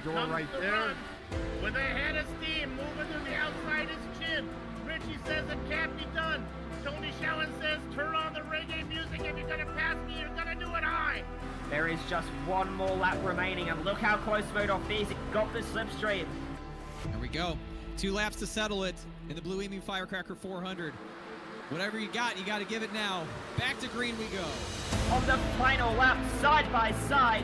door right there. Run. With a head of steam moving to the outside his chin. Richie says it can't be done. Tony Shallen says turn on the reggae music. If you're gonna pass me, you're gonna do it high. There is just one more lap remaining, and look how close Rudolph is. It got the slipstream. There we go. 2 laps to settle it in the Blue Emu Firecracker 400. Whatever you got to give it now. Back to green we go. On the final lap, side by side,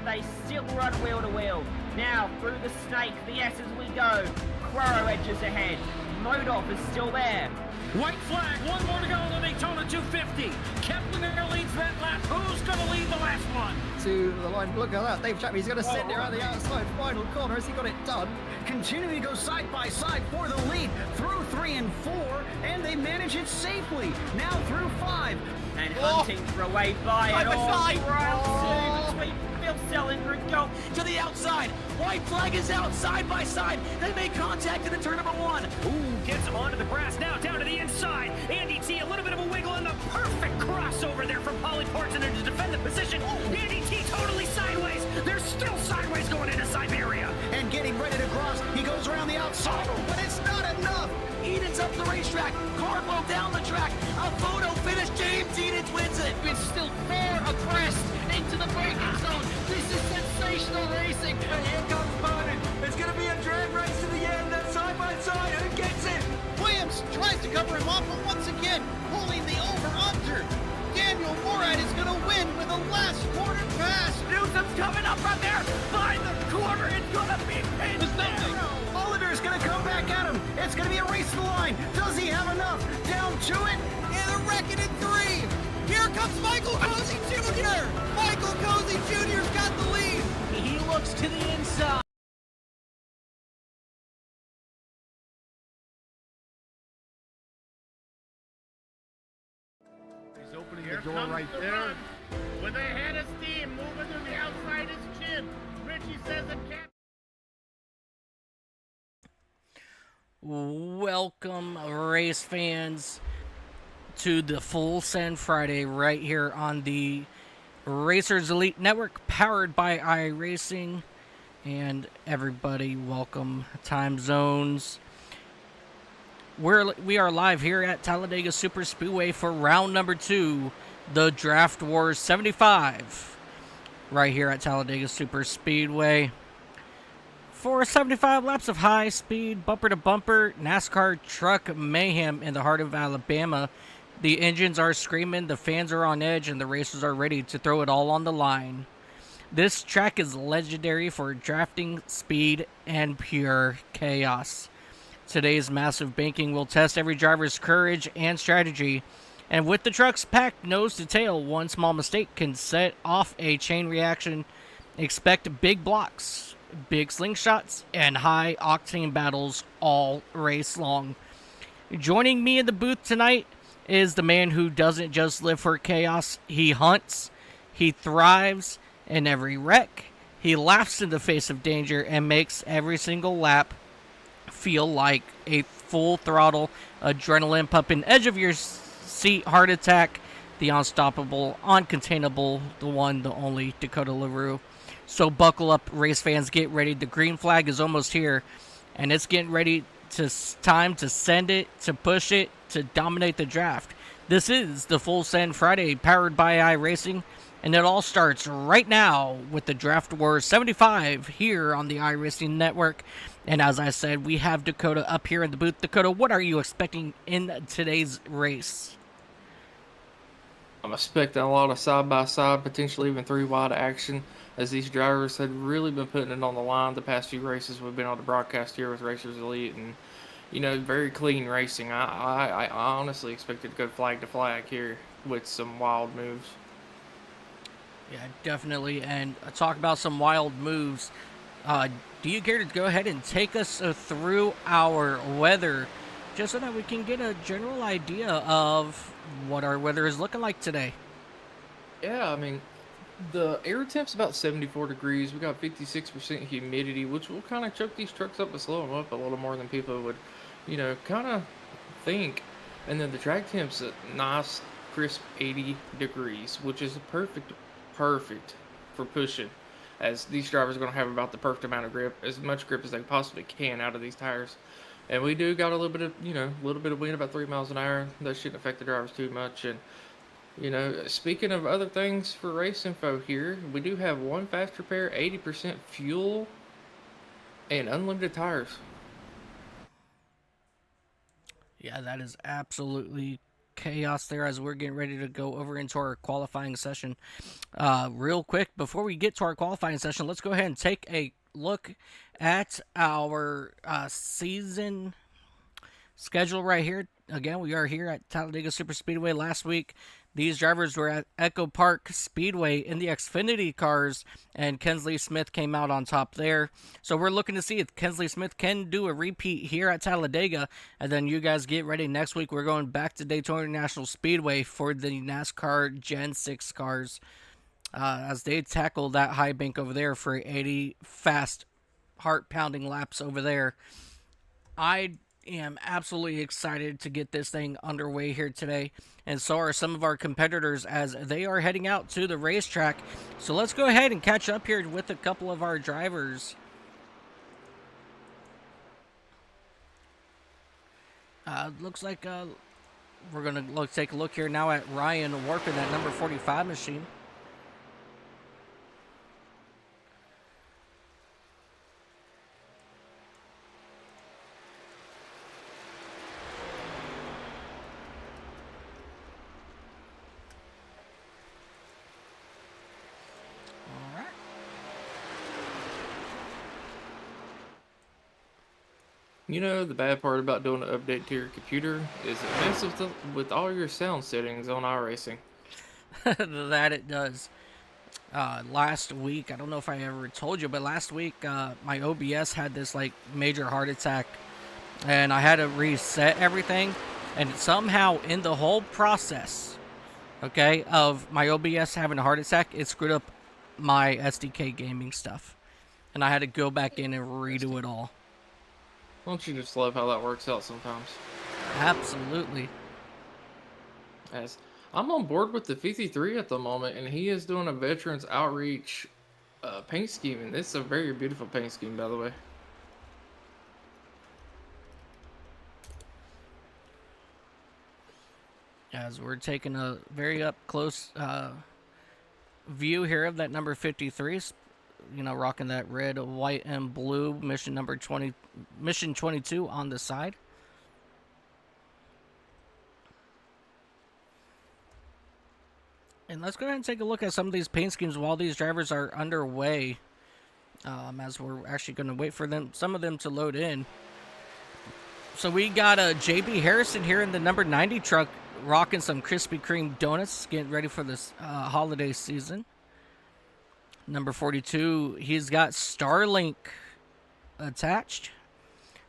they still run wheel to wheel. Now, through the snake, the S as we go. Quaro edges ahead. Modolf is still there. White flag, one more to go on the Daytona 250. Kepler leads that lap. Who's going to lead the last one? To the line, look at that. Dave Chapman, he's going to send it around the outside final corner. Has he got it done? Continuing to go side by side for the lead through 3 and 4, and they manage it safely. Now through 5. And hunting for a way by it all. Round 2 between Phil Sell and Rudolph. To the outside. White flag is out side by side. They make contact in the turn number 1. Ooh, gets him onto the grass now, down to the inside. Andy T, a little bit of a wiggle and the perfect crossover there from Paulie Portson to defend the position. Andy T totally sideways. They're still sideways going into Siberia. And getting ready to cross, he goes around the outside, but it's not enough. Edens up the racetrack. Carbo down the track. A photo finish. James Edens wins it. It's still 4 abreast into the braking zone. This is sensational racing. And here comes Bowden. It's going to be a drag race to the end. That's side by side. Who gets it? Williams tries to cover him off, but once again, pulling the over-under. Daniel Morad is going to win with a last quarter pass. Newsom's coming up right there. By the corner. It's going to be Oliver is going to come back at him. It's going to be a race to the line. Does he have enough? Down to it. And a wrecking in 3. Here comes Michael Cozy Jr. Michael Cozy Jr.'s got the lead. He looks to the inside. He's opening the door right there. Run. With a head of steam moving to the outside his chin. Richie says it can't. Welcome, race fans, to the Full Send Friday right here on the Racers Elite Network, powered by iRacing. And everybody, welcome. Time zones. We are live here at Talladega Superspeedway for round number 2, the Draft Wars 75, right here at Talladega Superspeedway. For 75 laps of high-speed, bumper-to-bumper NASCAR truck mayhem in the heart of Alabama. The engines are screaming, the fans are on edge, and the racers are ready to throw it all on the line. This track is legendary for drafting, speed, and pure chaos. Today's massive banking will test every driver's courage and strategy. And with the trucks packed nose to tail, one small mistake can set off a chain reaction. Expect big blocks, big slingshots, and high-octane battles all race long. Joining me in the booth tonight is the man who doesn't just live for chaos. He hunts, he thrives in every wreck, he laughs in the face of danger, and makes every single lap feel like a full-throttle, adrenaline-pumping, edge-of-your-seat heart attack. The unstoppable, uncontainable, the one, the only Dakota LaRue. So buckle up, race fans, get ready. The green flag is almost here, and it's getting ready to time to send it, to push it, to dominate the draft. This is the Full Send Friday, powered by iRacing, and it all starts right now with the Draft Wars 75 here on the iRacing Network. And as I said, we have Dakota up here in the booth. Dakota, what are you expecting in today's race? I'm expecting a lot of side-by-side, potentially even 3-wide action, as these drivers had really been putting it on the line the past few races we've been on the broadcast here with Racers Elite, and, you know, very clean racing. I honestly expected to go flag to flag here with some wild moves. Yeah, definitely. And talk about some wild moves. Do you care to go ahead and take us through our weather, just so that we can get a general idea of what our weather is looking like today? Yeah, I mean, the air temp's about 74 degrees. We got 56% humidity, which will kind of choke these trucks up and slow them up a little more than people would, you know, kind of think. And then the track temp's a nice, crisp 80 degrees, which is perfect for pushing. as these drivers are going to have about the perfect amount of grip, as much grip as they possibly can out of these tires. And we do got a little bit of, a little bit of wind, about 3 miles an hour. That shouldn't affect the drivers too much. And, speaking of other things for race info here, we do have one fast repair, 80% fuel, and unlimited tires. Yeah, that is absolutely chaos there as we're getting ready to go over into our qualifying session. Real quick, before we get to our qualifying session, let's go ahead and take a look at our season schedule right here. Again, we are here at Talladega Superspeedway. Last week, these drivers were at Echo Park Speedway in the Xfinity cars, and Kensley Smith came out on top there. So we're looking to see if Kensley Smith can do a repeat here at Talladega, and then you guys get ready. Next week, we're going back to Daytona International Speedway for the NASCAR Gen 6 cars as they tackle that high bank over there for 80 fast, heart-pounding laps over there. I am absolutely excited to get this thing underway here today, and so are some of our competitors as they are heading out to the racetrack. So let's go ahead and catch up here with a couple of our drivers. Looks like we're going to take a look here now at Ryan Warping that number 45 machine. The bad part about doing an update to your computer is it messes with all your sound settings on iRacing. That it does. Last week, I don't know if I ever told you, but last week my OBS had this major heart attack, and I had to reset everything, and somehow in the whole process, of my OBS having a heart attack, it screwed up my SDK gaming stuff, and I had to go back in and redo it all. Don't you just love how that works out sometimes? Absolutely. As I'm on board with the 53 at the moment, and he is doing a Veterans Outreach paint scheme, and it's a very beautiful paint scheme, by the way. As we're taking a very up close view here of that number 53, rocking that red, white, and blue mission 22 on the side. And let's go ahead and take a look at some of these paint schemes while these drivers are underway, as we're actually going to wait for some of them to load in. So we got a JB Harrison here in the number 90 truck, rocking some Krispy Kreme donuts, getting ready for this holiday season. Number 42, he's got Starlink attached.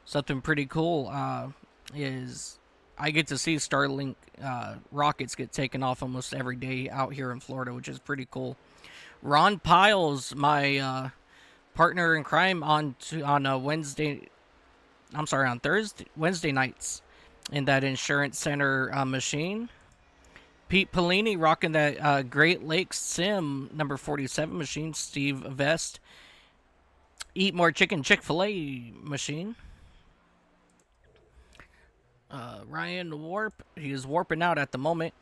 Something pretty cool is I get to see Starlink rockets get taken off almost every day out here in Florida, which is pretty cool. Ron Piles, my partner in crime on Wednesday nights in that Insurance Center machine. Pete Pellini rocking that Great Lakes Sim number 47 machine. Steve Vest, Eat More Chicken Chick-fil-A machine. Ryan Warp, he is warping out at the moment.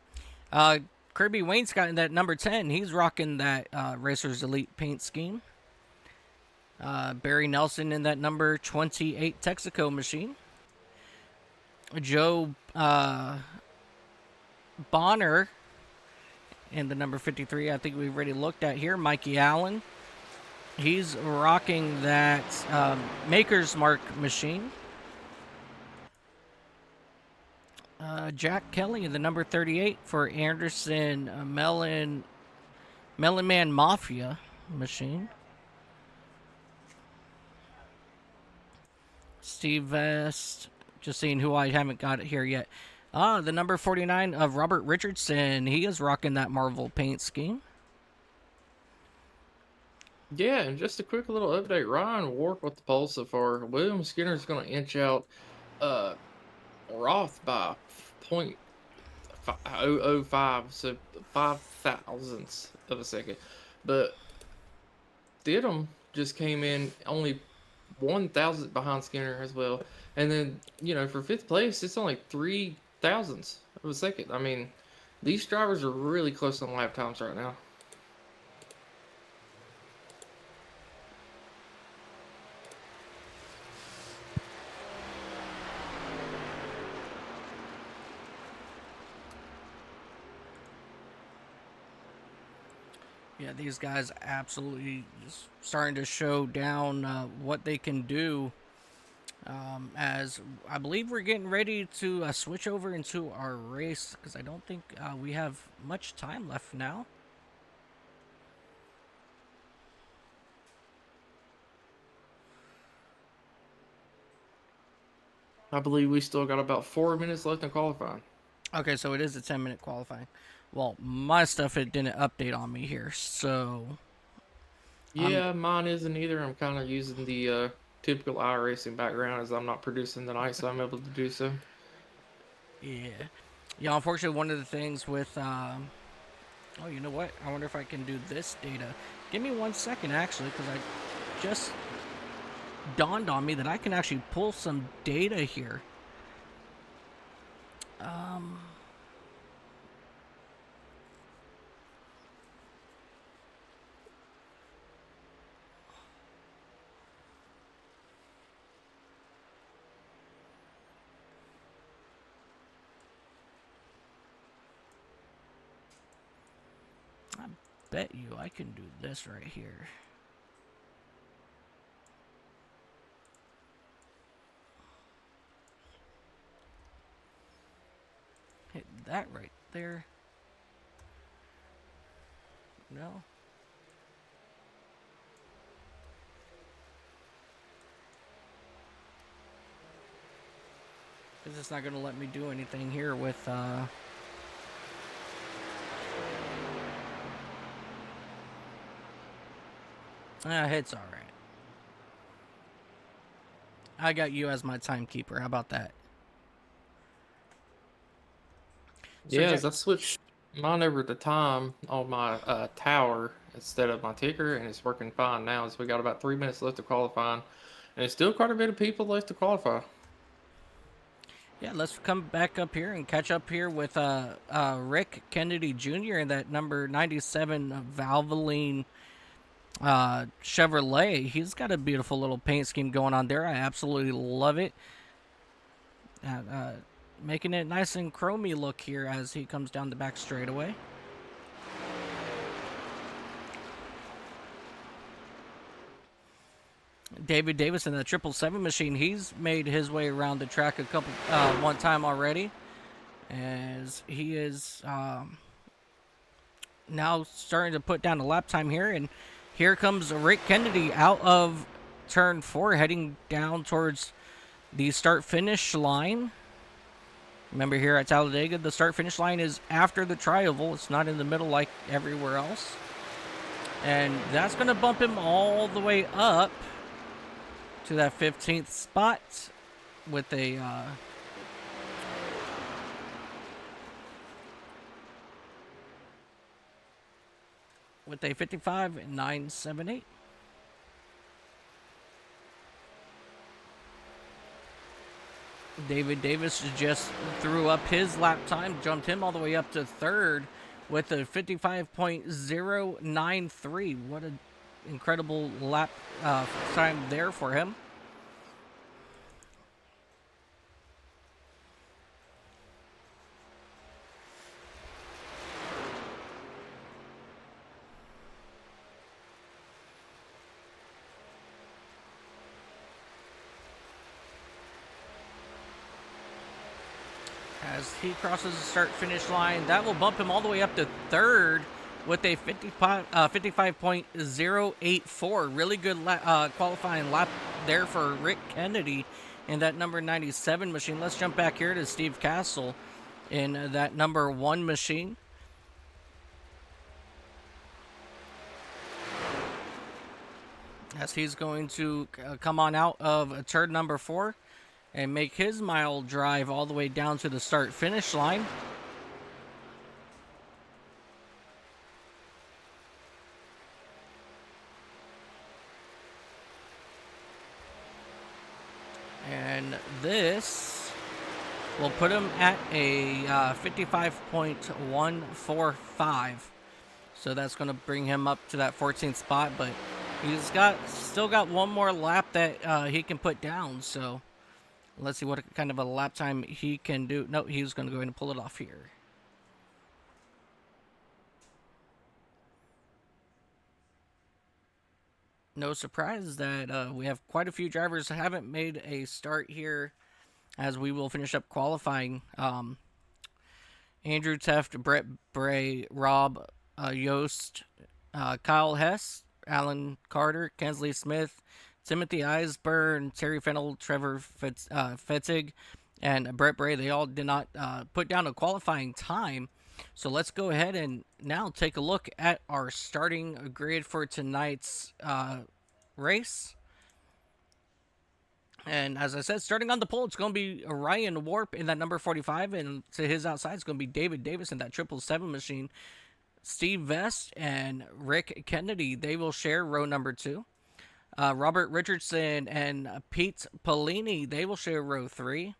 Kirby Wainscott in that number 10, he's rocking that Racers Elite paint scheme. Barry Nelson in that number 28 Texaco machine. Joe Bonner in the number 53, I think we've already looked at here. Mikey Allen, he's rocking that Maker's Mark machine. Jack Kelly in the number 38 for Anderson Melon Man Mafia machine. Steve Vest, just seeing who I haven't got it here yet. The number 49 of Robert Richardson, he is rocking that Marvel paint scheme. Yeah, and just a quick little update. Ryan Warp with the pole so far. William Skinner's going to inch out Roth by 0.005, so 5 thousandths of a second. But Stidham just came in only 1,000 behind Skinner as well. And then, you know, for 5th place, it's only 3,000ths of a second. I mean, these drivers are really close on lap times right now. Yeah, these guys absolutely just starting to show down what they can do. As I believe we're getting ready to switch over into our race, because I don't think we have much time left now. I believe we still got about 4 minutes left in qualifying. Okay, so it is a 10-minute qualifying. Well, my stuff, it didn't update on me here, so... Yeah, mine isn't either. I'm kind of using the typical iRacing background as I'm not producing tonight, so I'm able to do so. Yeah. Yeah, unfortunately, one of the things with... oh, you know what? I wonder if I can do this data. Give me 1 second, actually, because I just dawned on me that I can actually pull some data here. I bet you I can do this right here. Hit that right there. No. Because it's not going to let me do anything here with, it's alright. I got you as my timekeeper. How about that? So Yeah, I switched mine over to time on my tower instead of my ticker, and it's working fine now. So we got about 3 minutes left to qualifying, and it's still quite a bit of people left to qualify. Yeah, let's come back up here and catch up here with Rick Kennedy Jr. in that number 97 Valvoline Chevrolet. He's got a beautiful little paint scheme going on there. I absolutely love it. Making it nice and chromy look here as he comes down the back straightaway. David Davis in the 777 machine. He's made his way around the track one time already, as he is now starting to put down a lap time here. And here comes Rick Kennedy out of turn 4, heading down towards the start-finish line. Remember, here at Talladega, the start-finish line is after the tri-oval. It's not in the middle like everywhere else. And that's going to bump him all the way up to that 15th spot with a with a 55.978. David Davis just threw up his lap time, jumped him all the way up to 3rd with a 55.093. What an incredible lap time there for him. As he crosses the start-finish line, that will bump him all the way up to 3rd with a 55.084. Really good qualifying lap there for Rick Kennedy in that number 97 machine. Let's jump back here to Steve Castle in that number 1 machine. As he's going to come on out of turn number 4 and make his mile drive all the way down to the start-finish line. this will put him at a 55.145. So that's going to bring him up to that 14th spot, but he's still got one more lap that he can put down. So let's see what kind of a lap time he can do. No, he's going to go ahead and pull it off here. No surprise that we have quite a few drivers that haven't made a start here as we will finish up qualifying. Andrew Teft, Brett Bray, Rob Yost, Kyle Hess, Alan Carter, Kensley Smith, Timothy Eisburn, Terry Fennell, Trevor Fetzig, and Brett Bray. They all did not put down a qualifying time. So let's go ahead and now take a look at our starting grid for tonight's race. And as I said, starting on the pole, it's going to be Ryan Warp in that number 45, and to his outside, it's going to be David Davis in that 777 machine. Steve Vest and Rick Kennedy, they will share row number 2. Robert Richardson and Pete Polini, they will share row 3.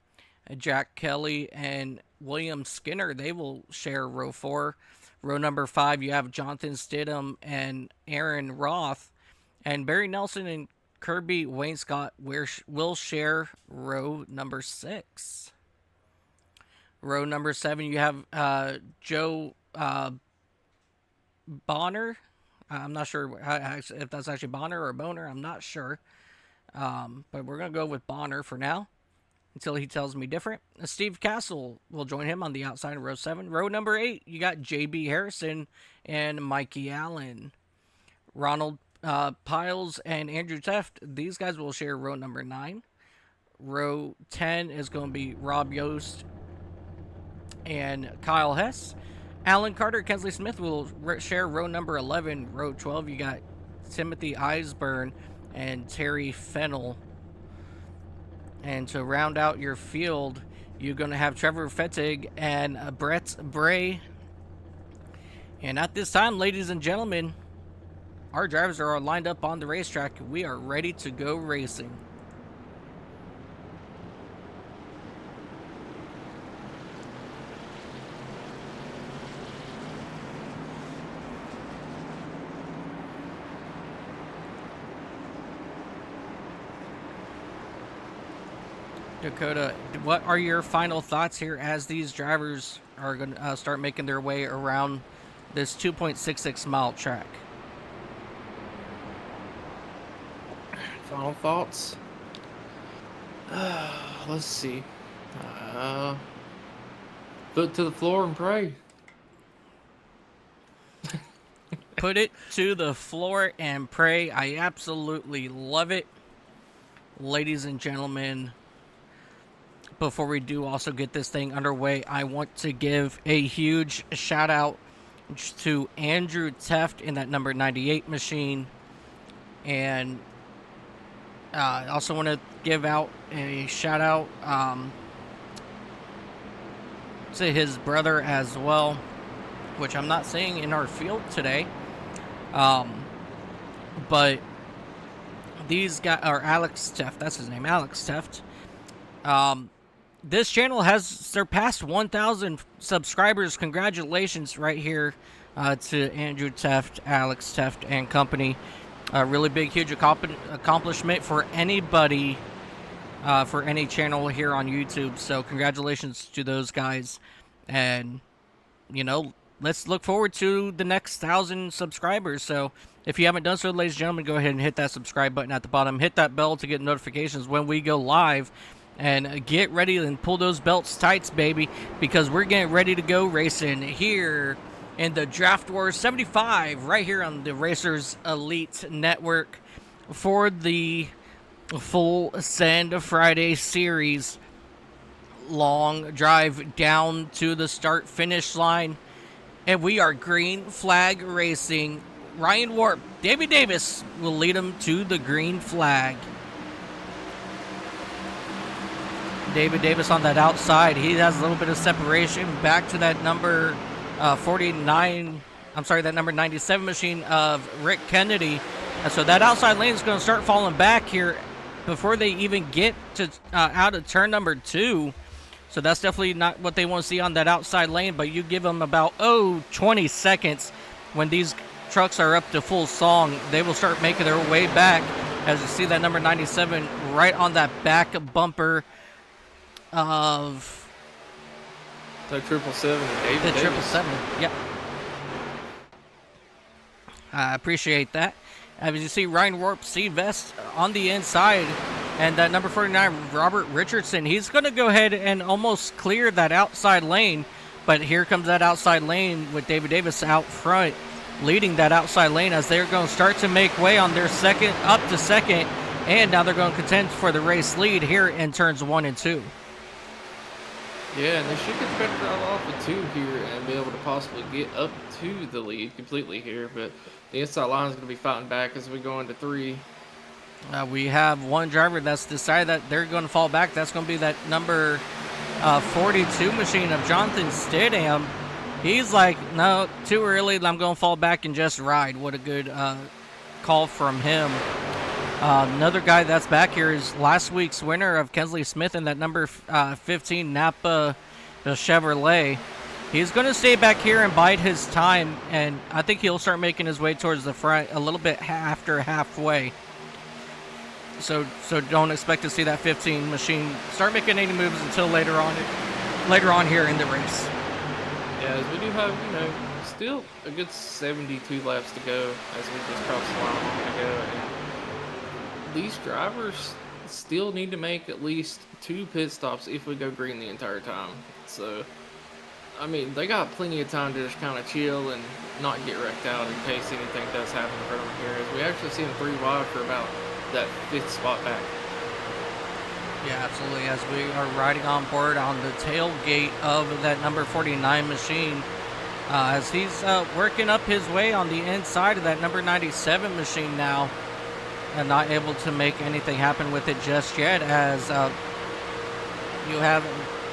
Jack Kelly and William Skinner, they will share row 4. Row number 5, you have Jonathan Stidham and Aaron Roth. And Barry Nelson and Kirby Wainscott will share row number 6. Row number 7, you have Joe Bonner. I'm not sure if that's actually Bonner or Boner. I'm not sure. But we're going to go with Bonner for now until he tells me different. Steve Castle will join him on the outside of row 7. Row number 8, you got J.B. Harrison and Mikey Allen. Ronald Piles and Andrew Teft, these guys will share row number 9. Row 10 is going to be Rob Yost and Kyle Hess. Alan Carter, Kensley Smith will share row number 11. Row 12, you got Timothy Eisburn and Terry Fennell. And to round out your field, you're going to have Trevor Fetzig and Brett Bray. And at this time, ladies and gentlemen, our drivers are lined up on the racetrack. We are ready to go racing. Dakota, what are your final thoughts here as these drivers are going to start making their way around this 2.66 mile track? Final thoughts? Let's see. Foot to the floor and pray. Put it to the floor and pray. I absolutely love it. Ladies and gentlemen, before we do also get this thing underway, I want to give a huge shout out to Andrew Teft in that number 98 machine. And I also want to give out a shout out to his brother as well, which I'm not seeing in our field today. But these guys are Alex Teft. That's his name, Alex Teft. This channel has surpassed 1,000 subscribers. Congratulations right here to Andrew Teft, Alex Teft, and company. A really big, huge accomplishment for anybody, for any channel here on YouTube. So congratulations to those guys. And, you know, let's look forward to the next 1,000 subscribers. So if you haven't done so, ladies and gentlemen, go ahead and hit that subscribe button at the bottom. Hit that bell to get notifications when we go live. And get ready and pull those belts tights, baby, because we're getting ready to go racing here in the Draft Wars 75 right here on the Racers Elite Network for the Full Send Friday series. Long drive down to the start-finish line. And we are green flag racing. Ryan Warp, David Davis will lead them to the green flag. David Davis on that outside. He has a little bit of separation back to that number 49. I'm sorry, that number 97 machine of Rick Kennedy. And so that outside lane is going to start falling back here before they even get to out of turn number 2. So that's definitely not what they want to see on that outside lane, but you give them about 20 seconds. When these trucks are up to full song, they will start making their way back. As you see that number 97 right on that back bumper of the 777 and David the Davis. 777. Yep. I appreciate that. As you see, Ryan Warp C-Vest on the inside, and that number 49, Robert Richardson, he's going to go ahead and almost clear that outside lane, but here comes that outside lane with David Davis out front, leading that outside lane as they're going to start to make way on their second, up to second, and now they're going to contend for the race lead here in turns 1 and 2. Yeah, and they should get better drive off of 2 here and be able to possibly get up to the lead completely here, but the inside line is going to be fighting back as we go into 3. We have one driver that's decided that they're going to fall back. That's going to be that number 42 machine of Jonathan Stidham. He's like, no, too early. I'm going to fall back and just ride. What a good call from him. Another guy that's back here is last week's winner of Kensley Smith in that number 15 Napa Chevrolet. He's going to stay back here and bide his time, and I think he'll start making his way towards the front a little bit after halfway. So don't expect to see that 15 machine start making any moves until later on here in the race. Yeah, as we do have, still a good 72 laps to go as we just crossed the line a moment ago. And these drivers still need to make at least 2 pit stops if we go green the entire time. So, I mean, they got plenty of time to just kind of chill and not get wrecked out in case anything does happen in front of them here. As we actually see them 3 wide for about that 5th spot back. Yeah, absolutely. As we are riding on board on the tailgate of that number 49 machine, as he's working up his way on the inside of that number 97 machine now, and not able to make anything happen with it just yet, as you have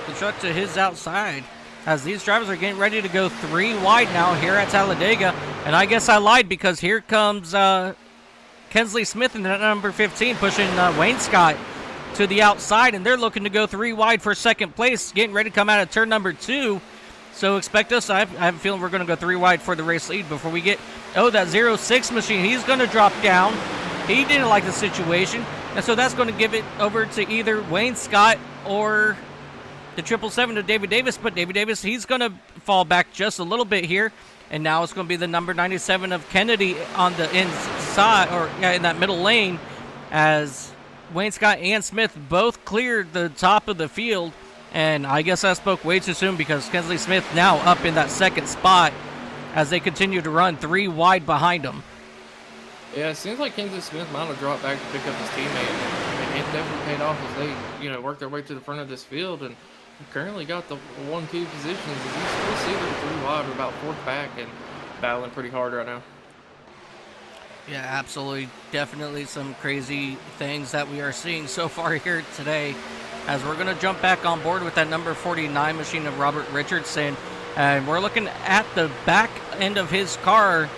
the truck to his outside, as these drivers are getting ready to go 3 wide now here at Talladega. And I guess I lied, because here comes Kensley Smith in that number 15 pushing Wayne Scott to the outside, and they're looking to go 3 wide for second place, getting ready to come out of turn number 2. So expect us. I have a feeling we're going to go 3 wide for the race lead before we get, that 06 machine. He's going to drop down. He didn't like the situation, and so that's going to give it over to either Wayne Scott or the 777 to David Davis. But David Davis, he's going to fall back just a little bit here, and now it's going to be the number 97 of Kennedy on the inside, or in that middle lane, as Wayne Scott and Smith both cleared the top of the field. And I guess I spoke way too soon, because Kensley Smith now up in that 2nd spot as they continue to run 3 wide behind him. Yeah, it seems like Kensley Smith might have dropped back to pick up his teammate. And it definitely paid off as they, worked their way to the front of this field, and currently got the 1-2 positions. And you still see them 3 wide, or about 4th back, and battling pretty hard right now. Yeah, absolutely. Definitely some crazy things that we are seeing so far here today, as we're going to jump back on board with that number 49 machine of Robert Richardson. And we're looking at the back end of his car.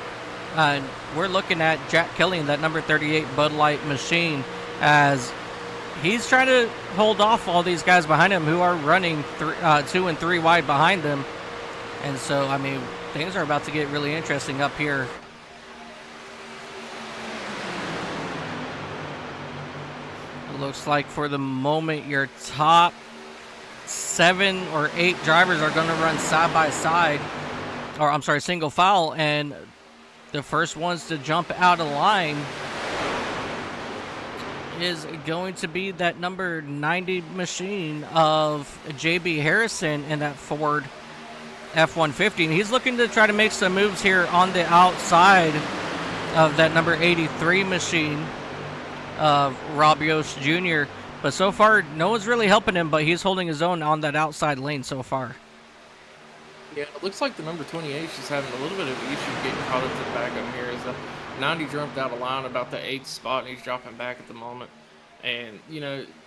And we're looking at Jack Kelly in that number 38 Bud Light machine, as he's trying to hold off all these guys behind him who are running 2 and 3 wide behind them. And so, I mean, things are about to get really interesting up here. It looks like for the moment your top 7 or 8 drivers are going to run side by side, or I'm sorry, single file, and the first ones to jump out of line is going to be that number 90 machine of J.B. Harrison in that Ford F-150. And he's looking to try to make some moves here on the outside of that number 83 machine of Rob Yost Jr. But so far, no one's really helping him, but he's holding his own on that outside lane so far. Yeah, it looks like the number 28 is having a little bit of an issue getting caught up to the back of him here. As the 90 jumped out of line about the 8th spot, and he's dropping back at the moment. And,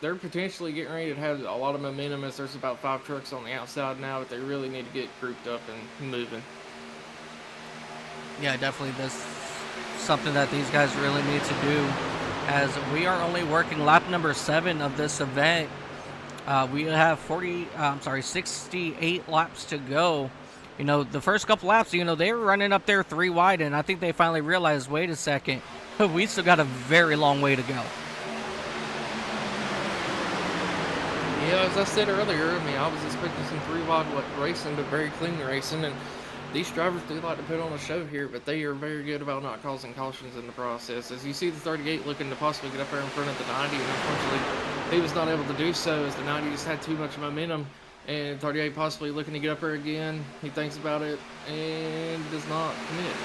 they're potentially getting ready to have a lot of momentum, as there's about 5 trucks on the outside now, but they really need to get grouped up and moving. Yeah, definitely. That's something that these guys really need to do. as we are only working lap number 7 of this event. We have 68 laps to go. You know, the first couple laps, you know, they were running up there 3 wide, and I think they finally realized, wait a second, we still got a very long way to go. Yeah, as I said earlier, I mean, I was expecting some 3 wide racing, but very clean racing, and these drivers do like to put on a show here, but they are very good about not causing cautions in the process. As you see the 38 looking to possibly get up there in front of the 90, and unfortunately he was not able to do so as the 90 just had too much momentum, and 38 possibly looking to get up there again. He thinks about it and does not commit.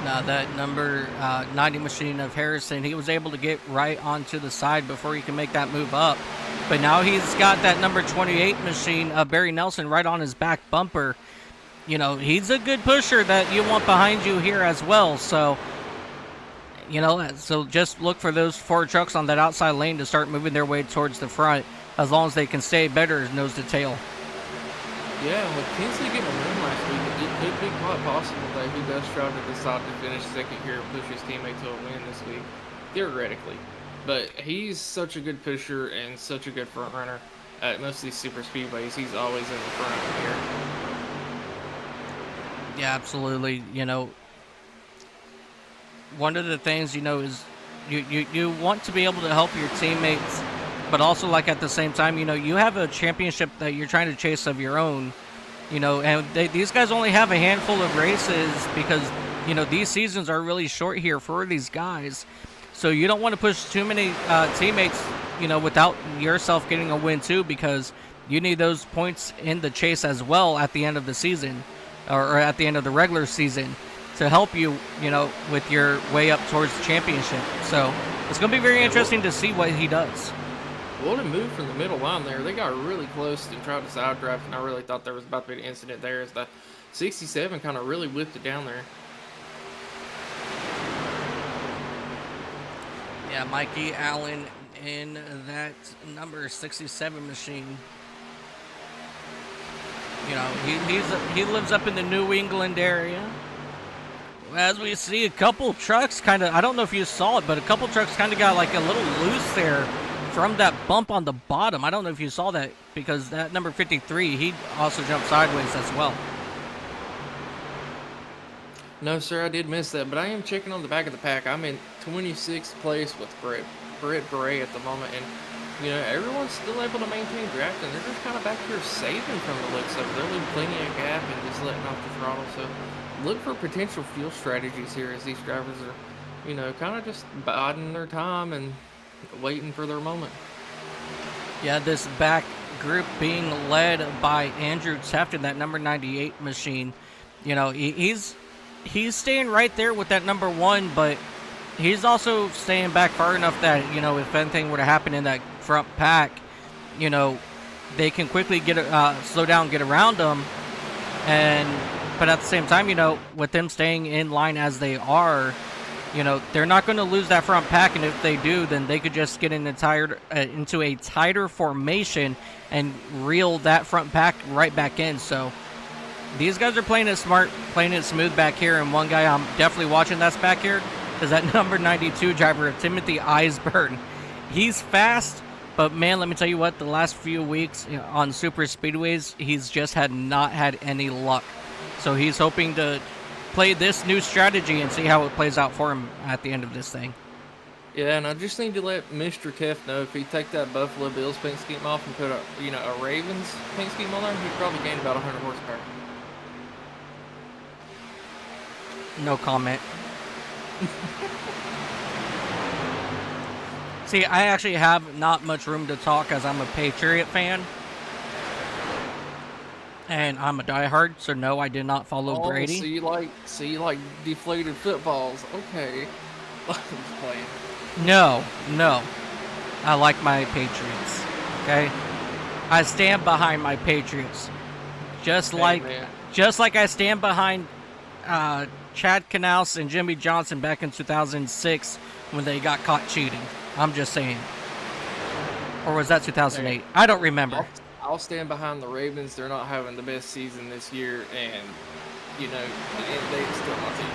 Now that number 90 machine of Harrison, he was able to get right onto the side before he can make that move up. But now he's got that number 28 machine of Barry Nelson right on his back bumper. You know, he's a good pusher that you want behind you here as well. So, you know, so just look for those 4 trucks on that outside lane to start moving their way towards the front, as long as they can stay better nose to tail. Yeah, and with Kinsley getting a win last week, it could be quite possible that he does try to decide to finish second here and push his teammate to a win this week, theoretically. But he's such a good pusher and such a good front runner at most of these super speedways. He's always in the front here. Yeah, absolutely. You know, one of the things, you know, is you want to be able to help your teammates, but also, like, at the same time, you know, you have a championship that you're trying to chase of your own, you know, and these guys only have a handful of races because, you know, these seasons are really short here for these guys. So you don't want to push too many teammates, you know, without yourself getting a win too, because you need those points in the chase as well at the end of the season, or at the end of the regular season, to help you, you know, with your way up towards the championship. So it's going to be very interesting to see what he does. What a move from the middle line there. They got really close and tried to side draft, and I really thought there was about to be an incident there as the 67 kind of really whipped it down there. Yeah, Mikey Allen in that number 67 machine. You know, he lives up in the New England area. As we see a couple trucks kind of, I don't know if you saw it, but a couple trucks kind of got like a little loose there from that bump on the bottom. I don't know if you saw that, because that number 53, he also jumped sideways as well. No, sir, I did miss that, but I am checking on the back of the pack. I'm in 26th place with Brett Bray at the moment, and, you know, everyone's still able to maintain draft, and they're just kind of back here saving from the looks of it. They're leaving plenty of gap and just letting off the throttle, so look for potential fuel strategies here as these drivers are, you know, kind of just biding their time and waiting for their moment. Yeah, this back group being led by Andrew Teft in that number 98 machine. You know, he's staying right there with that number 1, but he's also staying back far enough that, you know, if anything were to happen in that front pack, you know, they can quickly get slow down, get around them. But at the same time, you know, with them staying in line as they are, you know, they're not going to lose that front pack, and if they do, then they could just get into a tighter formation and reel that front pack right back in. So these guys are playing it smart, playing it smooth back here, and one guy I'm definitely watching that's back here is that number 92 driver, Timothy Eisburn. He's fast, but man, let me tell you what, the last few weeks on super speedways, he's just not had any luck. So he's hoping to play this new strategy and see how it plays out for him at the end of this thing. Yeah, and I just need to let Mr. Teft know if he take that Buffalo Bills paint scheme off and put a Ravens paint scheme on there, he'd probably gain about 100 horsepower. No comment. See, I actually have not much room to talk as I'm a Patriot fan. And I'm a diehard, so no, I did not follow Brady. So you like deflated footballs. Okay. I'm just playing. No. I like my Patriots. Okay? I stand behind my Patriots. Just like I stand behind Chad Knaus and Jimmy Johnson back in 2006 when they got caught cheating. I'm just saying. Or was that 2008? I don't remember. I'll stand behind the Ravens. They're not having the best season this year, and, you know, they're still my team.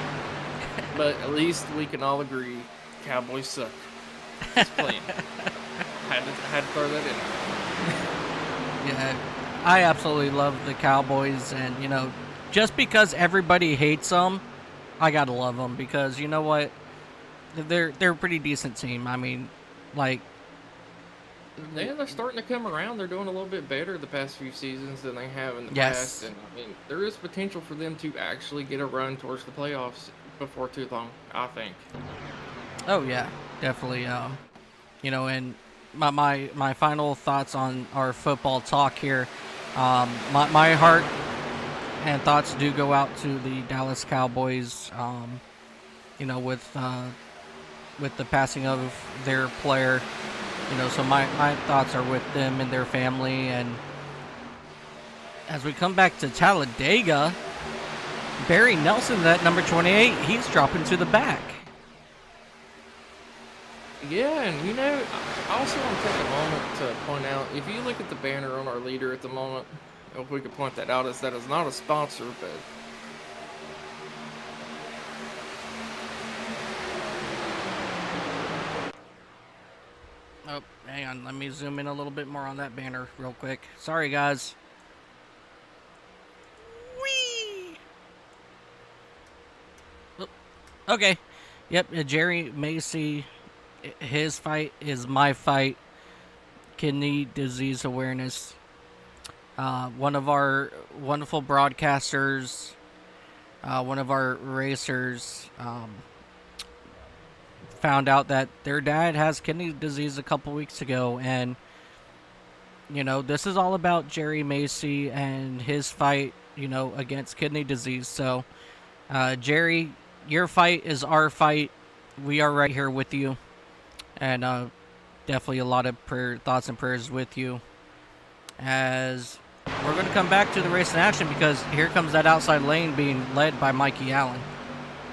But at least we can all agree Cowboys suck. Just playing. had to throw that in. Yeah, I absolutely love the Cowboys, and you know, just because everybody hates them, I gotta love them because you know what, they're a pretty decent team. I mean, like, yeah, they're starting to come around. They're doing a little bit better the past few seasons than they have in the Yes. past, and I mean, there is potential for them to actually get a run towards the playoffs before too long, I think. oh yeah, definitely. You know, and my final thoughts on our football talk here. My heart and thoughts do go out to the Dallas Cowboys. You know, with the passing of their player, you know, so my thoughts are with them and their family. And as we come back to Talladega, Barry Nelson, that number 28, he's dropping to the back. Yeah, and you know, I also want to take a moment to point out, if you look at the banner on our leader at the moment, if we could point that out, that is not a sponsor, but oh, hang on, let me zoom in a little bit more on that banner real quick. Sorry, guys. Whee! Oh, okay. Yep, Jerry Macy, his fight is my fight. Kidney disease awareness. One of our wonderful broadcasters, one of our racers, found out that their dad has kidney disease a couple weeks ago, and you know, this is all about Jerry Macy and his fight, you know, against kidney disease. So Jerry, your fight is our fight. We are right here with you, and definitely a lot of thoughts and prayers with you. As we're going to come back to the race in action, because here comes that outside lane being led by Mikey Allen.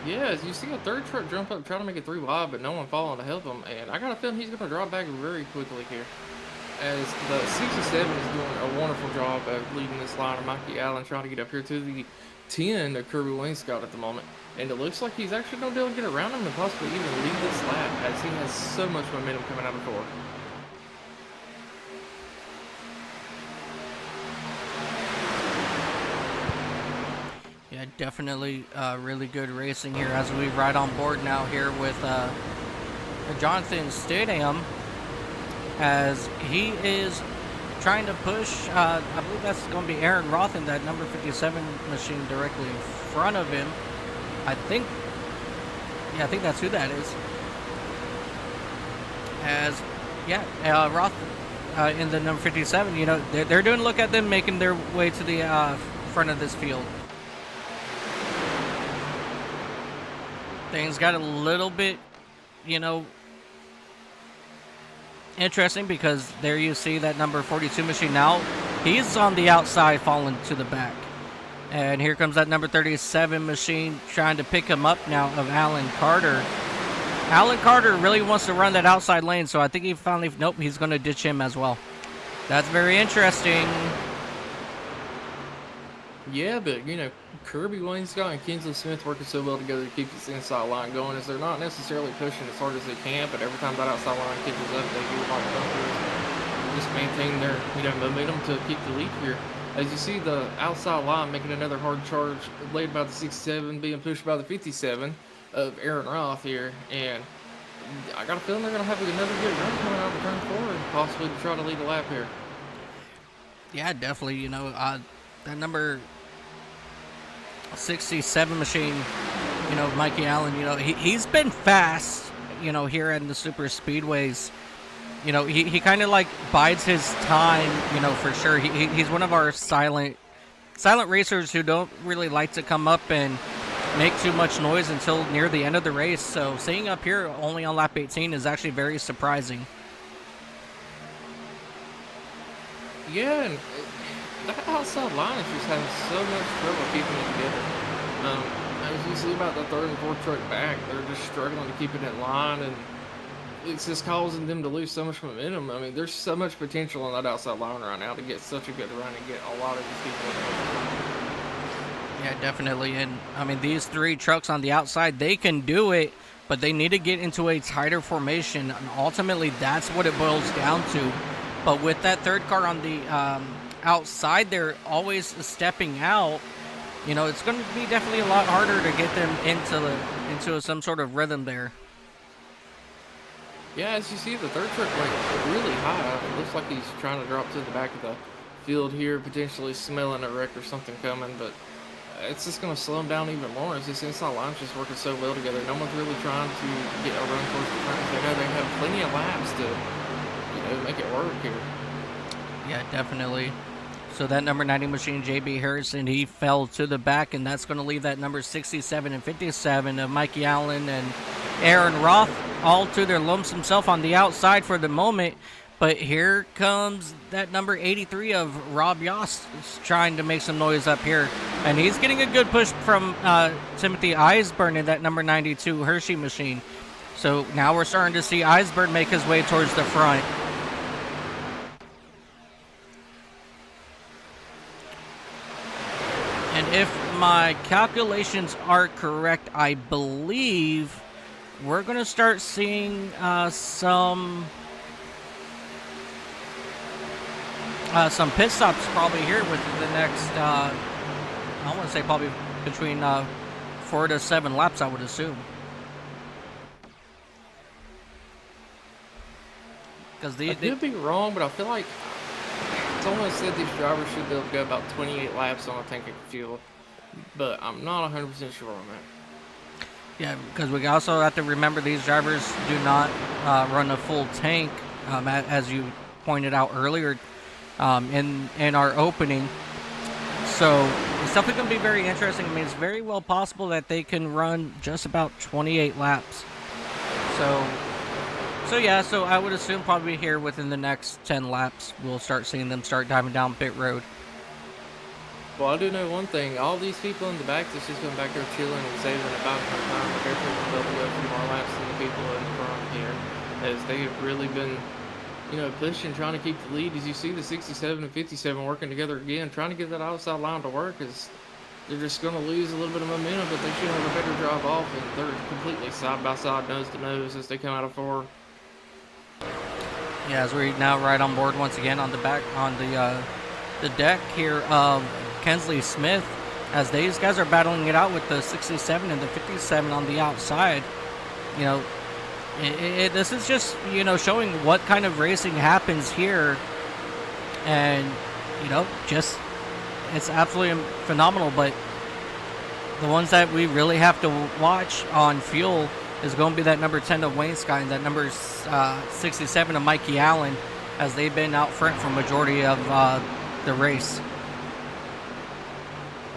yeah, as you see a third truck jump up, trying to make it 3 wide, but no one following to help him, and I got a feeling he's going to drop back very quickly here. As the 67 is doing a wonderful job of leading this line, of Mikey Allen trying to get up here to the 10 that Kirby Wainscott at the moment. And it looks like he's actually going to be able to get around him and possibly even lead this lap, as he has so much momentum coming out of the core. Yeah, definitely really good racing here as we ride on board now here with Jonathan Stidham, as he is trying to push, I believe that's going to be Aaron Roth in that number 57 machine directly in front of him. I think that's who that is. As, yeah, Roth in the number 57, you know, they're doing, look at them making their way to the front of this field. Things got a little bit, you know, interesting, because there you see that number 42 machine now. He's on the outside falling to the back. And here comes that number 37 machine trying to pick him up now of Alan Carter. Alan Carter really wants to run that outside lane, so I think he finally, nope, he's going to ditch him as well. That's very interesting. Yeah, but, you know, Kirby Wainscott and Kinsley Smith working so well together to keep this inside line going, as they're not necessarily pushing as hard as they can, but every time that outside line catches up, they do a lot of bumpers, just maintain their, you know, momentum to keep the lead here. As you see the outside line making another hard charge, led by the 67, being pushed by the 57 of Aaron Roth here, and I got a feeling they're going to have another good run coming out of turn 4, and possibly to try to lead a lap here. Yeah, definitely, you know, that number 67 machine, you know, Mikey Allen, you know, he's been fast, you know, here in the super speedways. You know, he kind of like bides his time, you know, for sure. He's one of our silent racers who don't really like to come up and make too much noise until near the end of the race. So seeing up here only on lap 18 is actually very surprising. Yeah, and that outside line is just having so much trouble keeping it together. As you see about the third and fourth truck back, they're just struggling to keep it in line, and it's just causing them to lose so much momentum. I mean, there's so much potential on that outside line right now to get such a good run and get a lot of these people in. Yeah, definitely. And I mean, these 3 trucks on the outside, they can do it, but they need to get into a tighter formation, and ultimately that's what it boils down to. But with that third car on the outside, they're always stepping out. You know, it's going to be definitely a lot harder to get them into some sort of rhythm there. Yeah, as you see, the third truck went really high. It looks like he's trying to drop to the back of the field here, potentially smelling a wreck or something coming, but it's just going to slow him down even more as this inside line's just working so well together. No one's really trying to get a run towards the front. They know they have plenty of laps to, you know, make it work here. Yeah, definitely. So that number 90 machine, JB Harrison, he fell to the back, and that's going to leave that number 67 and 57 of Mikey Allen and Aaron Roth all to their lonesome self on the outside for the moment. But here comes that number 83 of Rob Yost trying to make some noise up here. And he's getting a good push from Timothy Eisburn in that number 92 Hershey machine. So now we're starting to see Eisburn make his way towards the front. And if my calculations are correct, I believe we're going to start seeing some pit stops probably here within the next, I want to say probably between 4 to 7 laps, I would assume. Because I could be wrong, but I feel like someone said these drivers should be able to go about 28 laps on a tank of fuel, but I'm not 100% sure on that. Yeah, because we also have to remember these drivers do not run a full tank, as you pointed out earlier in our opening. So it's definitely going to be very interesting. I mean, it's very well possible that they can run just about 28 laps. So yeah, so I would assume probably here within the next 10 laps, we'll start seeing them start diving down pit road. Well, I do know one thing. All these people in the back that's just going back there chilling and saving about their time, but they're going to be able to go through more laps than the people in front here, as they have really been, you know, pushing, trying to keep the lead. As you see the 67 and 57 working together again, trying to get that outside line to work, as they're just going to lose a little bit of momentum, but they should have a better drive off, and they're completely side by side, nose to nose as they come out of 4. Yeah, as we're now right on board once again on the back on the deck here of Kensley Smith, as these guys are battling it out with the 67 and the 57 on the outside. You know, this is just, you know, showing what kind of racing happens here, and you know, just it's absolutely phenomenal. But the ones that we really have to watch on fuel is going to be that number 10 of Wayne Scott and that number 67 of Mikey Allen, as they've been out front for majority of the race.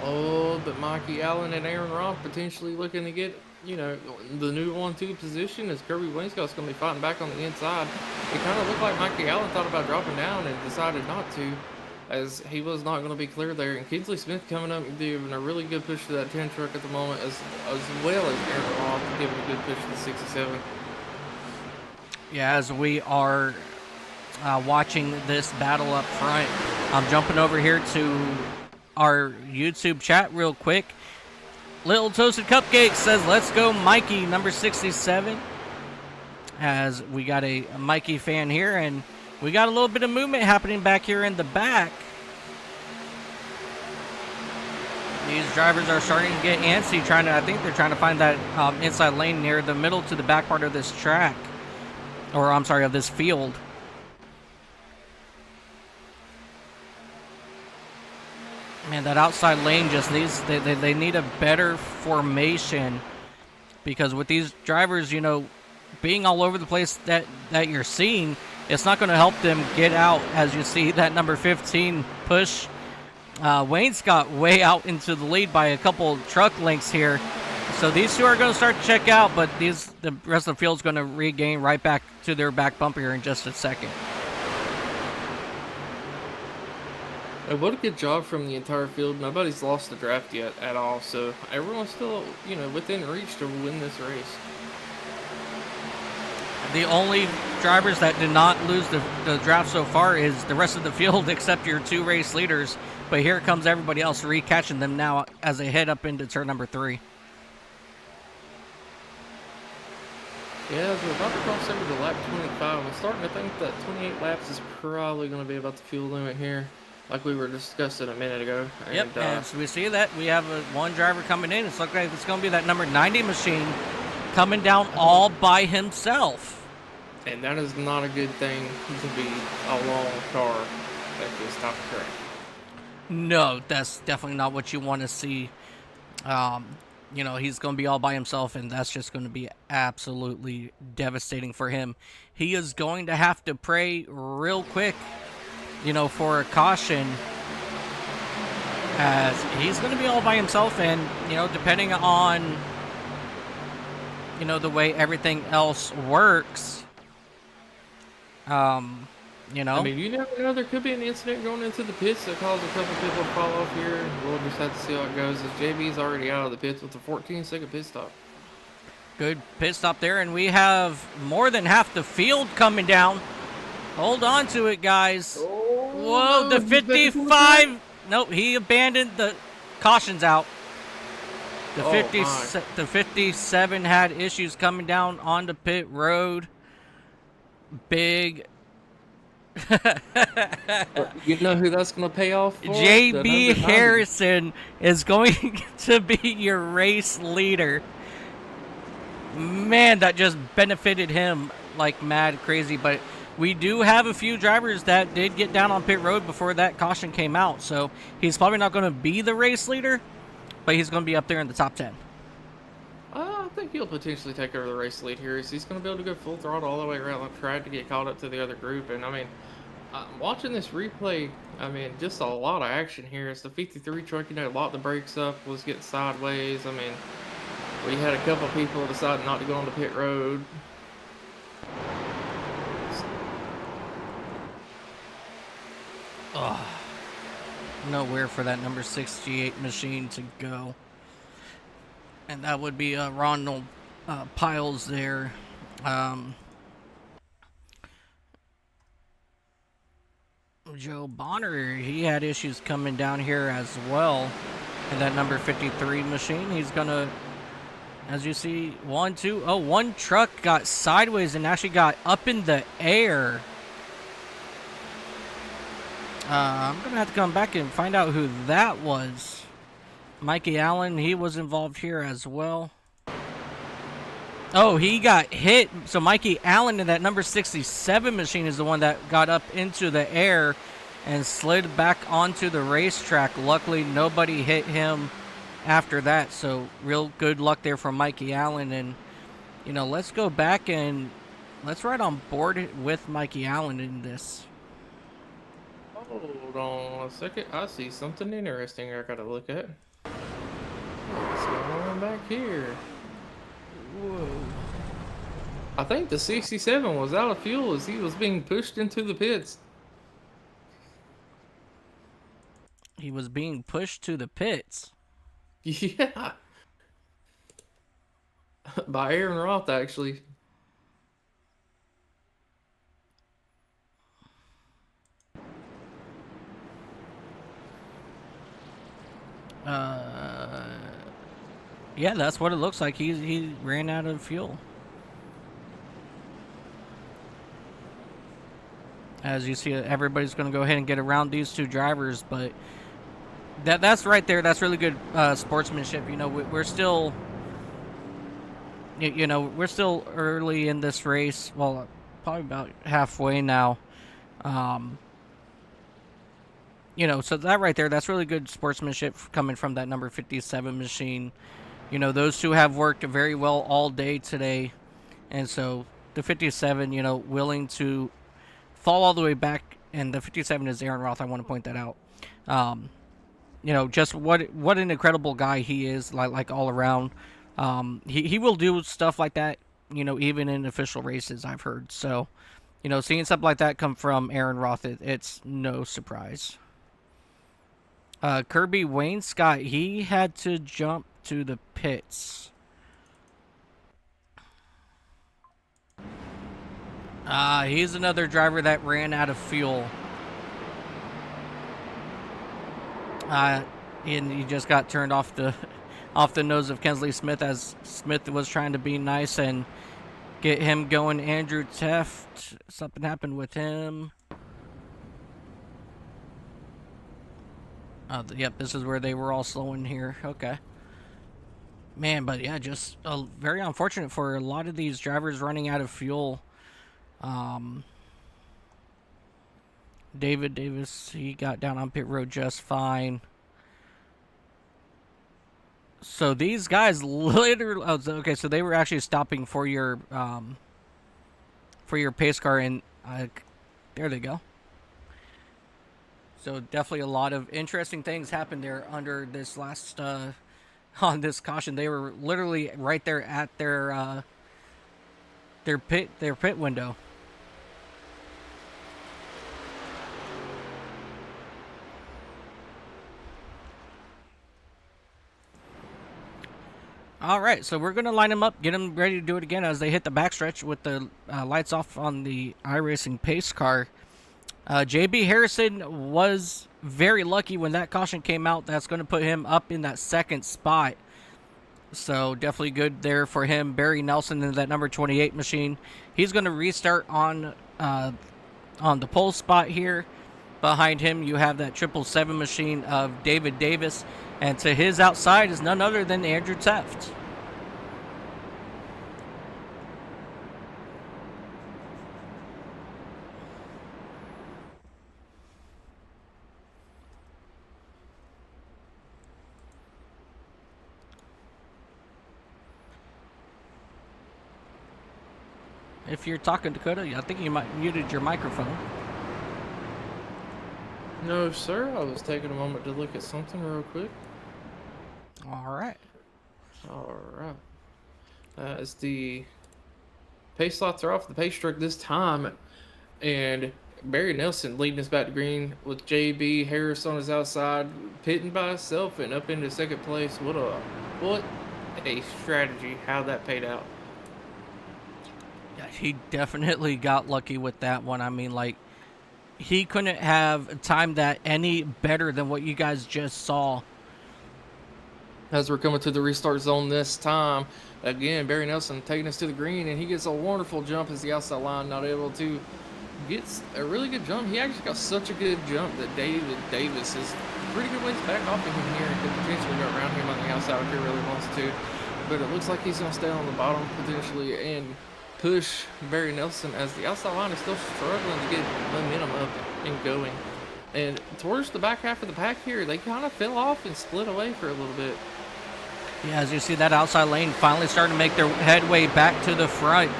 Oh, but Mikey Allen and Aaron Roth potentially looking to get, you know, the new 1-2 position, as Kirby Wainscott's going to be fighting back on the inside. It kind of looked like Mikey Allen thought about dropping down and decided not to, as he was not going to be clear there. And Kinsley Smith coming up and giving a really good push to that 10 truck at the moment, as well as Aaron Roth giving a good push to the 67. Yeah, as we are watching this battle up front, I'm jumping over here to our YouTube chat real quick. Little Toasted Cupcake says, let's go Mikey, number 67. As we got a Mikey fan here, and we got a little bit of movement happening back here in the back. These drivers are starting to get antsy, I think they're trying to find that inside lane near the middle to the back part of this track. Or, I'm sorry, of this field. Man, that outside lane just needs, they need a better formation, because with these drivers, you know, being all over the place that you're seeing, it's not going to help them get out. As you see that number 15 push Wayne Scott way out into the lead by a couple truck lengths here. So these two are going to start to check out, but the rest of the field's going to regain right back to their back bumper here in just a second. And what a good job from the entire field. Nobody's lost the draft yet at all, so everyone's still, you know, within reach to win this race. The only drivers that did not lose the draft so far is the rest of the field, except your 2 race leaders. But here comes everybody else recatching them now as they head up into turn number 3. Yeah, as we're about to cross over to lap 25, I'm starting to think that 28 laps is probably going to be about the fuel limit here, like we were discussing a minute ago. Yep, and so we see that we have one driver coming in. It's looking like it's going to be that number 90 machine coming down all by himself. And that is not a good thing to be a long car at this top of track. No, that's definitely not what you want to see. You know, he's going to be all by himself, and that's just going to be absolutely devastating for him. He is going to have to pray real quick, you know, for a caution, as he's going to be all by himself, and, you know, depending on, you know, the way everything else works, you know. I mean, you never know. There could be an incident going into the pits that caused a couple people to fall off here. We'll just have to see how it goes. As JB's already out of the pits with a 14-second pit stop. Good pit stop there, and we have more than half the field coming down. Hold on to it, guys. Whoa, the 55. Nope, he abandoned the cautions out. The 57 had issues coming down onto pit road. Big. You know who that's going to pay off for? JB Harrison is going to be your race leader. Man, that just benefited him like mad crazy. But we do have a few drivers that did get down on pit road before that caution came out. So he's probably not going to be the race leader, but he's going to be up there in the top 10. I think he'll potentially take over the race lead here. He's going to be able to go full throttle all the way around the track to get caught up to the other group. And, I mean, watching this replay, I mean, just a lot of action here. It's the 53 truck, you know, locked the brakes up, was getting sideways. I mean, we had a couple people decide not to go on the pit road. Oh, nowhere for that number 68 machine to go. And that would be Ronald Piles there. Joe Bonner, he had issues coming down here as well. And that number 53 machine, he's going to, as you see, one truck got sideways and actually got up in the air. I'm going to have to come back and find out who that was. Mikey Allen, he was involved here as well. Oh, he got hit. So Mikey Allen in that number 67 machine is the one that got up into the air and slid back onto the racetrack. Luckily, nobody hit him after that. So real good luck there for Mikey Allen. And, you know, let's go back and let's ride on board with Mikey Allen in this. Hold on a second. I see something interesting I got to look at. What's going on back here? Whoa. I think the 67 was out of fuel as he was being pushed into the pits. He was being pushed to the pits? Yeah. By Aaron Roth, actually. Yeah, that's what it looks like. He ran out of fuel. As you see, everybody's going to go ahead and get around these two drivers, but that's right there. That's really good sportsmanship. You know, we're still, you know, we're still early in this race. Well, probably about halfway now. You know, so that right there, that's really good sportsmanship coming from that number 57 machine. You know, those two have worked very well all day today. And so the 57, you know, willing to fall all the way back. And the 57 is Aaron Roth. I want to point that out. You know, just what an incredible guy he is, like all around. He will do stuff like that, you know, even in official races, I've heard. So, you know, seeing something like that come from Aaron Roth, it's no surprise. Kirby Wayne Scott, he had to jump to the pits. He's another driver that ran out of fuel. And he just got turned off the nose of Kensley Smith as Smith was trying to be nice and get him going. Andrew Teft, something happened with him. Yep, this is where they were all slowing here. Okay. Man, but yeah, just very unfortunate for a lot of these drivers running out of fuel. David Davis, he got down on pit road just fine. So these guys literally, okay, so they were actually stopping for your pace car, and there they go. So definitely a lot of interesting things happened there under this last on this caution. They were literally right there at their pit window. All right, so we're going to line them up, get them ready to do it again as they hit the backstretch with the lights off on the iRacing pace car. JB Harrison was very lucky when that caution came out. That's going to put him up in that second spot. So definitely good there for him. Barry Nelson in that number 28 machine. He's going to restart on the pole spot here. Behind him, you have that 777 machine of David Davis. And to his outside is none other than Andrew Teft. If you're talking, Dakota, I think you might muted your microphone. No, sir. I was taking a moment to look at something real quick. All right. All right. As the pace slots are off the pace truck this time, and Barry Nelson leading us back to green with JB Harris on his outside, pitting by himself and up into second place. What a strategy! How that paid out. Yeah, he definitely got lucky with that one. I mean, like, he couldn't have timed that any better than what you guys just saw. As we're coming to the restart zone this time, again, Barry Nelson taking us to the green, and he gets a wonderful jump as the outside line, not able to get a really good jump. He actually got such a good jump that David Davis is pretty good ways back off of him here and could potentially go around him on the outside if he really wants to. But it looks like he's going to stay on the bottom potentially and push Barry Nelson as the outside line is still struggling to get momentum up and going. And towards the back half of the pack here, they kind of fell off and split away for a little bit. Yeah, as you see that outside lane finally starting to make their headway back to the front.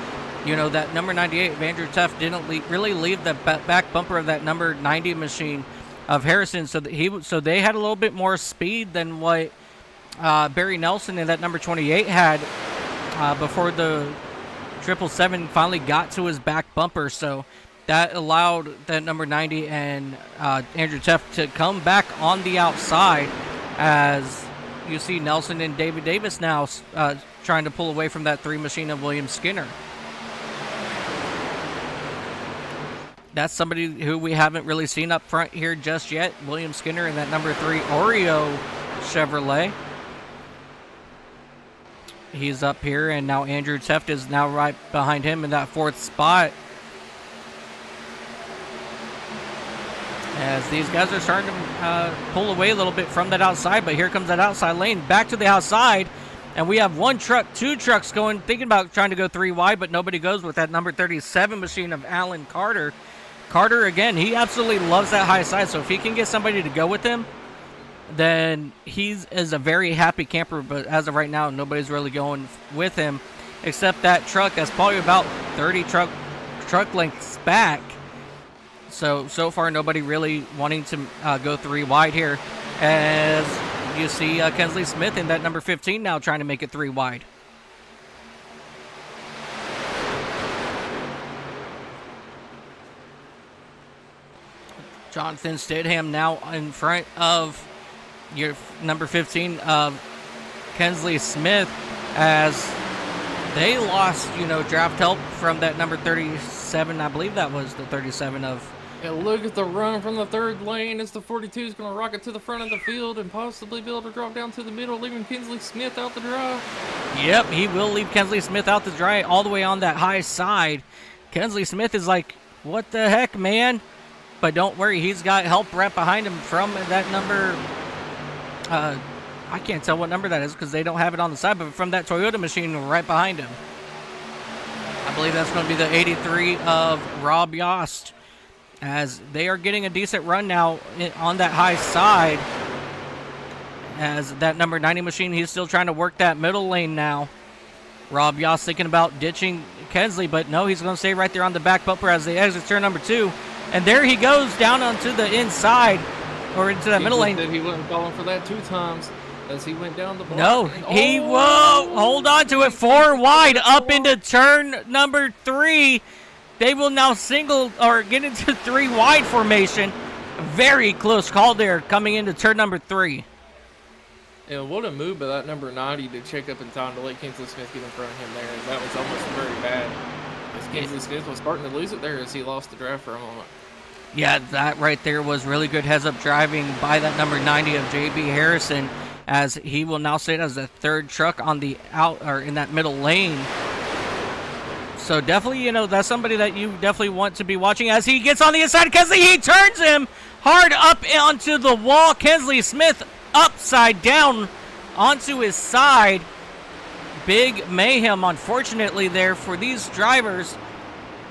You know, that number 98 of Andrew Teft didn't really leave the back bumper of that number 90 machine of Harrison, so they had a little bit more speed than what Barry Nelson and that number 28 had before the 777 finally got to his back bumper. So that allowed that number 90 and Andrew Teft to come back on the outside, as you see Nelson and David Davis now trying to pull away from that 3 machine of William Skinner. That's somebody who we haven't really seen up front here just yet. William Skinner in that number 3 Oreo Chevrolet. He's up here, and now Andrew Teft is now right behind him in that 4th spot. As these guys are starting to pull away a little bit from that outside, but here comes that outside lane back to the outside, and we have 1 truck, 2 trucks going, thinking about trying to go 3 wide, but nobody goes with that number 37 machine of Alan Carter. Carter, again, he absolutely loves that high side, so if he can get somebody to go with him, then he is a very happy camper. But as of right now, nobody's really going with him except that truck that's probably about 30 truck lengths back. So far, nobody really wanting to go 3 wide here, as you see Kensley Smith in that number 15 now trying to make it 3 wide. Jonathan Stidham now in front of your number 15 of Kensley Smith, as they lost, draft help from that number 37. I believe that was the 37 of And look at the run from the third lane as the 42 is going to rocket to the front of the field and possibly be able to drop down to the middle, leaving Kinsley Smith out the dry. Yep, he will leave Kinsley Smith out to dry all the way on that high side. Kinsley Smith is like, what the heck, man? But don't worry, he's got help right behind him from that number. I can't tell what number that is because they don't have it on the side, but from that Toyota machine right behind him. I believe that's going to be the 83 of Rob Yost, as they are getting a decent run now on that high side. As that number 90 machine, he's still trying to work that middle lane now. Rob Yost thinking about ditching Kinsley, but no, he's going to stay right there on the back bumper as they exit turn number 2. And there he goes down onto the inside, or into that middle lane. He wasn't falling for that 2 times as he went down the block. No, whoa, hold on to it, 4 wide up into turn number 3. They will now get into 3 wide formation. Very close call there coming into turn number 3. And what a move by that number 90 to check up in time to let Kinsley Smith get in front of him there. That was almost very bad. As Kinsley Smith was starting to lose it there as he lost the draft for a moment. Yeah, that right there was really good heads-up driving by that number 90 of J.B. Harrison, as he will now sit as the 3rd truck on the in that middle lane. So definitely, that's somebody that you definitely want to be watching as he gets on the inside. Kinsley, he turns him hard up onto the wall. Kinsley Smith upside down onto his side. Big mayhem, unfortunately, there for these drivers.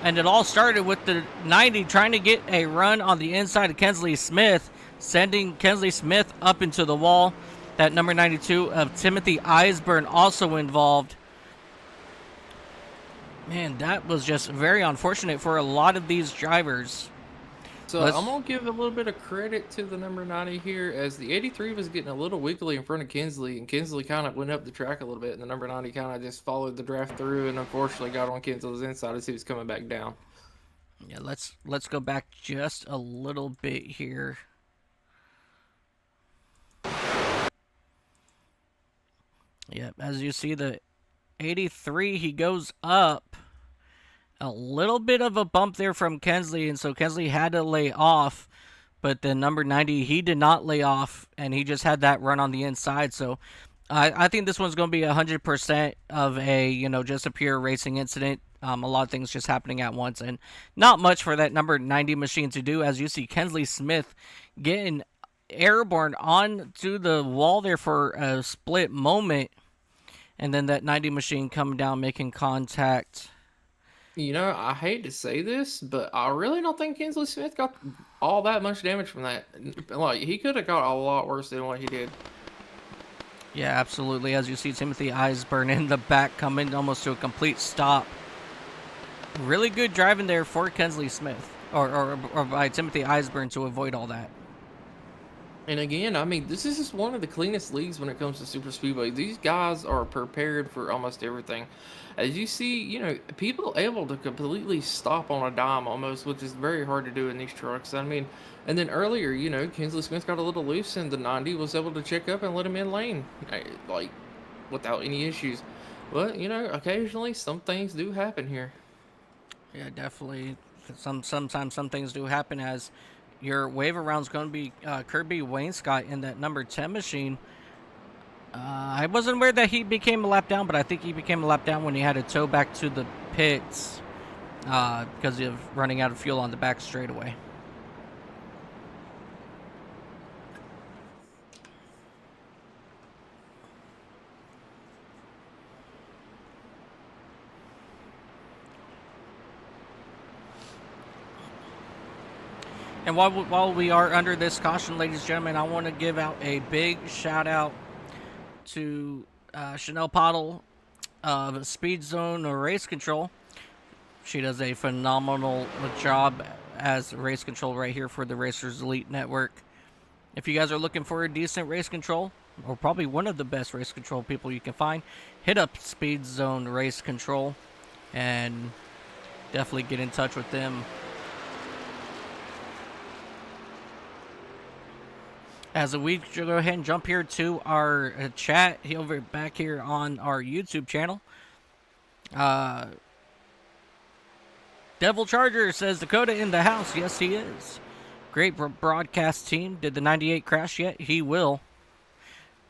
And it all started with the 90 trying to get a run on the inside of Kinsley Smith, sending Kinsley Smith up into the wall. That number 92 of Timothy Eisburn also involved. Man, that was just very unfortunate for a lot of these drivers. So I'm going to give a little bit of credit to the number 90 here, as the 83 was getting a little wiggly in front of Kinsley, and Kinsley kind of went up the track a little bit, and the number 90 kind of just followed the draft through and unfortunately got on Kinsley's inside as he was coming back down. Yeah, let's go back just a little bit here. Yep, as you see, the 83, he goes up. A little bit of a bump there from Kinsley, and so Kinsley had to lay off. But the number 90, he did not lay off, and he just had that run on the inside. So I think this one's going to be 100% of a, just a pure racing incident. A lot of things just happening at once, and not much for that number 90 machine to do. As you see, Kinsley Smith getting airborne onto the wall there for a split moment, and then that 90 machine coming down, making contact. I hate to say this, but I really don't think Kinsley Smith got all that much damage from that. Like, he could have got a lot worse than what he did. Yeah, absolutely. As you see, Timothy Eisburn in the back coming almost to a complete stop. Really good driving there for Kinsley Smith, or by Timothy Eisburn to avoid all that. And again, this is just one of the cleanest leagues when it comes to super speedway. These guys are prepared for almost everything. As you see, people able to completely stop on a dime almost, which is very hard to do in these trucks. And then earlier, Kinsley Smith got a little loose and the 90 was able to check up and let him in lane, like, without any issues. But, occasionally some things do happen here. Yeah, definitely. Sometimes some things do happen, as your wave around is going to be Kirby Wainscott in that number 10 machine. I wasn't aware that he became a lap down, but I think he became a lap down when he had to tow back to the pits because of running out of fuel on the back straightaway. And while we are under this caution, ladies and gentlemen, I want to give out a big shout out to Chanel Pottle of Speed Zone Race Control. She does a phenomenal job as race control right here for the Racers Elite Network. If you guys are looking for a decent race control, or probably one of the best race control people you can find, hit up Speed Zone Race Control and definitely get in touch with them. As we go ahead and jump here to our chat over back here on our YouTube channel. Devil Charger says Dakota in the house. Yes, he is. Great broadcast team. Did the 98 crash yet? He will.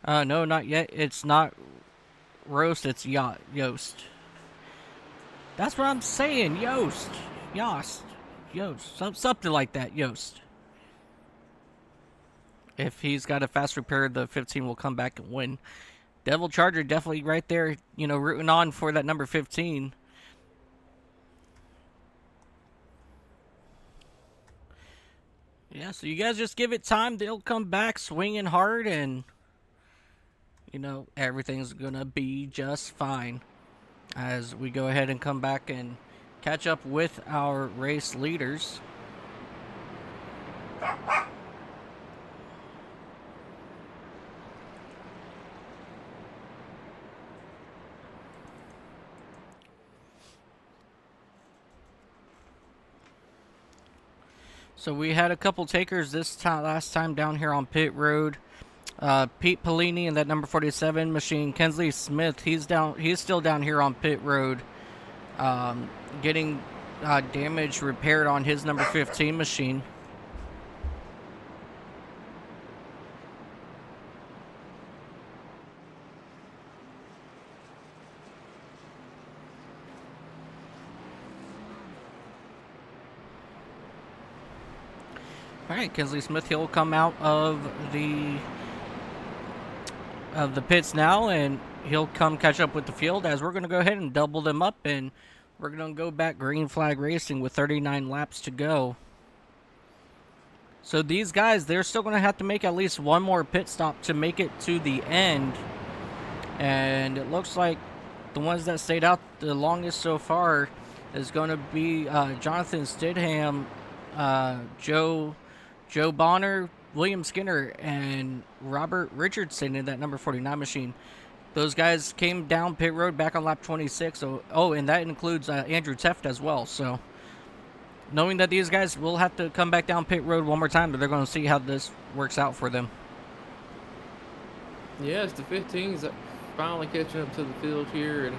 No, not yet. It's not Roast, it's Yost. That's what I'm saying. Yost. Something like that. Yost. If he's got a fast repair, the 15 will come back and win. Devil Charger definitely right there, rooting on for that number 15. Yeah, so you guys just give it time. They'll come back swinging hard, and, everything's going to be just fine as we go ahead and come back and catch up with our race leaders. So we had a couple takers last time down here on pit road. Pete Pellini and that number 47 machine. Kensley Smith, he's still down here on pit road, getting damage repaired on his number 15 machine. All right, Kensley Smith, he'll come out of the pits now, and he'll come catch up with the field as we're going to go ahead and double them up, and we're going to go back green flag racing with 39 laps to go. So these guys, they're still going to have to make at least one more pit stop to make it to the end, and it looks like the ones that stayed out the longest so far is going to be Jonathan Stidham, Joe Bonner, William Skinner, and Robert Richardson in that number 49 machine. Those guys came down pit road back on lap 26. So, and that includes Andrew Teft as well. So, knowing that these guys will have to come back down pit road one more time, but they're going to see how this works out for them. Yeah, it's the 15s that finally catching up to the field here, and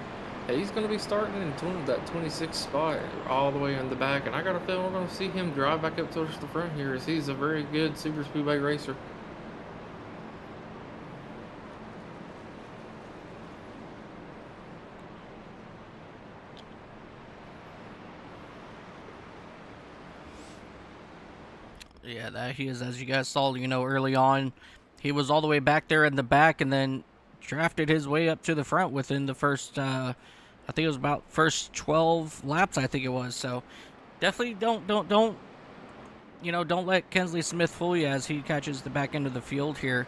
he's going to be starting in that 26th spot all the way in the back, and I got a feeling we're going to see him drive back up towards the front here, as he's a very good super speedway racer. Yeah, that he is, as you guys saw, early on, he was all the way back there in the back, and then drafted his way up to the front within the first, I think it was about first 12 laps, I think it was. So definitely don't let Kensley Smith fool you as he catches the back end of the field here.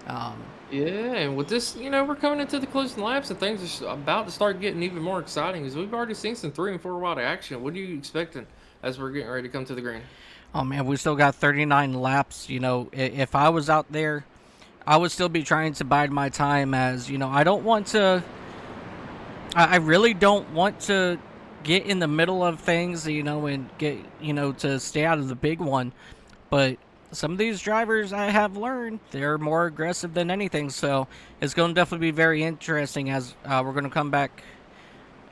Yeah, and with this, we're coming into the closing laps, and things are about to start getting even more exciting, because we've already seen some 3 and 4 wide action. What are you expecting as we're getting ready to come to the green? Oh man, we still got 39 laps. If I was out there, I would still be trying to bide my time, as I don't want to. I really don't want to get in the middle of things, and get to stay out of the big one. But some of these drivers, I have learned, they're more aggressive than anything. So it's going to definitely be very interesting as we're going to come back.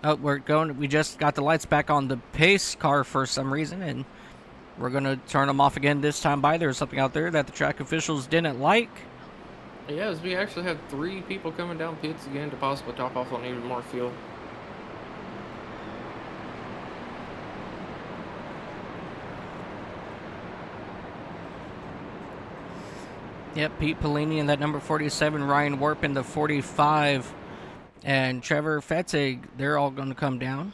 We just got the lights back on the pace car for some reason, and we're going to turn them off again this time by. There's something out there that the track officials didn't like. Yeah, as we actually have 3 people coming down pits again to possibly top off on even more fuel. Yep, Pete Pellini in that number 47, Ryan Warp in the 45, and Trevor Fetzig, they're all going to come down.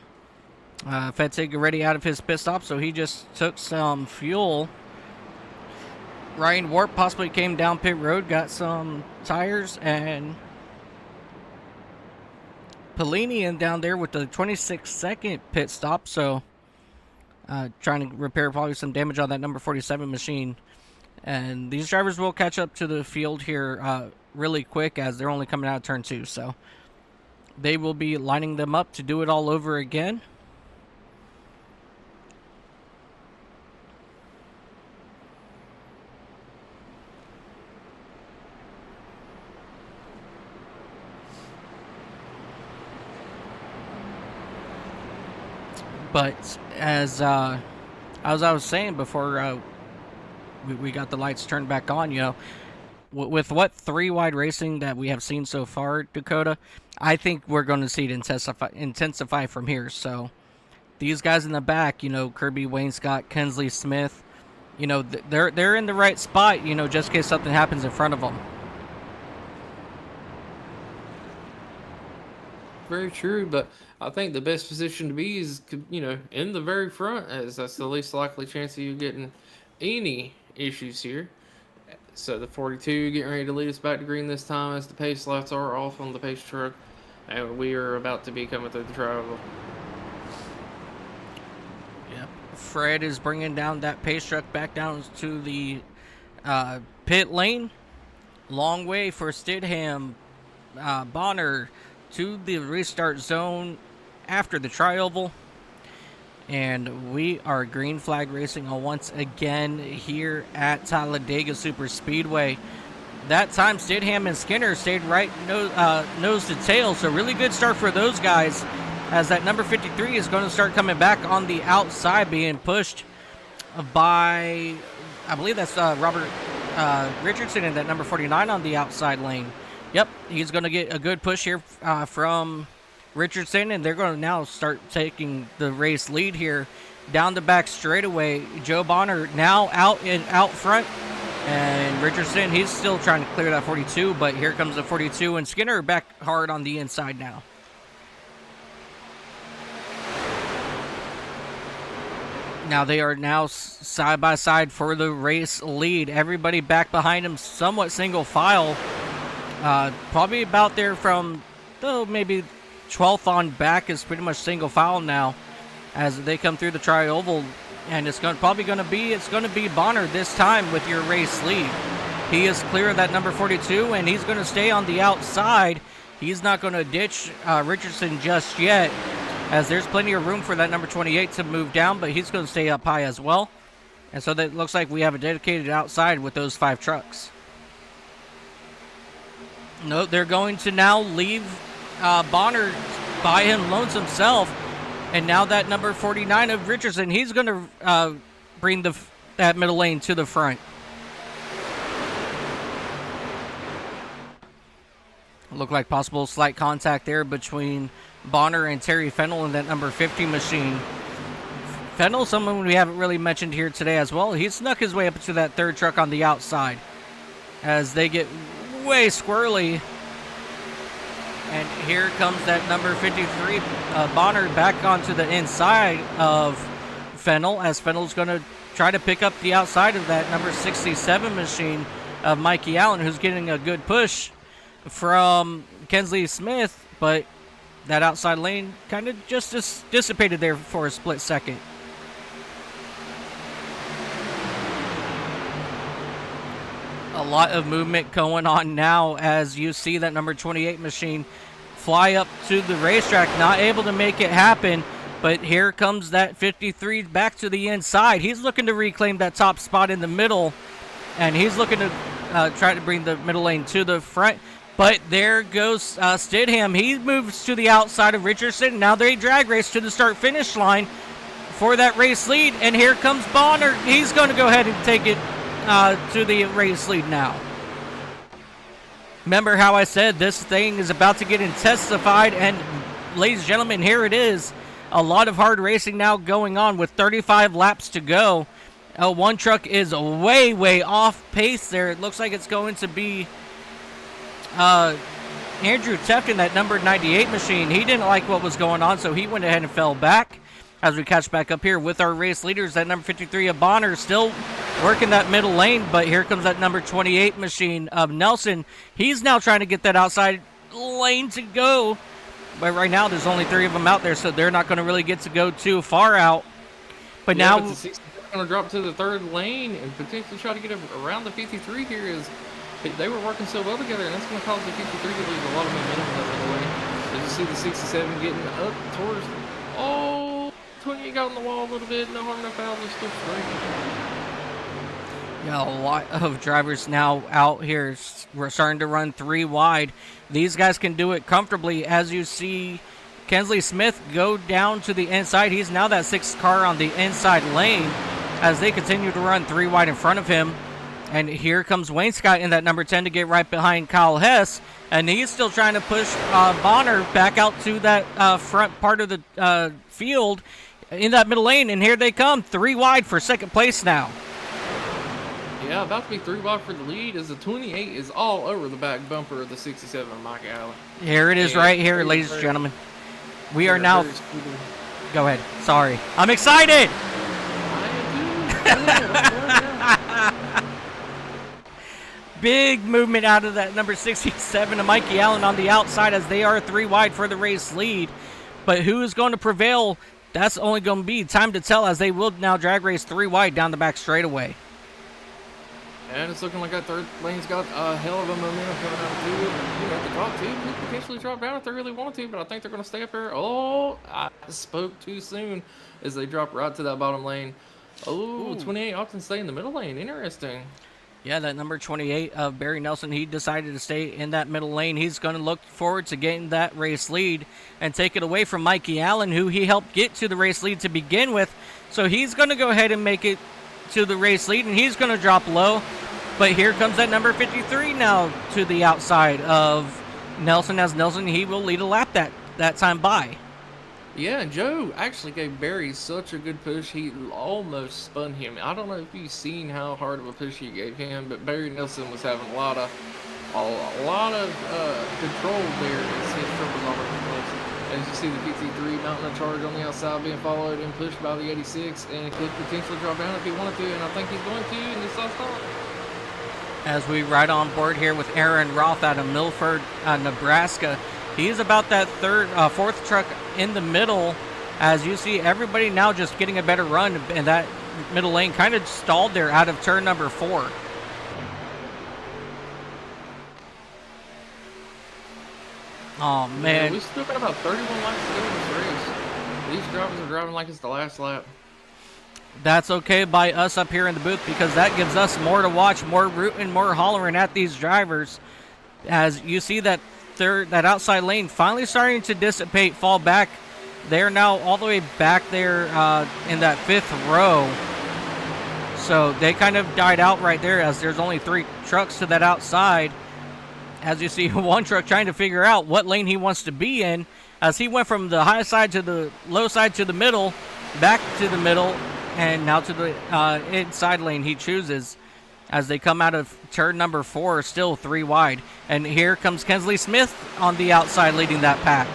Fetzig already out of his pit stop, so he just took some fuel. Ryan Warp possibly came down pit road, got some tires, and Pellini in down there with the 26-second pit stop, so trying to repair probably some damage on that number 47 machine. And these drivers will catch up to the field here really quick, as they're only coming out of turn 2, so they will be lining them up to do it all over again. But as I was saying before we got the lights turned back on, you know, with what 3-wide racing that we have seen so far, Dakota, I think we're going to see it intensify from here. So these guys in the back, you know, Kirby, Wayne Scott, Kensley Smith, you know, they're in the right spot, you know, just in case something happens in front of them. Very true, but I think the best position to be is, you know, in the very front, as that's the least likely chance of you getting any issues here. So the 42 getting ready to lead us back to green this time as the pace lights are off on the pace truck, and we are about to be coming through the tri-oval. Yep. Fred is bringing down that pace truck back down to the pit lane. Long way for Stidham, Bonner to the restart zone after the tri-oval. And we are green flag racing once again here at Talladega Superspeedway. That time, Stidham and Skinner stayed right nose to tail. So really good start for those guys, as that number 53 is going to start coming back on the outside, being pushed by, I believe that's Robert Richardson, and that number 49 on the outside lane. Yep, he's going to get a good push here from Richardson, and they're going to now start taking the race lead here down the back straightaway. Joe Bonner now out front, and Richardson, he's still trying to clear that 42, but here comes the 42, and Skinner back hard on the inside now. Now they are now side by side for the race lead. Everybody back behind him, somewhat single file. Probably about there from, maybe 12th on back is pretty much single file now as they come through the tri-oval, and it's probably going to be Bonner this time with your race lead. He is clear of that number 42, and he's going to stay on the outside. He's not going to ditch Richardson just yet, as there's plenty of room for that number 28 to move down, but he's going to stay up high as well. And so that looks like we have a dedicated outside with those 5 trucks. No, they're going to now leave Bonner by him lonesome himself, and now that number 49 of Richardson, he's going to bring that middle lane to the front. Look like possible slight contact there between Bonner and Terry Fennell in that number 50 machine. Fennell, someone we haven't really mentioned here today as well, he snuck his way up to that 3rd truck on the outside as they get way squirrely. And here comes that number 53, Bonner, back onto the inside of Fennell, as Fennell's going to try to pick up the outside of that number 67 machine of Mikey Allen, who's getting a good push from Kensley Smith, but that outside lane kind of just dissipated there for a split second. A lot of movement going on now as you see that number 28 machine fly up to the racetrack, not able to make it happen, but here comes that 53 back to the inside. He's looking to reclaim that top spot in the middle, and he's looking to try to bring the middle lane to the front, but there goes Stidham. He moves to the outside of Richardson. Now they drag race to the start-finish line for that race lead, and here comes Bonner. He's going to go ahead and take it to the race lead now. Remember how I said this thing is about to get intensified, and ladies and gentlemen, here it is. A lot of hard racing now going on with 35 laps to go. One truck is way off pace there. It looks like it's going to be Andrew Tefton, that number 98 machine. He didn't like what was going on, so he went ahead and fell back. As we catch back up here with our race leaders, that number 53 of Bonner still working that middle lane, but here comes that number 28 machine of Nelson. He's now trying to get that outside lane to go, but right now there's only 3 of them out there, so they're not going to really get to go too far out. But now but the 60 is going to drop to the 3rd lane and potentially try to get around the 53 here. Is they were working so well together, and that's going to cause the 53 to lose a lot of momentum over the way. As you see the 67 getting up towards 28 got on the wall a little bit, no harm, no foul, they're still straight. Yeah, a lot of drivers now out here. We're starting to run 3 wide. These guys can do it comfortably, as you see Kensley Smith go down to the inside. He's now that 6th car on the inside lane as they continue to run 3 wide in front of him. And here comes Wayne Scott in that number 10 to get right behind Kyle Hess. And he's still trying to push Bonner back out to that front part of the field in that middle lane. And here they come, 3 wide for 2nd place now. Yeah, about to be 3 wide for the lead as the 28 is all over the back bumper of the 67 of Mike Allen. Here it is right here, ladies and gentlemen. We are now... Go ahead. Sorry. I'm excited! Big movement out of that number 67 of Mikey Allen on the outside as they are 3 wide for the race lead. But who is going to prevail? That's only going to be time to tell as they will now drag race 3 wide down the back straightaway. And it's looking like that 3rd lane's got a hell of a momentum coming out of 2. You know, the top 2 could potentially drop down if they really want to, but I think they're going to stay up there. Oh, I spoke too soon as they drop right to that bottom lane. Oh, 28 often stay in the middle lane. Interesting. Yeah, that number 28 of Barry Nelson, he decided to stay in that middle lane. He's going to look forward to getting that race lead and take it away from Mikey Allen, who he helped get to the race lead to begin with. So he's going to go ahead and make it to the race lead, and he's going to drop low. But here comes that number 53 now to the outside of Nelson, as Nelson, he will lead a lap that time by. Yeah, and Joe actually gave Barry such a good push, he almost spun him. I don't know if you've seen how hard of a push he gave him, but Barry Nelson was having a lot of control there as his truck was all over the place. As you see the 53 mounting a charge on the outside being followed and pushed by the 86, and could potentially drop down if he wanted to, and I think he's going to in this last stop. As we ride on board here with Aaron Roth out of Milford, Nebraska. He's about that 4th truck in the middle. As you see, everybody now just getting a better run, and that middle lane kind of stalled there out of turn number 4. Oh, man. Yeah, we still got about 31 laps to go in this race. These drivers are driving like it's the last lap. That's okay by us up here in the booth, because that gives us more to watch, more rooting, more hollering at these drivers. As you see that outside lane finally starting to dissipate, fall back. They're now all the way back there in that 5th row. So they kind of died out right there, as there's only 3 trucks to that outside. As you see, one truck trying to figure out what lane he wants to be in, as he went from the high side to the low side to the middle, back to the middle, and now to the inside lane he chooses. As they come out of turn number 4, still 3 wide. And here comes Kensley Smith on the outside leading that pack.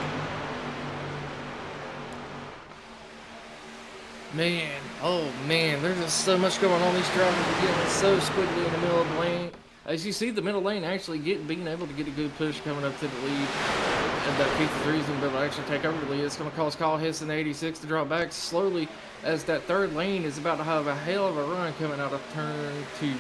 Man, oh man, there's just so much going on. These drivers are getting so squiggly in the middle of the lane. As you see, the middle lane actually being able to get a good push coming up to the lead. And that 53 is going to be able to actually take over the lead. It's going to cause Kyle Hess and the 86 to drop back slowly, as that 3rd lane is about to have a hell of a run coming out of turn 2.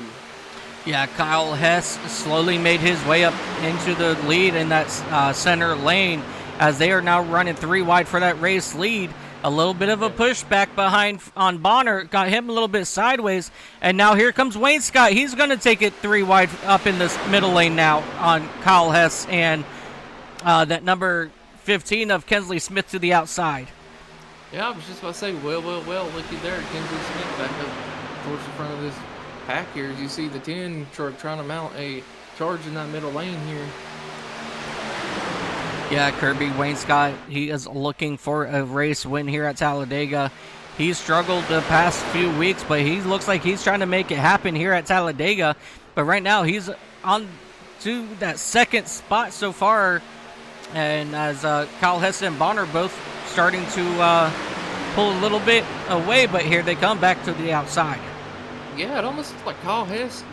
Yeah, Kyle Hess slowly made his way up into the lead in that center lane, as they are now running 3 wide for that race lead. A little bit of a pushback behind on Bonner, got him a little bit sideways, and now here comes Wayne Scott. He's going to take it 3 wide up in this middle lane now on Kyle Hess and that number 15 of Kensley Smith to the outside. Yeah, I was just about to say, well, looky there, Kensley Smith back up towards the front of this pack here. As you see the 10 truck trying to mount a charge in that middle lane here. Yeah, Kirby, Wayne Scott, he is looking for a race win here at Talladega. He's struggled the past few weeks, but he looks like he's trying to make it happen here at Talladega. But right now, he's on to that 2nd spot so far. And as Kyle Hess and Bonner both starting to pull a little bit away, but here they come back to the outside. Yeah, it almost looked like Kyle Hess,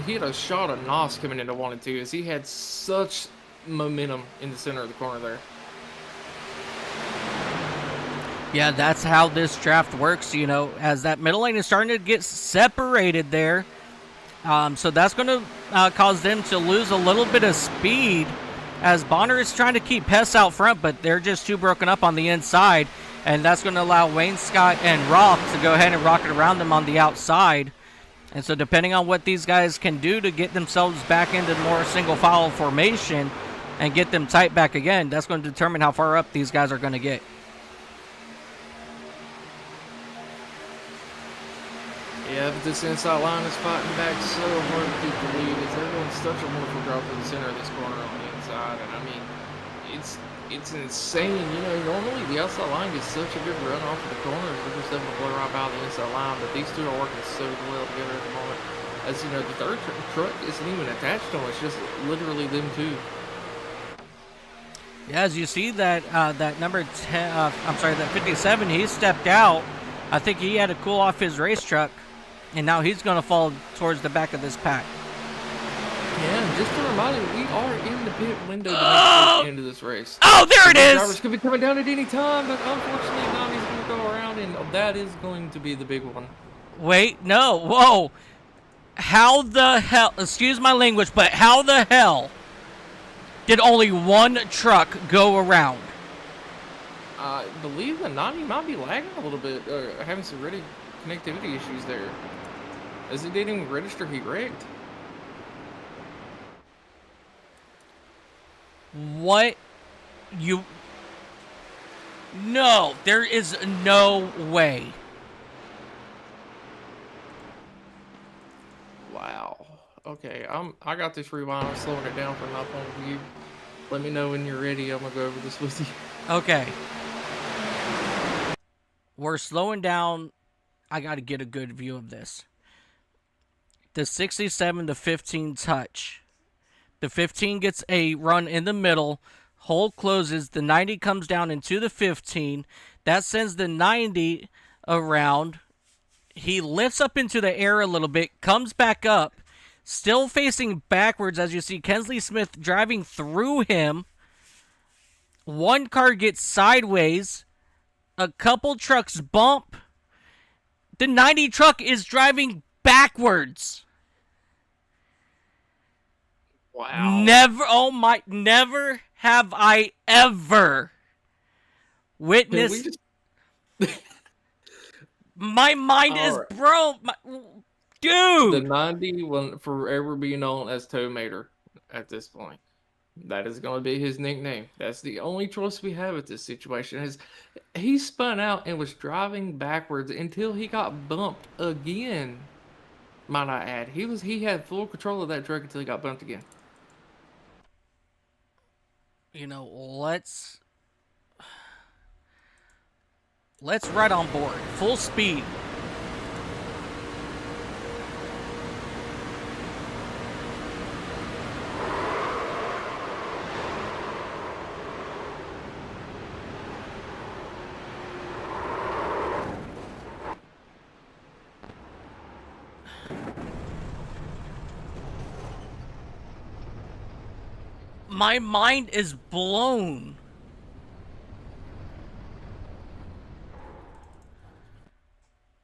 he had a shot of NOS coming into 1 and 2, as he had such momentum in the center of the corner there. Yeah, that's how this draft works, you know, as that middle lane is starting to get separated there. So that's going to cause them to lose a little bit of speed, as Bonner is trying to keep Hess out front, but they're just too broken up on the inside. And that's going to allow Wayne Scott and Roth to go ahead and rocket around them on the outside. And so depending on what these guys can do to get themselves back into more single file formation, and get them tight back again, that's going to determine how far up these guys are going to get. Yeah, but this inside line is fighting back so hard to keep the lead. As they're doing such a wonderful job to the center of this corner on the inside, and I mean, it's insane. You know, normally the outside line gets such a good run off of the corners. They're just able to blow right by the inside line, but these two are working so well together at the moment. As you know, the third truck isn't even attached to them. It's just literally them two. Yeah, as you see that that number 10, that 57, he stepped out. I think he had to cool off his race truck, and now he's going to fall towards the back of this pack. Yeah, and just to remind you, we are in the pit window to make the end of this race. Oh, there it is! Drivers could be coming down at any time, but unfortunately, Nami's going to go around, and that is going to be the big one. Wait, no, whoa. How the hell, excuse my language, but how the hell did only one truck go around? I believe the 90 might be lagging a little bit, having some really connectivity issues there. As it didn't even register he wrecked. What? No, there is no way. Wow. Okay, I got this rewind. I'm slowing it down from my point of view. Let me know when you're ready. I'm gonna go over this with you. Okay. We're slowing down. I got to get a good view of this. The 67, the 15 touch. The 15 gets a run in the middle. Hole closes. The 90 comes down into the 15. That sends the 90 around. He lifts up into the air a little bit, comes back up, still facing backwards as you see Kensley Smith driving through him. One car gets sideways. A couple trucks bump. The 90 truck is driving backwards. Wow. Never have I ever witnessed. My mind is broke. Dude. The 90 will forever be known as Toemater at this point. That is going to be his nickname. That's the only choice we have at this situation. Is he spun out and was driving backwards until he got bumped again. Might I add, he had full control of that truck until he got bumped again. You know, let's ride on board. Full speed. My mind is blown.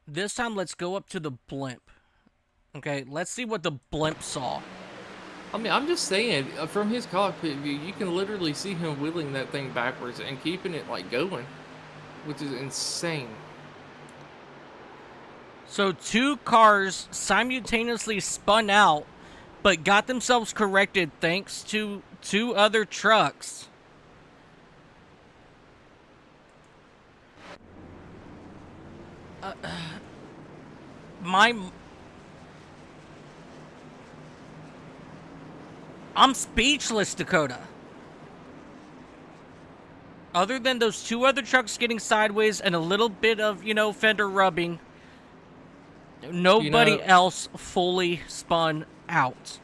This time, let's go up to the blimp. Okay, let's see what the blimp saw. I mean, I'm just saying, from his cockpit view, you can literally see him wheeling that thing backwards and keeping it, like, going. Which is insane. So, two cars simultaneously spun out, but got themselves corrected thanks to two other trucks. I'm speechless, Dakota. Other than those two other trucks getting sideways and a little bit of, fender rubbing, nobody else fully spun out.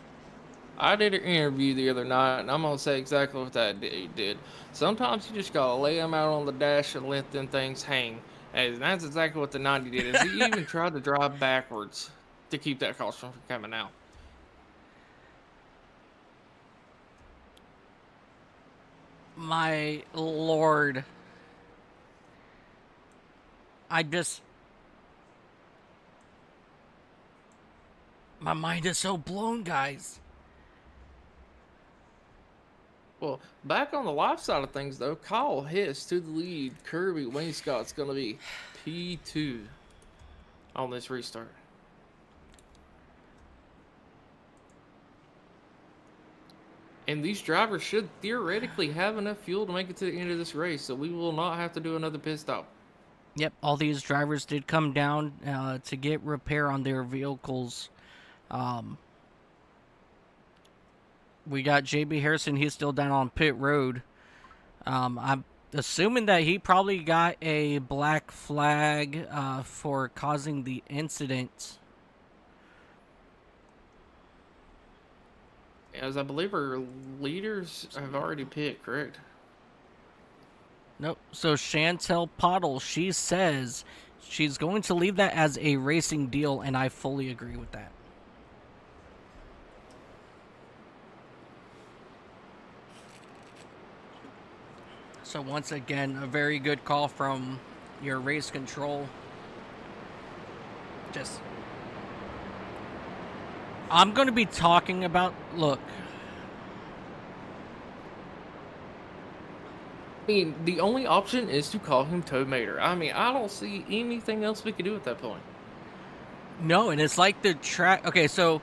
I did an interview the other night, and I'm going to say exactly what that did. Sometimes you just got to lay them out on the dash and let them things hang. And that's exactly what the 90 did. Is he even tried to drive backwards to keep that caution from coming out. My lord. My mind is so blown, guys. Well, back on the live side of things, though, Kyle Hess to the lead. Kirby Wainscott's going to be P2 on this restart. And these drivers should theoretically have enough fuel to make it to the end of this race, so we will not have to do another pit stop. Yep, all these drivers did come down to get repair on their vehicles. We got JB Harrison, he's still down on pit road. I'm assuming that he probably got a black flag for causing the incident. As I believe our leaders have already pit, correct? Nope. So Chantel Pottle, she says she's going to leave that as a racing deal, and I fully agree with that. So once again, a very good call from your race control. I'm going to be talking about, look. I mean, the only option is to call him Toad Mater. I mean, I don't see anything else we could do at that point. No, and it's like the track. Okay, so,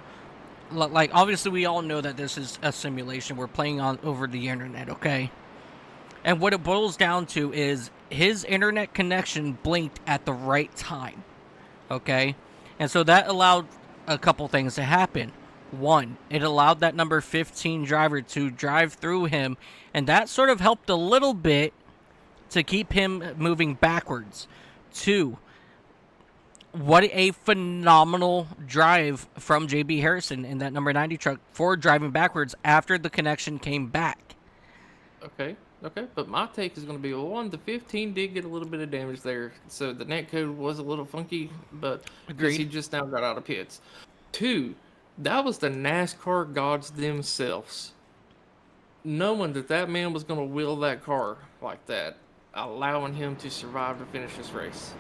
like, obviously we all know that this is a simulation. We're playing on over the internet, okay? And what it boils down to is his internet connection blinked at the right time, okay? And so that allowed a couple things to happen. One, it allowed that number 15 driver to drive through him, and that sort of helped a little bit to keep him moving backwards. Two, what a phenomenal drive from JB Harrison in that number 90 truck for driving backwards after the connection came back. Okay, but my take is going to be, one, the 15 did get a little bit of damage there, so the net code was a little funky, but because he just now got out of pits. Two, that was the NASCAR gods themselves, knowing that man was going to wheel that car like that, allowing him to survive to finish this race.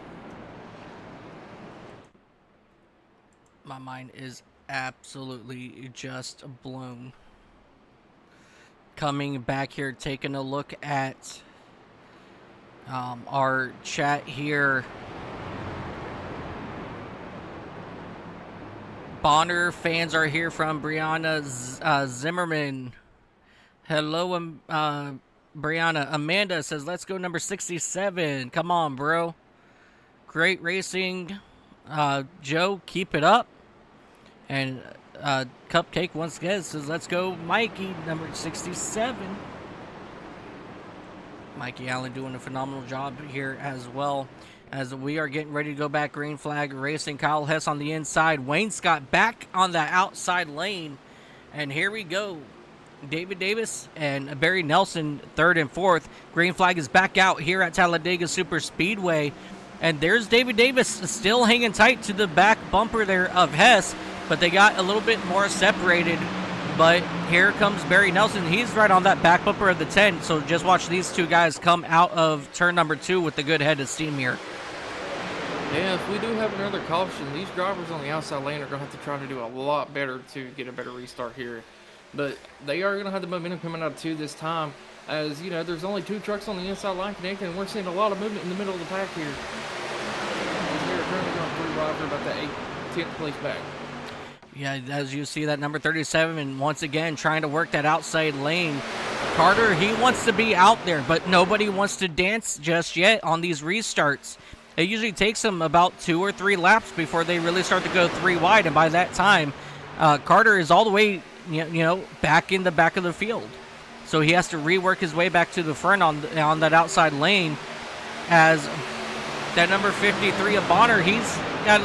My mind is absolutely just blown. Coming back here, taking a look at our chat here. Bonner fans are here from Brianna Zimmerman. Hello, Brianna. Amanda says, let's go number 67. Come on, bro. Great racing. Joe, keep it up. And Cupcake once again says, let's go, Mikey, number 67. Mikey Allen doing a phenomenal job here as well. As we are getting ready to go back, green flag racing. Kyle Hess on the inside. Wayne Scott back on the outside lane. And here we go. David Davis and Barry Nelson, third and fourth. Green flag is back out here at Talladega Superspeedway. And there's David Davis still hanging tight to the back bumper there of Hess. But they got a little bit more separated. But here comes Barry Nelson. He's right on that back bumper of the 10. So just watch these two guys come out of turn number 2 with a good head of steam here. Yeah, if we do have another caution, these drivers on the outside lane are going to have to try to do a lot better to get a better restart here. But they are going to have the momentum coming out of 2 this time. As, you know, there's only 2 trucks on the inside line connecting, and we're seeing a lot of movement in the middle of the pack here. As they're currently going 3 wide for about the 10th place back. Yeah, as you see that number 37, and once again trying to work that outside lane. Carter, he wants to be out there, but nobody wants to dance just yet on these restarts. It usually takes them about 2 or 3 laps before they really start to go 3 wide, and by that time, Carter is all the way, back in the back of the field. So he has to rework his way back to the front on that outside lane. As that number 53 of Bonner, he's got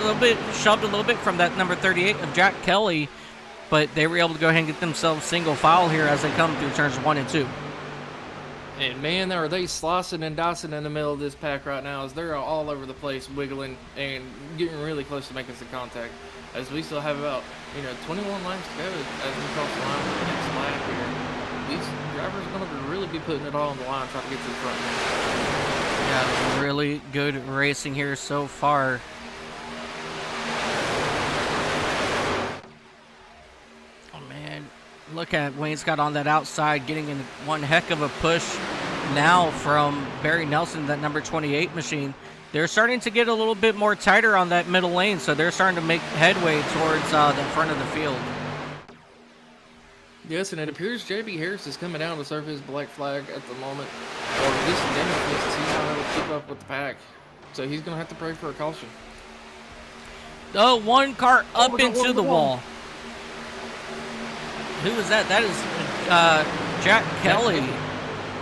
shoved a little bit from that number 38 of Jack Kelly, but they were able to go ahead and get themselves single file here as they come through turns 1 and 2. And man, are they slicing and dicing in the middle of this pack right now, as they're all over the place, wiggling and getting really close to making some contact. As we still have about 21 laps to go as we cross the line for the next lap here. These drivers are going to really be putting it all on the line, trying to get to the front. Yeah, really good racing here so far. Look at Wayne Scott on that outside, getting in one heck of a push now from Barry Nelson, that number 28 machine. They're starting to get a little bit more tighter on that middle lane, so they're starting to make headway towards the front of the field. Yes, and it appears J.B. Harris is coming down to serve his black flag at the moment. Or this damage, he's not able to keep up with the pack. So he's going to have to pray for a caution. Oh, one car up into the wall. Who is that? That is Jack Kelly.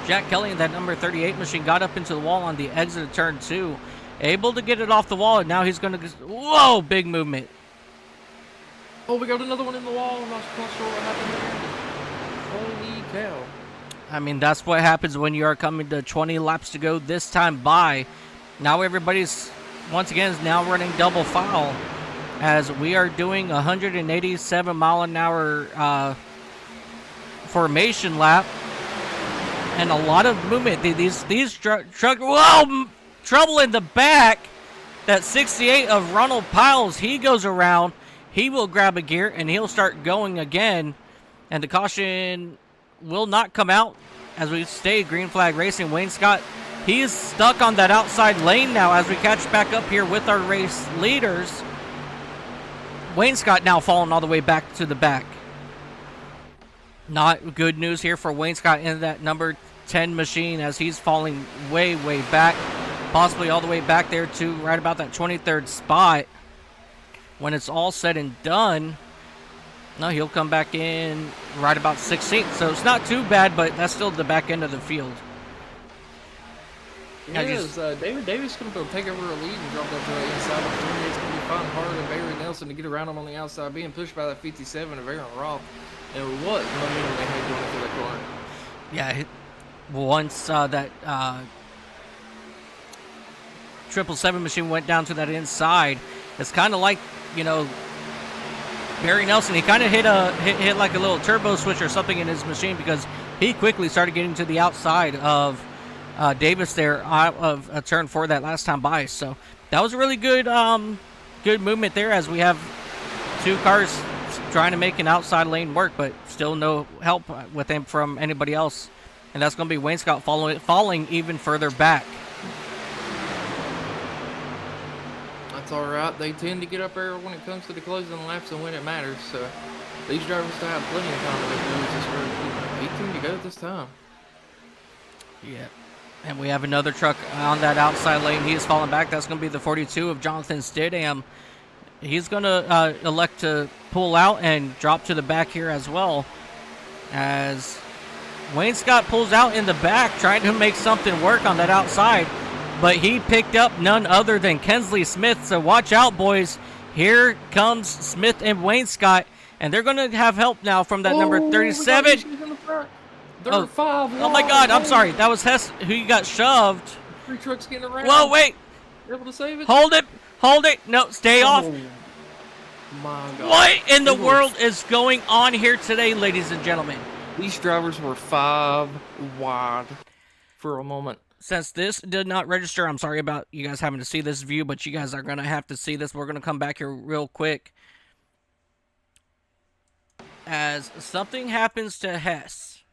Jack Kelly in that number 38 machine got up into the wall on the exit of turn 2. Able to get it off the wall, and now he's going to... Whoa, big movement. Oh, we got another one in the wall. I'm not quite sure what happened there. Holy cow. I mean, that's what happens when you are coming to 20 laps to go this time by. Now everybody's, once again, is now running double file as we are doing 187 mile an hour formation lap. And a lot of movement. These truck... Whoa! Trouble in the back. That 68 of Ronald Piles, he goes around. He will grab a gear, and he'll start going again. And the caution will not come out as we stay green flag racing. Wayne Scott, he is stuck on that outside lane now as we catch back up here with our race leaders. Wayne Scott now falling all the way back to the back. Not good news here for Wayne Scott in that number 10 machine as he's falling way, way back. Possibly all the way back there to right about that 23rd spot. When it's all said and done, no, he'll come back in right about 16th. So it's not too bad, but that's still the back end of the field. Yes, David Davis going to take over a lead and drop up to the inside of the turn. It's going to be finding hard of Barry Nelson to get around him on the outside, being pushed by that 57 of Aaron Roth. And what momentum they had going through that corner. Yeah, once that 777 machine went down to that inside, it's kind of like, you know, Barry Nelson, he kind of hit like a little turbo switch or something in his machine because he quickly started getting to the outside of Davis there out of a turn 4 that last time by. So that was a really good good movement there as we have two cars trying to make an outside lane work, but still no help with him from anybody else. And that's going to be Wayne Scott falling even further back. That's all right. They tend to get up there when it comes to the closing laps and when it matters. So these drivers still have plenty of time to make moves this early. 18 to go this time. Yeah. And we have another truck on that outside lane. He is falling back. That's going to be the 42 of Jonathan Stidham. He's going to elect to pull out and drop to the back here as well. As Wayne Scott pulls out in the back, trying to make something work on that outside. But he picked up none other than Kensley Smith. So watch out, boys. Here comes Smith and Wayne Scott. And they're going to have help now from that number 37. Oh, oh my God, I'm sorry. That was Hess who got shoved. 3 trucks getting around. Whoa, wait. Able to save it? Hold it. Hold it. No, stay off. My God. What in the world is going on here today, ladies and gentlemen? These drivers were 5 wide for a moment. Since this did not register, I'm sorry about you guys having to see this view, but you guys are going to have to see this. We're going to come back here real quick. As something happens to Hess.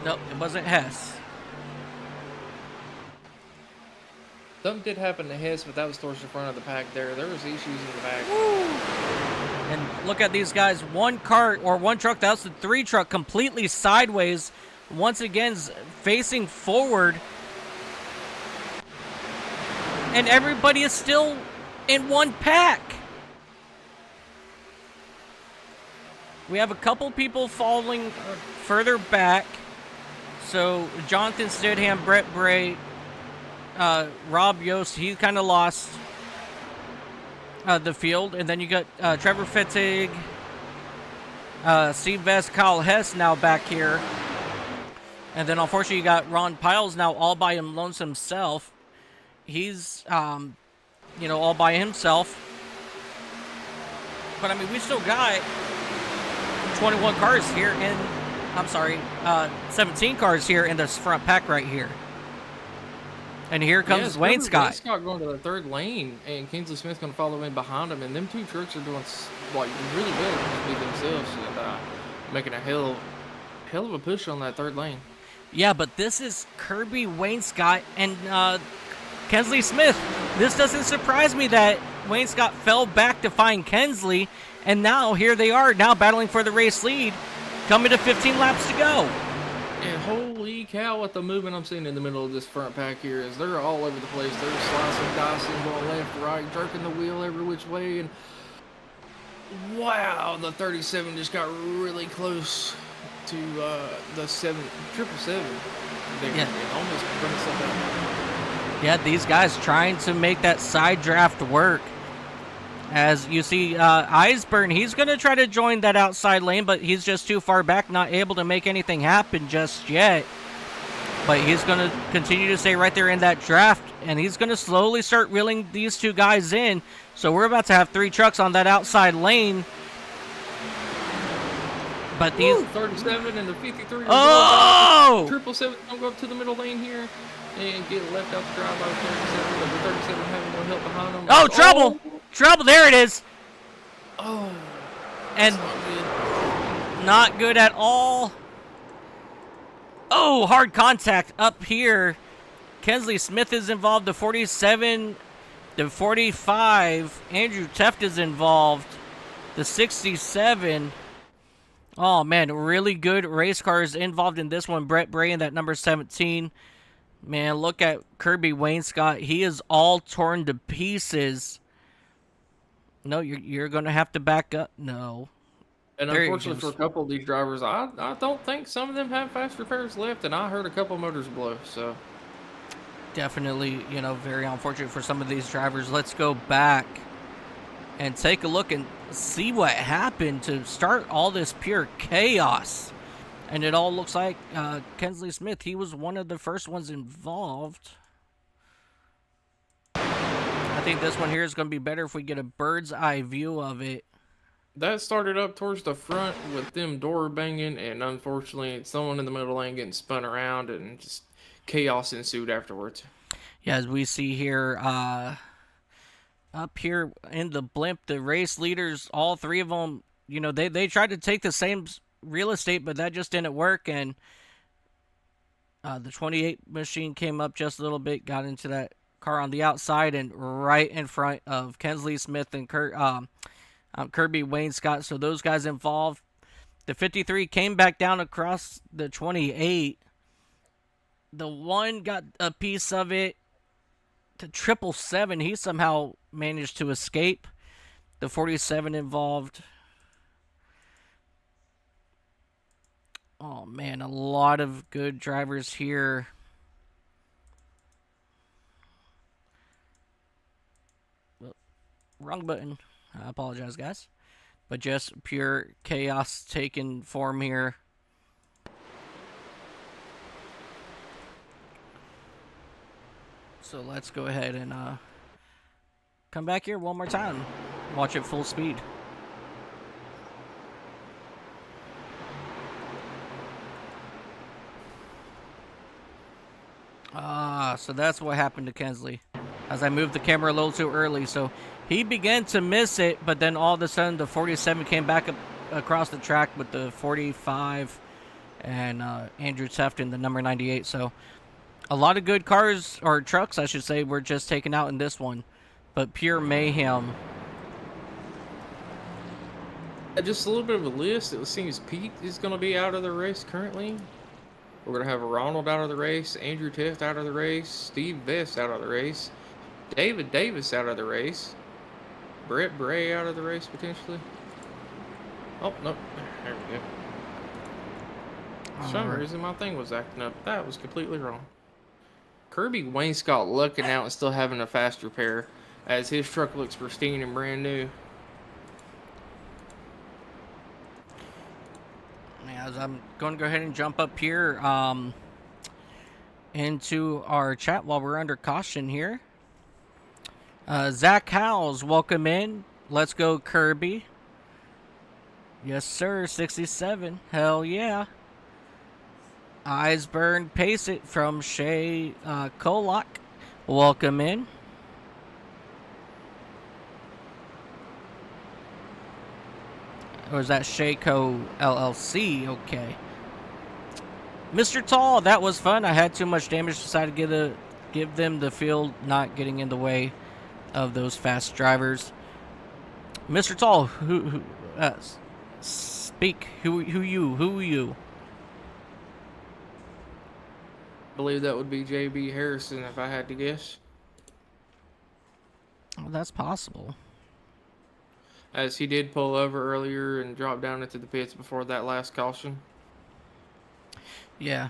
Nope, it wasn't Hess. Something did happen to Hess, but that was towards the front of the pack there. There was issues in the back. Woo. And look at these guys. One car or one truck, that's the 3 truck, completely sideways. Once again, facing forward. And everybody is still in one pack. We have a couple people falling further back. So Jonathan Stidham, Brett Bray, Rob Yost, he kind of lost the field. And then you got Trevor Fittig, Steve Vest, Kyle Hess now back here. And then unfortunately you got Ron Piles now all by himself. He's, you know, all by himself. But I mean, we still got 21 cars here in, 17 cars here in this front pack right here. And here comes Wayne Scott. Wayne Scott going to the 3rd lane, and Kingsley Smith's going to follow in behind him. And them 2 trucks are doing like really well to beat themselves and making a hell of a push on that 3rd lane. Yeah, but this is Kirby, Wayne Scott, and Kensley Smith. This doesn't surprise me that Wayne Scott fell back to find Kensley, And now here they are, now battling for the race lead, coming to 15 laps to go. And holy cow, what the movement I'm seeing in the middle of this front pack here is they're all over the place. They're slicing, dicing, going left, right, jerking the wheel every which way. And wow, the 37 just got really close to the 777. Yeah. It almost brought itself out. Yeah, these guys trying to make that side draft work. As you see, Eisburn, he's going to try to join that outside lane, but he's just too far back, not able to make anything happen just yet. But he's going to continue to stay right there in that draft, and he's going to slowly start reeling these two guys in. So we're about to have 3 trucks on that outside lane. But these... Woo, 37 and the 53. Oh! 777 don't go up to the middle lane here and get left out the drive by the 37. But the 37 having no help behind them. Oh, trouble! Oh. Trouble, there it is. Oh, and not good at all. Oh, hard contact up here. Kensley Smith is involved. The 47, the 45. Andrew Teft is involved. The 67. Oh, man, really good race cars involved in this one. Brett Bray in that number 17. Man, look at Kirby Wainscott. He is all torn to pieces. No, you're going to have to back up. No. And unfortunately for a couple of these drivers, I don't think some of them have fast repairs left, and I heard a couple motors blow, so. Definitely, very unfortunate for some of these drivers. Let's go back and take a look and see what happened to start all this pure chaos. And it all looks like Kensley Smith, he was one of the first ones involved. I think this one here is going to be better if we get a bird's eye view of it. That started up towards the front with them door banging, and unfortunately someone in the middle lane getting spun around, and just chaos ensued afterwards. Yeah, as we see here, up here in the blimp, the race leaders, all 3 of them, they tried to take the same real estate, but that just didn't work, and the 28 machine came up just a little bit, got into that car on the outside and right in front of Kensley Smith and Kirby Wainscott. So those guys involved. The 53 came back down across the 28. The 1 got a piece of it. The 777, he somehow managed to escape. The 47 involved. Oh man, a lot of good drivers here. Wrong button. I apologize, guys. But just pure chaos taking form here. So let's go ahead and come back here one more time. Watch it full speed. So that's what happened to Kensley. As I moved the camera a little too early, so he began to miss it, but then all of a sudden the 47 came back up across the track with the 45 and Andrew Teft in the number 98. So a lot of good cars, or trucks I should say, were just taken out in this one, but pure mayhem. Just a little bit of a list. It seems Pete is going to be out of the race currently. We're going to have Ronald out of the race, Andrew Teft out of the race, Steve Vest out of the race, David Davis out of the race, Brett Bray out of the race potentially. Oh, no. There we go. For some reason, my thing was acting up. That was completely wrong. Kirby Wainscott looking out and still having a fast repair as his truck looks pristine and brand new. As I'm going to go ahead and jump up here into our chat while we're under caution here. Zach Howes, welcome in. Let's go, Kirby. Yes, sir. 67. Hell yeah. Eisburn Pace It from Shay Kolak. Welcome in. Or is that Shayco LLC? Okay. Mr. Tall, that was fun. I had too much damage. Decided to give them the field, not getting in the way of those fast drivers. Mr. Tall, speak. Who you? I believe that would be J.B. Harrison if I had to guess. Well, that's possible. As he did pull over earlier and drop down into the pits before that last caution. Yeah.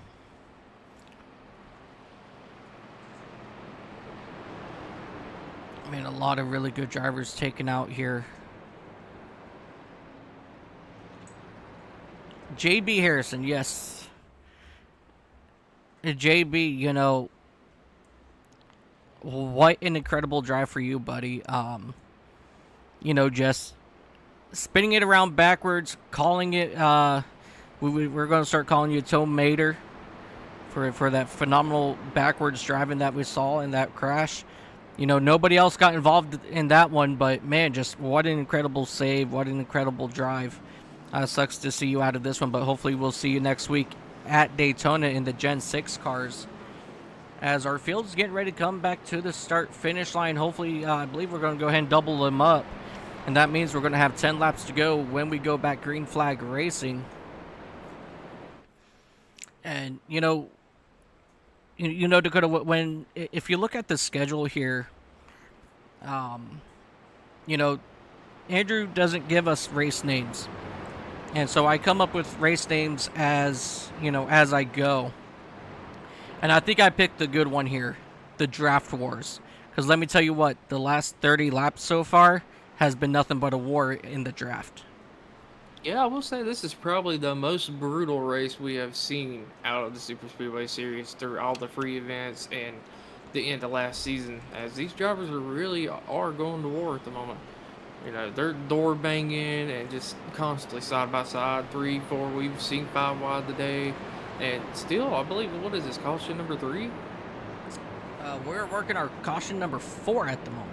I mean, a lot of really good drivers taken out here. J.B. Harrison, yes. J.B., you know, what an incredible drive for you, buddy. You know, just spinning it around backwards, calling it, we're going to start calling you Toe Mater for that phenomenal backwards driving that we saw in that crash. You know, nobody else got involved in that one, but man, just what an incredible save, what an incredible drive. Sucks to see you out of this one, but hopefully we'll see you next week at Daytona in the Gen 6 cars. As our field's getting ready to come back to the start-finish line, hopefully, I believe we're going to go ahead and double them up. And that means we're going to have 10 laps to go when we go back green flag racing. And, you know, Dakota, if you look at the schedule here, you know, Andrew doesn't give us race names. And so I come up with race names as, you know, as I go. And I think I picked the good one here, the Draft Wars. Because let me tell you what, the last 30 laps so far has been nothing but a war in the draft. Yeah, I will say this is probably the most brutal race we have seen out of the Super Speedway series through all the free events and the end of last season, as these drivers really are going to war at the moment. You know, they're door banging and just constantly side by side, 3, 4, we've seen 5 wide today. And still, I believe, what is this, caution number 3? We're working our caution number 4 at the moment.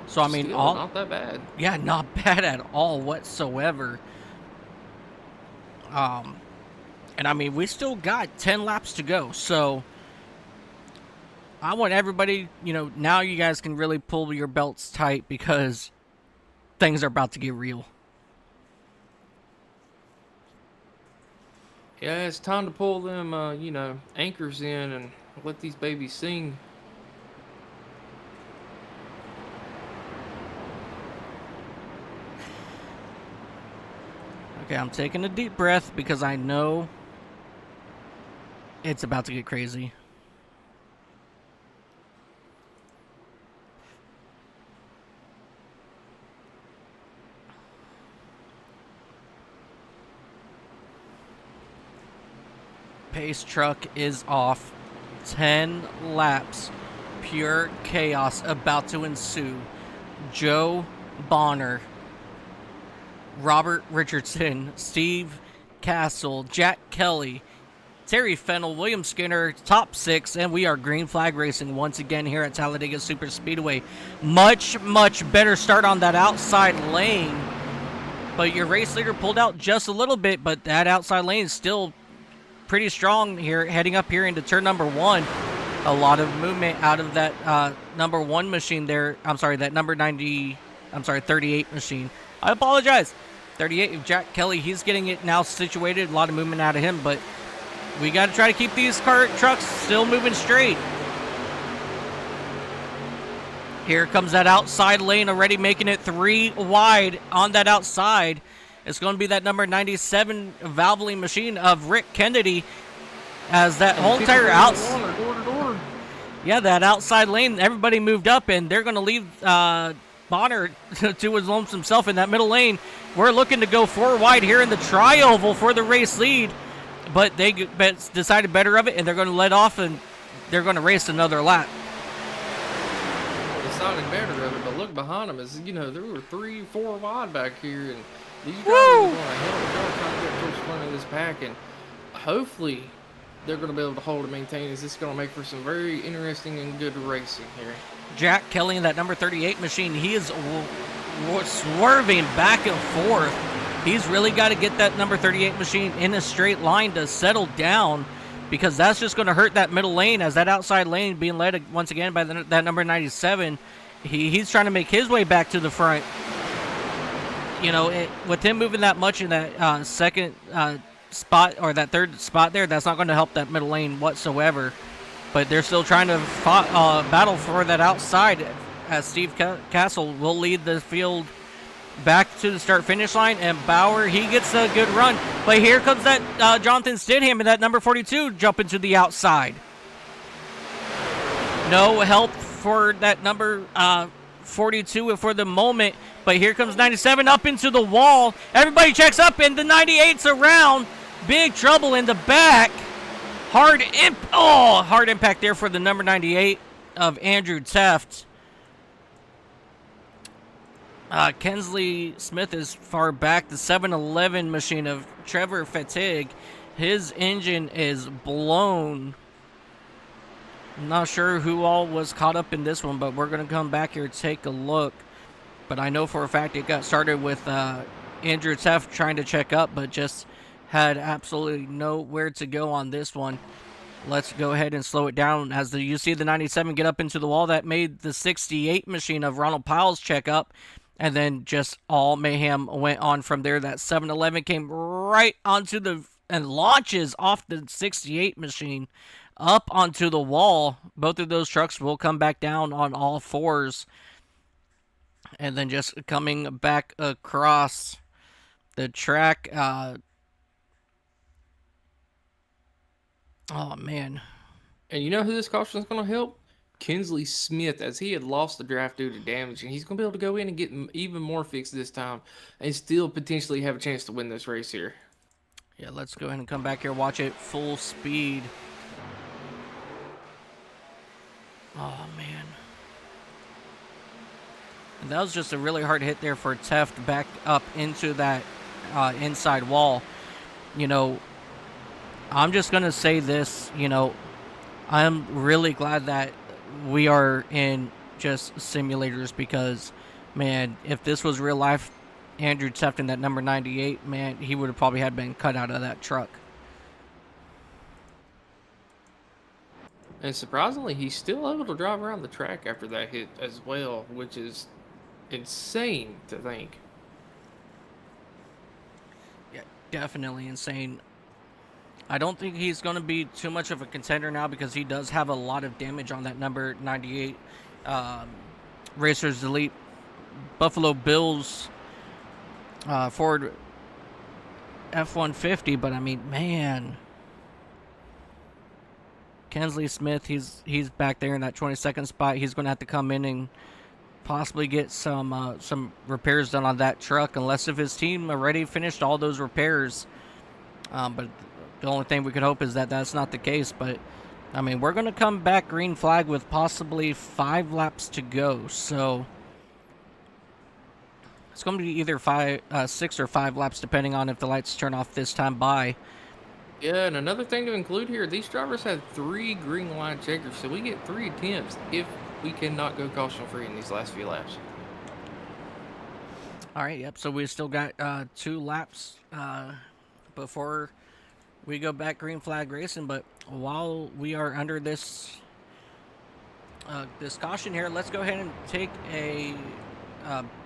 So, I mean, still not that bad. Yeah, not bad at all whatsoever. And I mean, we still got 10 laps to go. So, I want everybody, you know, now you guys can really pull your belts tight because things are about to get real. Yeah, it's time to pull them, you know, anchors in and let these babies sing. Okay, I'm taking a deep breath because I know it's about to get crazy. Pace truck is off. 10 laps. Pure chaos about to ensue. Joe Bonner, Robert Richardson, Steve Castle, Jack Kelly, Terry Fennell, William Skinner, top 6, and we are green flag racing once again here at Talladega Superspeedway. Much, much better start on that outside lane, but your race leader pulled out just a little bit, but that outside lane is still pretty strong here, heading up here into turn number 1. A lot of movement out of that number 1 machine there. I'm sorry, that number 38 machine. I apologize. 38, Jack Kelly, he's getting it now situated. A lot of movement out of him, but we got to try to keep these trucks still moving straight. Here comes that outside lane, already making it 3 wide on that outside. It's going to be that number 97 Valvoline machine of Rick Kennedy, as that whole entire yeah, that outside lane, everybody moved up, and they're going to leave Bonner to his lonesome self in that middle lane. We're looking to go 4 wide here in the tri-oval for the race lead, but they decided better of it, and they're going to let off, and they're going to race another lap. Decided better of it, but look behind them, as you know, there were 3, 4 wide back here, and these drivers are going to hell of a job trying to get towards the front of this pack, and hopefully they're going to be able to hold and maintain. Is this going to make for some very interesting and good racing here? Jack Kelly in that number 38 machine, he is swerving back and forth. He's really got to get that number 38 machine in a straight line to settle down, because that's just going to hurt that middle lane, as that outside lane being led once again by that number 97. He's trying to make his way back to the front. you know, with him moving that much in that second spot or that third spot there, that's not going to help that middle lane whatsoever. But they're still trying to battle for that outside, as Steve Castle will lead the field back to the start-finish line, and Bauer, he gets a good run. But here comes that Jonathan Stidham and that number 42 jumping to the outside. No help for that number 42 for the moment, but here comes 97 up into the wall. Everybody checks up, and the 98's around. Big trouble in the back. Hard impact there for the number 98 of Andrew Teft. Kensley Smith is far back. The 7-Eleven machine of Trevor Fatigue, his engine is blown. I'm not sure who all was caught up in this one, but we're going to come back here and take a look. But I know for a fact it got started with Andrew Teft trying to check up, but just had absolutely nowhere to go on this one. Let's go ahead and slow it down as you see the 97 get up into the wall. That made the 68 machine of Ronald Powell's check up, and then just all mayhem went on from there. That 7-Eleven came right onto and launches off the 68 machine up onto the wall. Both of those trucks will come back down on all fours, and then just coming back across the track. Oh, man. And you know who this caution is going to help? Kensley Smith, as he had lost the draft due to damage, and he's going to be able to go in and get even more fixed this time and still potentially have a chance to win this race here. Yeah, let's go ahead and come back here, watch it full speed. Oh, man. And that was just a really hard hit there for Teft back up into that inside wall. You know, I'm just going to say this, you know, I'm really glad that we are in just simulators because, man, if this was real life, Andrew Teft in that number 98, man, he would have probably had been cut out of that truck. And surprisingly, he's still able to drive around the track after that hit as well, which is insane to think. Yeah, definitely insane. I don't think he's going to be too much of a contender now because he does have a lot of damage on that number 98 Racers Elite Buffalo Bills Ford F-150. But I mean, man, Kensley Smith, he's back there in that 22nd spot. He's going to have to come in and possibly get some repairs done on that truck, unless if his team already finished all those repairs. But the only thing we could hope is that that's not the case. But, I mean, we're going to come back green flag with possibly 5 laps to go. So, it's going to be either 6 or 5 laps, depending on if the lights turn off this time by. Yeah, and another thing to include here, these drivers had 3 green line checkers, so we get 3 attempts if we cannot go caution-free in these last few laps. All right, yep, so we still got 2 laps before we go back green flag racing. But while we are under this this caution here, let's go ahead and take a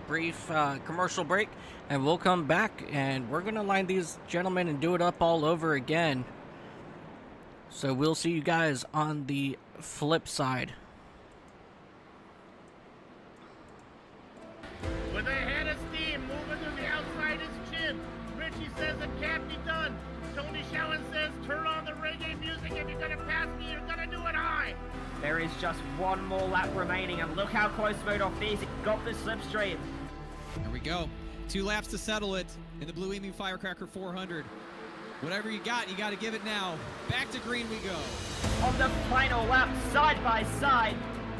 brief commercial break, and we'll come back and we're gonna line these gentlemen and do it up all over again. So we'll see you guys on the flip side. With a head of steam moving to the outside his chin, Richie says it can't be done. Tony Shallen says turn on the reggae music. If you're gonna pass me, you're gonna do it high. There is just one more lap remaining, and look how close Modoff is. He got the slipstream. Here we go. 2 laps to settle it in the Blue Emu Firecracker 400. Whatever you got to give it now. Back to green we go. On the final lap, side by side,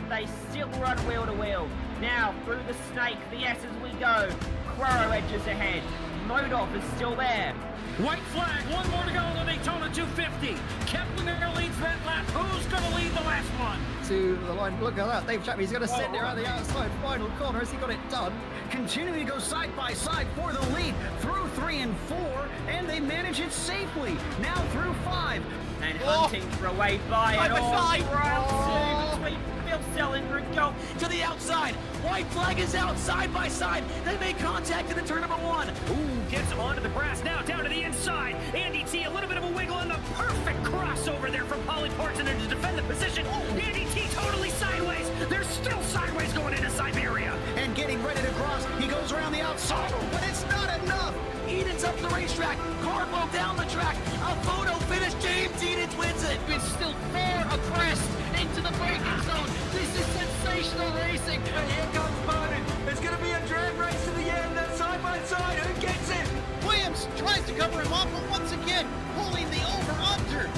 they still run wheel to wheel. Now, through the snake, the S as we go. Quaro edges ahead. Modoff is still there. White flag, one more to go on the Daytona 250. Kepler leads that lap. Who's going to lead the last one? To the line, look at that. Dave Chapman, he's going to send it around the outside final corner. Has he got it done? Continuing to go side by side for the lead through 3 and 4, and they manage it safely. Now through 5. And hunting for a way by Side it by all. side. Round 2 between Phil Sellenberg go. To the outside. White flag is out side by side. They make contact in the turn number 1. Ooh, gets onto the grass now down to the inside. Andy T, a little bit of a wiggle and the perfect crossover there from Polly Parton to defend the position. Andy T totally sideways. They're still sideways going into Siberia. And getting ready to cross, he goes around the outside, but it's not enough. Eden's up the racetrack. Car broke down the track. A photo finish. James Eden wins it. It's still far across into the braking zone. This is sensational racing. And here comes Bowden. It's going to be a drag race to the end. That's side by side. Who gets it? Williams tries to cover him off, but once again, pulling the over-under.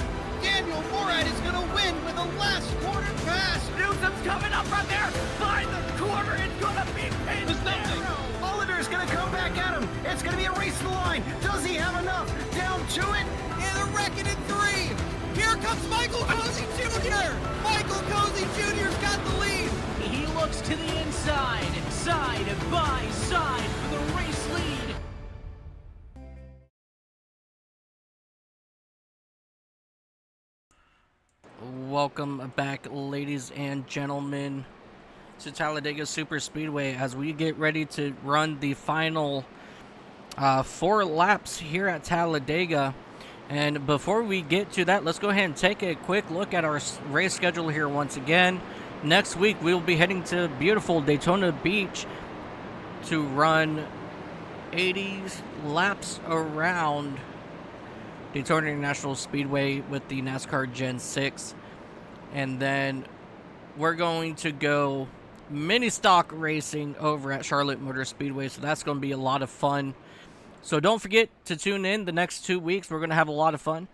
Daniel Morad is going to win with a last quarter pass. Newsom's coming up right there. By the corner. It's going to be pinned there. Mullender's going to come back at him. It's going to be a race to the line. Does he have enough? Down to it. And they're wrecking in 3. Here comes Michael Cozy Jr. Michael Cozy Jr.'s got the lead. He looks to the inside. Side by side for the race lead. Welcome back, ladies and gentlemen, to Talladega Superspeedway as we get ready to run the final 4 laps here at Talladega. And before we get to that, let's go ahead and take a quick look at our race schedule here once again. Next week, we'll be heading to beautiful Daytona Beach to run 80 laps around Daytona International Speedway with the NASCAR Gen 6. And then we're going to go mini stock racing over at Charlotte Motor Speedway. So that's going to be a lot of fun. So don't forget to tune in the next 2 weeks. We're going to have a lot of fun.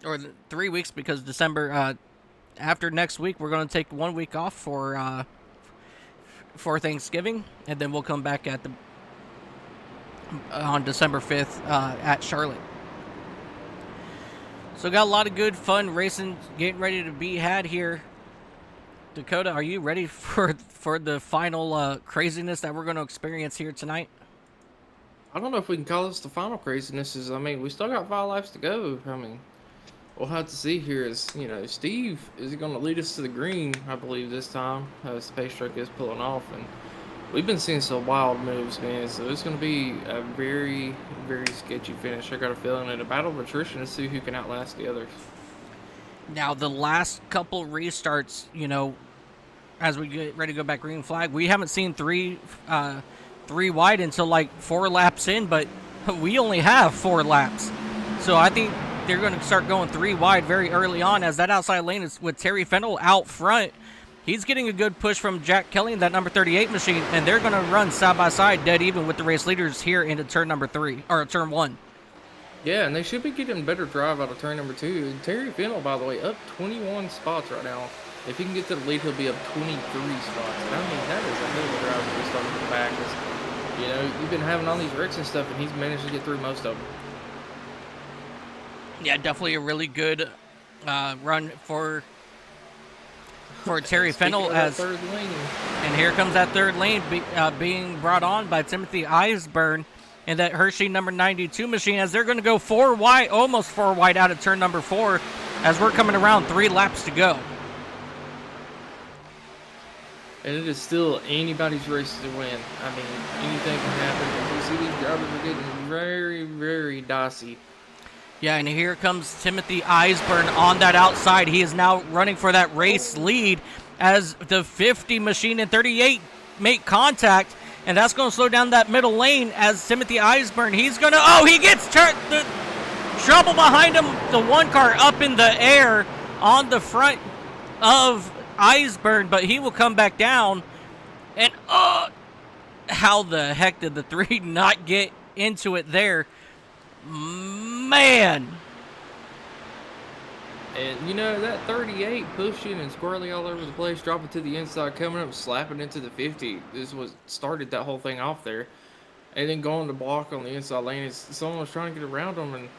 Or 3 weeks, because December, after next week, we're going to take 1 week off for Thanksgiving. And then we'll come back at on December 5th at Charlotte. So got a lot of good fun racing getting ready to be had here. Dakota, are you ready for the final craziness that we're going to experience here tonight? I don't know if we can call this the final craziness. I mean, we still got 5 laps to go. I mean, we'll have to see here. Steve is going to lead us to the green, I believe, this time, as the pace truck is pulling off. And we've been seeing some wild moves, man. So it's going to be a very, very sketchy finish. I got a feeling in a battle of attrition to see who can outlast the others. Now, the last couple restarts, as we get ready to go back green flag, we haven't seen three wide until like 4 laps in, but we only have 4 laps. So I think they're going to start going 3 wide very early on, as that outside lane is with Terry Fennell out front. He's getting a good push from Jack Kelly in that number 38 machine, and they're going to run side by side dead even with the race leaders here into turn 1. Yeah, and they should be getting better drive out of turn number 2. And Terry Fennell, by the way, up 21 spots right now. If he can get to the lead, he'll be up 23 spots. And I mean, that is a hell of a drive to start from the back. You've been having all these wrecks and stuff, and he's managed to get through most of them. Yeah, definitely a really good run for Terry Fennell. Third lane. And here comes that third lane being brought on by Timothy Eisburn and that Hershey number 92 machine, as they're going to go 4 wide, almost 4 wide out of turn number 4, as we're coming around 3 laps to go. And it is still anybody's race to win. I mean, anything can happen. You see these drivers are getting very, very dicey. Yeah, and here comes Timothy Eisburn on that outside. He is now running for that race lead as the 50 machine and 38 make contact. And that's going to slow down that middle lane as Timothy Eisburn, he's going to, he gets the trouble behind him. The 1 car up in the air on the front of Eisburn, but he will come back down. And how the heck did the 3 not get into it there? Man. And that 38 pushing and squirrely all over the place, dropping to the inside, coming up, slapping into the 50 is what started that whole thing off there. and then going to block on the inside lane. Someone was trying to get around them, and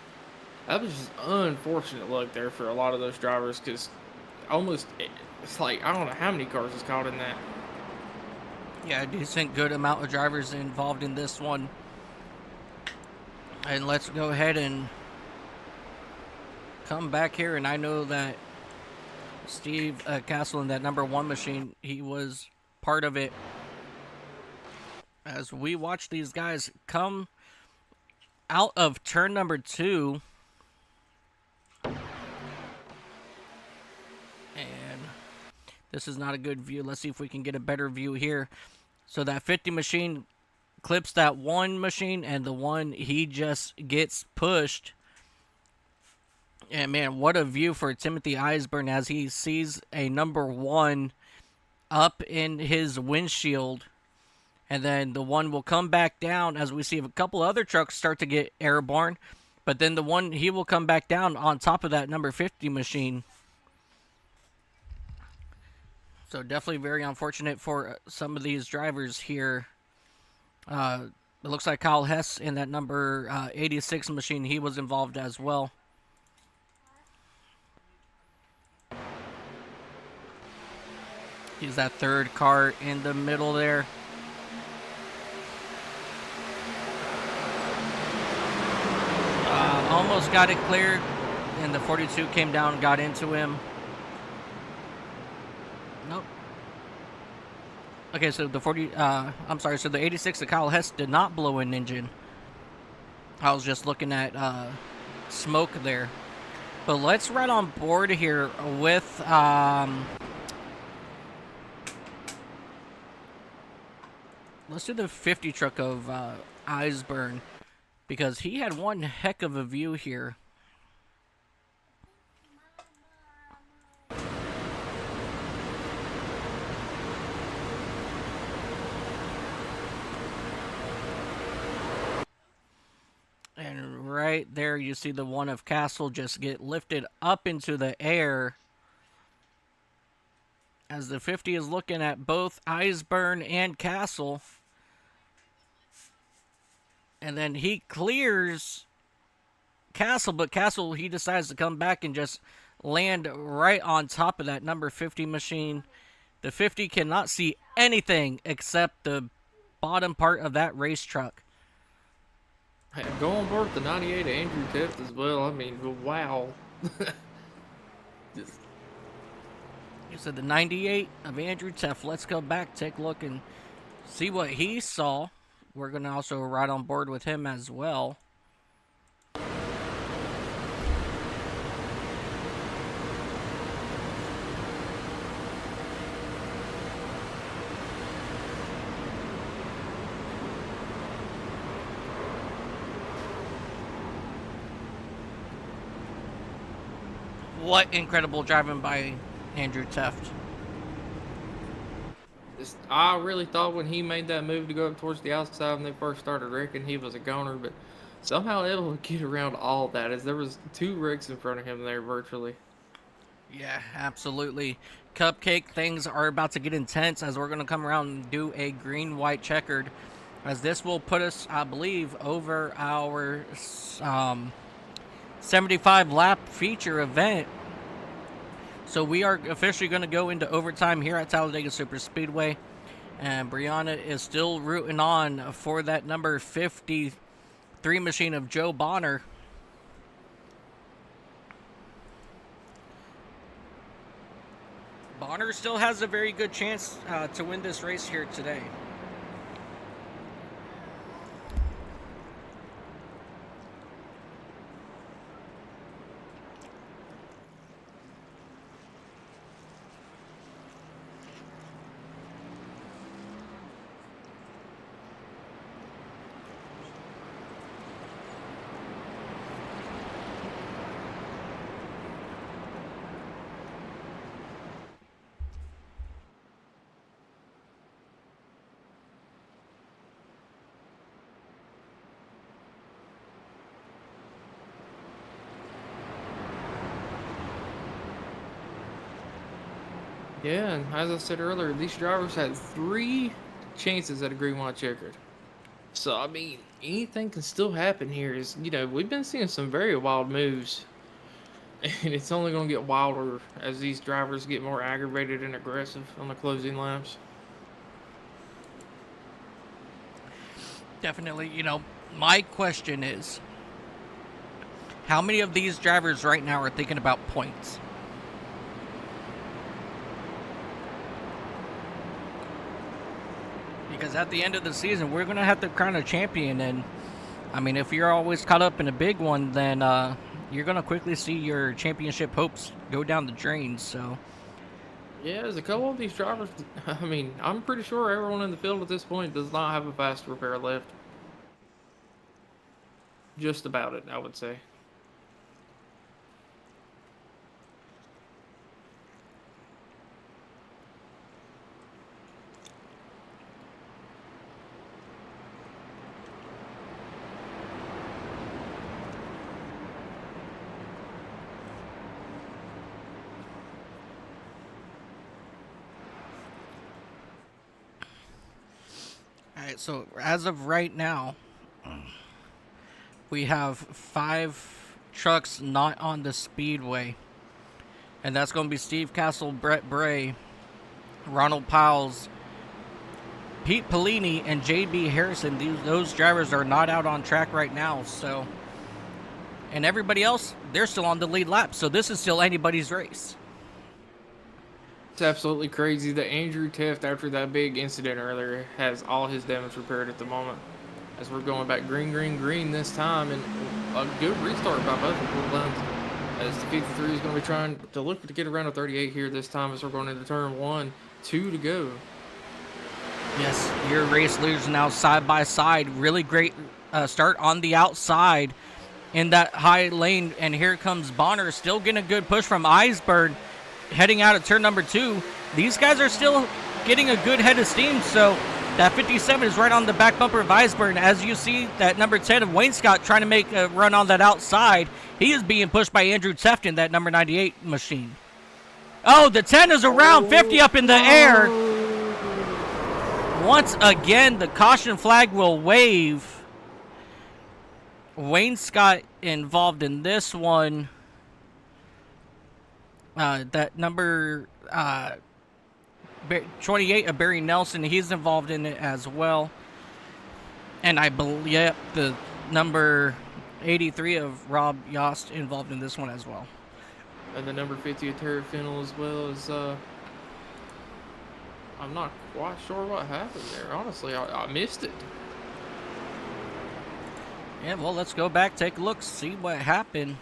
that was just unfortunate luck there for a lot of those drivers, because it's like, I don't know how many cars was caught in that. Yeah, a decent good amount of drivers involved in this one. And let's go ahead and come back here. And I know that Steve Castle in that number 1 machine, he was part of it. As we watch these guys come out of turn number 2. And this is not a good view. Let's see if we can get a better view here. So that 50 machine clips that 1 machine, and the one he just gets pushed. And man, what a view for Timothy Eisburn as he sees a number 1 up in his windshield. And then the one will come back down as we see a couple other trucks start to get airborne. But then the one, he will come back down on top of that number 50 machine. So definitely very unfortunate for some of these drivers here. It looks like Kyle Hess in that number 86 machine, he was involved as well. He's that third car in the middle there. Almost got it cleared, and the 42 came down and got into him. Nope. Okay, so the so the 86 of Kyle Hess did not blow an engine. I was just looking at smoke there. But let's ride on board here with let's do the 50 truck of Eisburn, because he had one heck of a view here. And right there you see the one of Castle just get lifted up into the air as the 50 is looking at both Eisburn and Castle. And then he clears Castle, but Castle, he decides to come back and just land right on top of that number 50 machine. The 50 cannot see anything except the bottom part of that race truck. Hey, go on board the 98 of Andrew Tift as well. I mean, wow. Just... You said the 98 of Andrew Teff. Let's go back, take a look, and see what he saw. We're going to also ride on board with him as well. What incredible driving by Andrew Teft. I really thought when he made that move to go up towards the outside when they first started wrecking, he was a goner, but somehow able to get around all that, as there was 2 wrecks in front of him there virtually. Yeah, absolutely. Cupcake, things are about to get intense as we're going to come around and do a green-white-checkered, as this will put us, I believe, over our 75-lap feature event. So we are officially going to go into overtime here at Talladega Superspeedway. And Brianna is still rooting on for that number 53 machine of Joe Bonner. Bonner still has a very good chance to win this race here today. Yeah, and as I said earlier, these drivers had 3 chances at a green-white-checkered. So, I mean, anything can still happen here. We've been seeing some very wild moves. And it's only going to get wilder as these drivers get more aggravated and aggressive on the closing laps. Definitely, my question is, how many of these drivers right now are thinking about points? Because at the end of the season, we're going to have to crown a champion. And, I mean, if you're always caught up in a big one, then you're going to quickly see your championship hopes go down the drain. So, yeah, there's a couple of these drivers. I mean, I'm pretty sure everyone in the field at this point does not have a fast repair left. Just about it, I would say. Alright, so as of right now, we have 5 trucks not on the speedway. And that's going to be Steve Castle, Brett Bray, Ronald Powles, Pete Pellini, and JB Harrison. Those drivers are not out on track right now. So, and everybody else, they're still on the lead lap. So this is still anybody's race. It's absolutely crazy that Andrew Teft, after that big incident earlier, has all his damage repaired at the moment. As we're going back green, green, green this time, and a good restart by both of the lines. As the 53 is going to be trying to look to get around a 38 here this time as we're going into turn 1, 2 to go. Yes, your race leaders now side by side. Really great start on the outside in that high lane. And here comes Bonner, still getting a good push from Eisberg. Heading out of turn number 2. These guys are still getting a good head of steam, so that 57 is right on the back bumper of Eisberg. And as you see, that number 10 of Wayne Scott trying to make a run on that outside. He is being pushed by Andrew Teft in that number 98 machine. Oh, the 10 is around 50 up in the air. Once again, the caution flag will wave. Wayne Scott involved in this one. That number 28 of Barry Nelson, he's involved in it as well. And I believe the number 83 of Rob Yost involved in this one as well. And the number 50 of Terry Fennell as well as, I'm not quite sure what happened there. Honestly, I missed it. Yeah, well, let's go back, take a look, see what happened.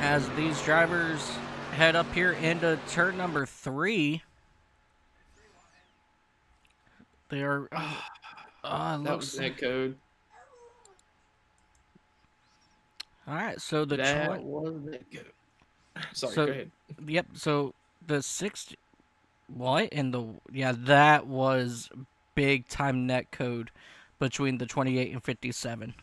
As these drivers head up here into turn number 3. They are... that was net code. Alright, so the... That was net code. Sorry, so, go ahead. Yep, so the 60... What in the... Yeah, that was big time net code between the 28 and 57.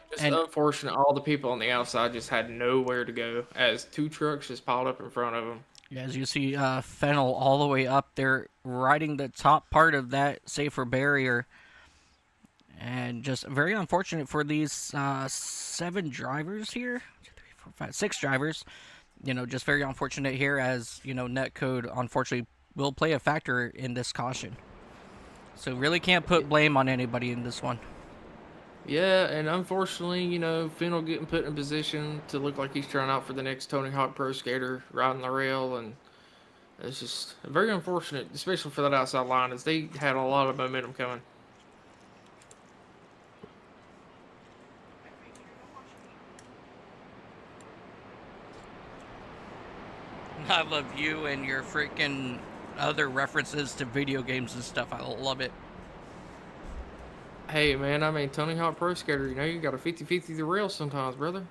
It's unfortunate all the people on the outside just had nowhere to go as 2 trucks just piled up in front of them. Yeah, as you see Fennell all the way up there riding the top part of that safer barrier. And just very unfortunate for these 7 drivers here. 1, 2, 3, 4, 5, 6 drivers. Just very unfortunate here as, net code unfortunately will play a factor in this caution. So really can't put blame on anybody in this one. Yeah, and unfortunately, Fennell getting put in position to look like he's trying out for the next Tony Hawk Pro Skater riding the rail, and it's just very unfortunate, especially for that outside line, as they had a lot of momentum coming. I love you and your freaking other references to video games and stuff. I love it. Hey, man, I mean, Tony Hawk Pro Skater, you got a 50-50 the rail sometimes, brother.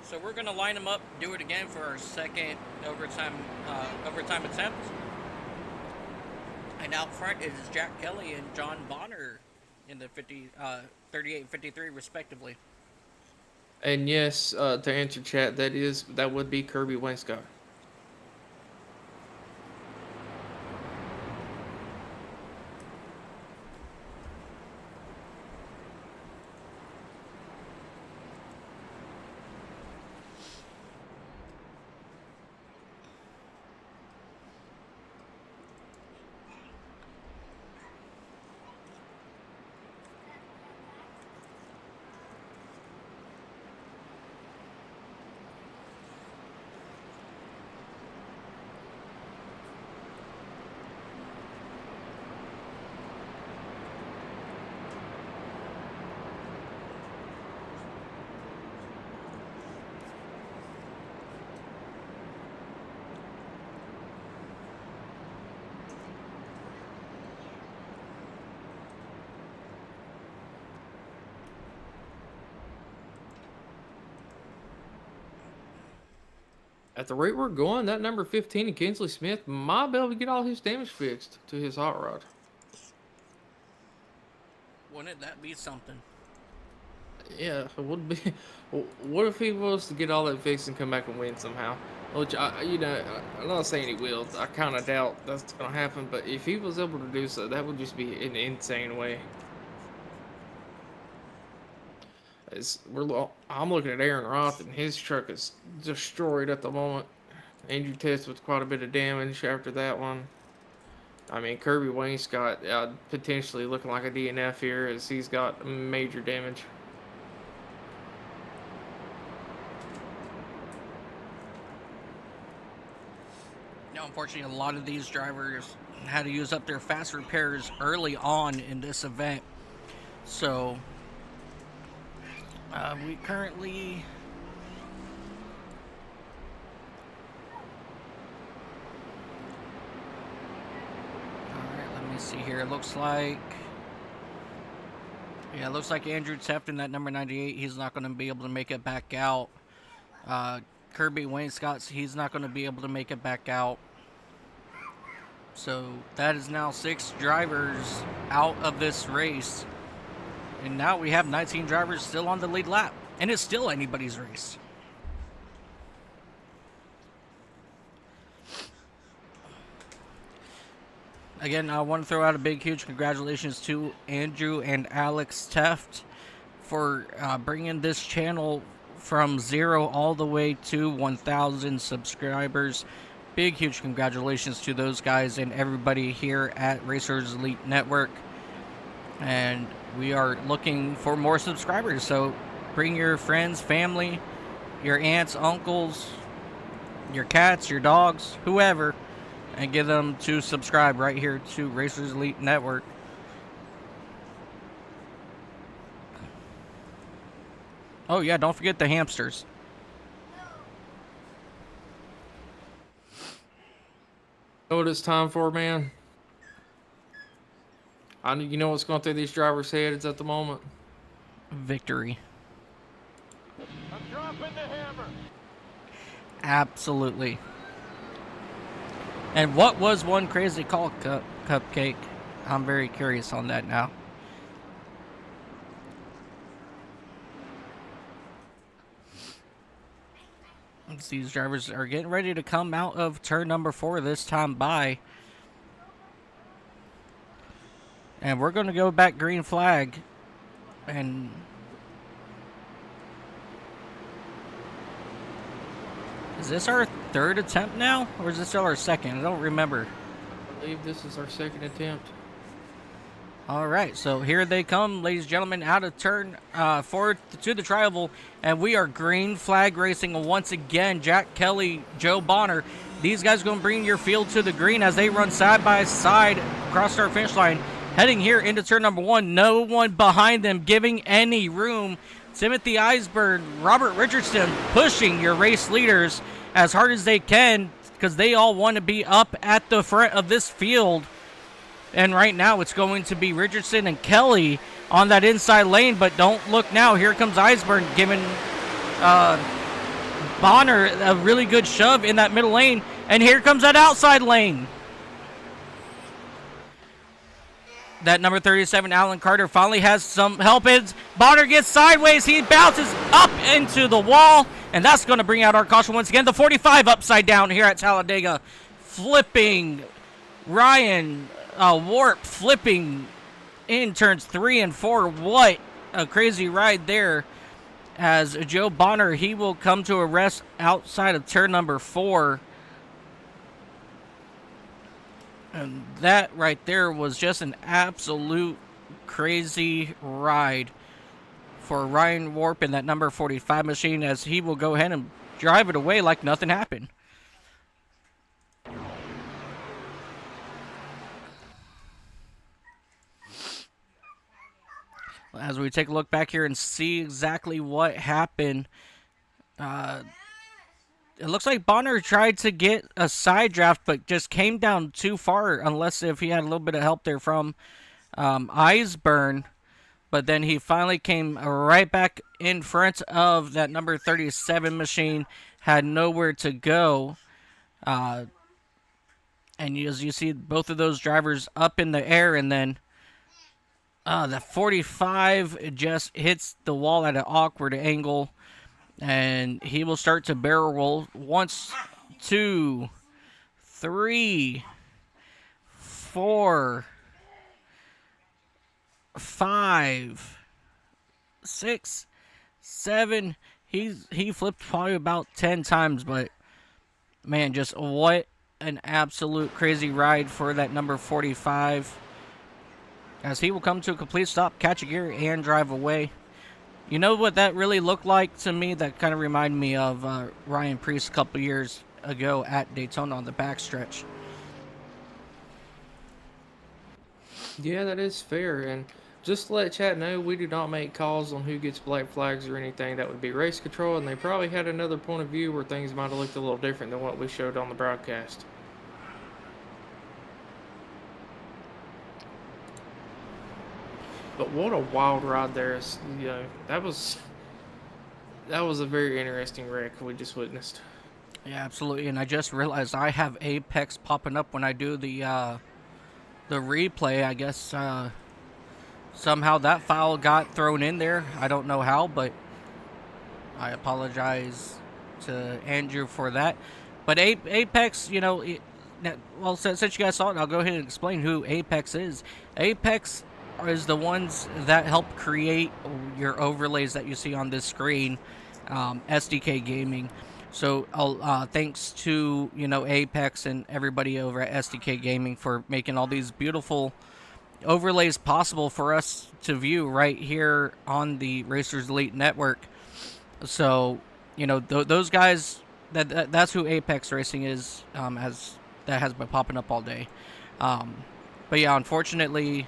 So we're going to line them up, do it again for our second overtime attempt. And out front is Jack Kelly and John Bonner in the 38 and 53 respectively. And yes, to answer chat, that would be Kirby Wainscott. At the rate we're going, that number 15 in Kinsley Smith might be able to get all his damage fixed to his hot rod. Wouldn't that be something? Yeah, it would be. What if he was to get all that fixed and come back and win somehow? Which, I'm not saying he will. I kind of doubt that's going to happen. But if he was able to do so, that would just be an insane way. I'm looking at Aaron Roth, and his truck is destroyed at the moment. Andrew Test with quite a bit of damage after that one. I mean, Kirby Wainscott potentially looking like a DNF here as he's got major damage. Now, unfortunately, a lot of these drivers had to use up their fast repairs early on in this event. So, we currently... Alright, let me see here. It looks like... Yeah, it looks like Andrew Teft in that number 98, he's not going to be able to make it back out. Kirby Wainscott, he's not going to be able to make it back out. So, that is now 6 drivers out of this race. And now we have 19 drivers still on the lead lap. And it's still anybody's race. Again, I want to throw out a big, huge congratulations to Andrew and Alex Teft for bringing this channel from 0 all the way to 1,000 subscribers. Big, huge congratulations to those guys and everybody here at Racers Elite Network. And we are looking for more subscribers, so bring your friends, family, your aunts, uncles, your cats, your dogs, whoever, and get them to subscribe right here to Racers Elite Network. Oh yeah, don't forget the hamsters. Know what it's time for, man? You know what's going through these drivers' heads at the moment? Victory. I'm dropping the hammer. Absolutely. And what was one crazy call, Cupcake? I'm very curious on that now. These drivers are getting ready to come out of turn number 4 this time by. And we're going to go back green flag. And is this our 3rd attempt now? Or is this still our 2nd? I don't remember. I believe this is our 2nd attempt. Alright, so here they come, ladies and gentlemen, out of turn 4 to the tri-oval. And we are green flag racing once again. Jack Kelly, Joe Bonner. These guys are going to bring your field to the green as they run side by side across our finish line. Heading here into turn number 1, no one behind them giving any room. Timothy Eisberg, Robert Richardson pushing your race leaders as hard as they can because they all want to be up at the front of this field. And right now it's going to be Richardson and Kelly on that inside lane, but don't look now. Here comes Eisberg giving Bonner a really good shove in that middle lane. And here comes that outside lane. that number 37, Alan Carter, finally has some help. Bonner gets sideways. He bounces up into the wall, and that's going to bring out our caution once again. The 45 upside down here at Talladega, flipping Ryan Warp, flipping in turns 3 and 4. What a crazy ride there. As Joe Bonner, he will come to a rest outside of turn number 4. And that right there was just an absolute crazy ride for Ryan Warp in that number 45 machine, as he will go ahead and drive it away like nothing happened. As we take a look back here and see exactly what happened, it looks like Bonner tried to get a side draft, but just came down too far, unless if he had a little bit of help there from Eisburn. But then he finally came right back in front of that number 37 machine, had nowhere to go. And as you see, both of those drivers up in the air, and then the 45 just hits the wall at an awkward angle. And he will start to barrel roll. 1, 2, 3, 4, 5, 6, 7. He flipped probably about 10 times, but man, just what an absolute crazy ride for that number 45. As he will come to a complete stop, catch a gear, and drive away. You know what that really looked like to me? That kind of reminded me of Ryan Preece a couple years ago at Daytona on the backstretch. Yeah, that is fair. And just to let chat know, we do not make calls on who gets black flags or anything. That would be race control, and they probably had another point of view where things might have looked a little different than what we showed on the broadcast. But what a wild ride there! You know, that was a very interesting wreck we just witnessed. Yeah, absolutely. And I just realized I have Apex popping up when I do the replay. I guess somehow that file got thrown in there. I don't know how, but I apologize to Andrew for that. But Apex, you know, well, since you guys saw it, I'll go ahead and explain who Apex is. Apex is the ones that help create your overlays that you see on this screen, SDK Gaming. So thanks to, you know, Apex and everybody over at SDK Gaming for making all these beautiful overlays possible for us to view right here on the Racers Elite Network. So, you know, those guys, that's who Apex Racing is, that has been popping up all day. But yeah, unfortunately,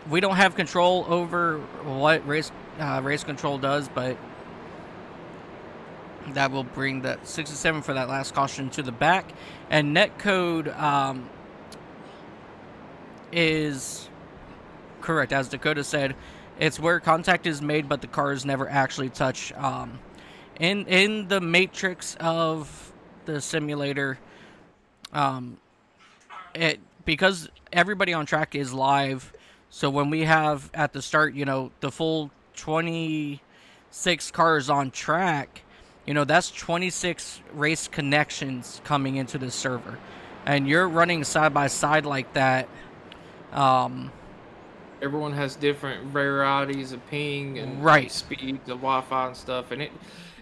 we don't have control over what race control does, but that will bring the 67 for that last caution to the back. And netcode is correct, as Dakota said. It's where contact is made, but the cars never actually touch. In the matrix of the simulator, because everybody on track is live, so when we have at the start, you know, the full 26 cars on track, you know, that's 26 race connections coming into the server, and you're running side by side like that. Everyone has different varieties of ping and speed, the Wi-Fi and stuff, and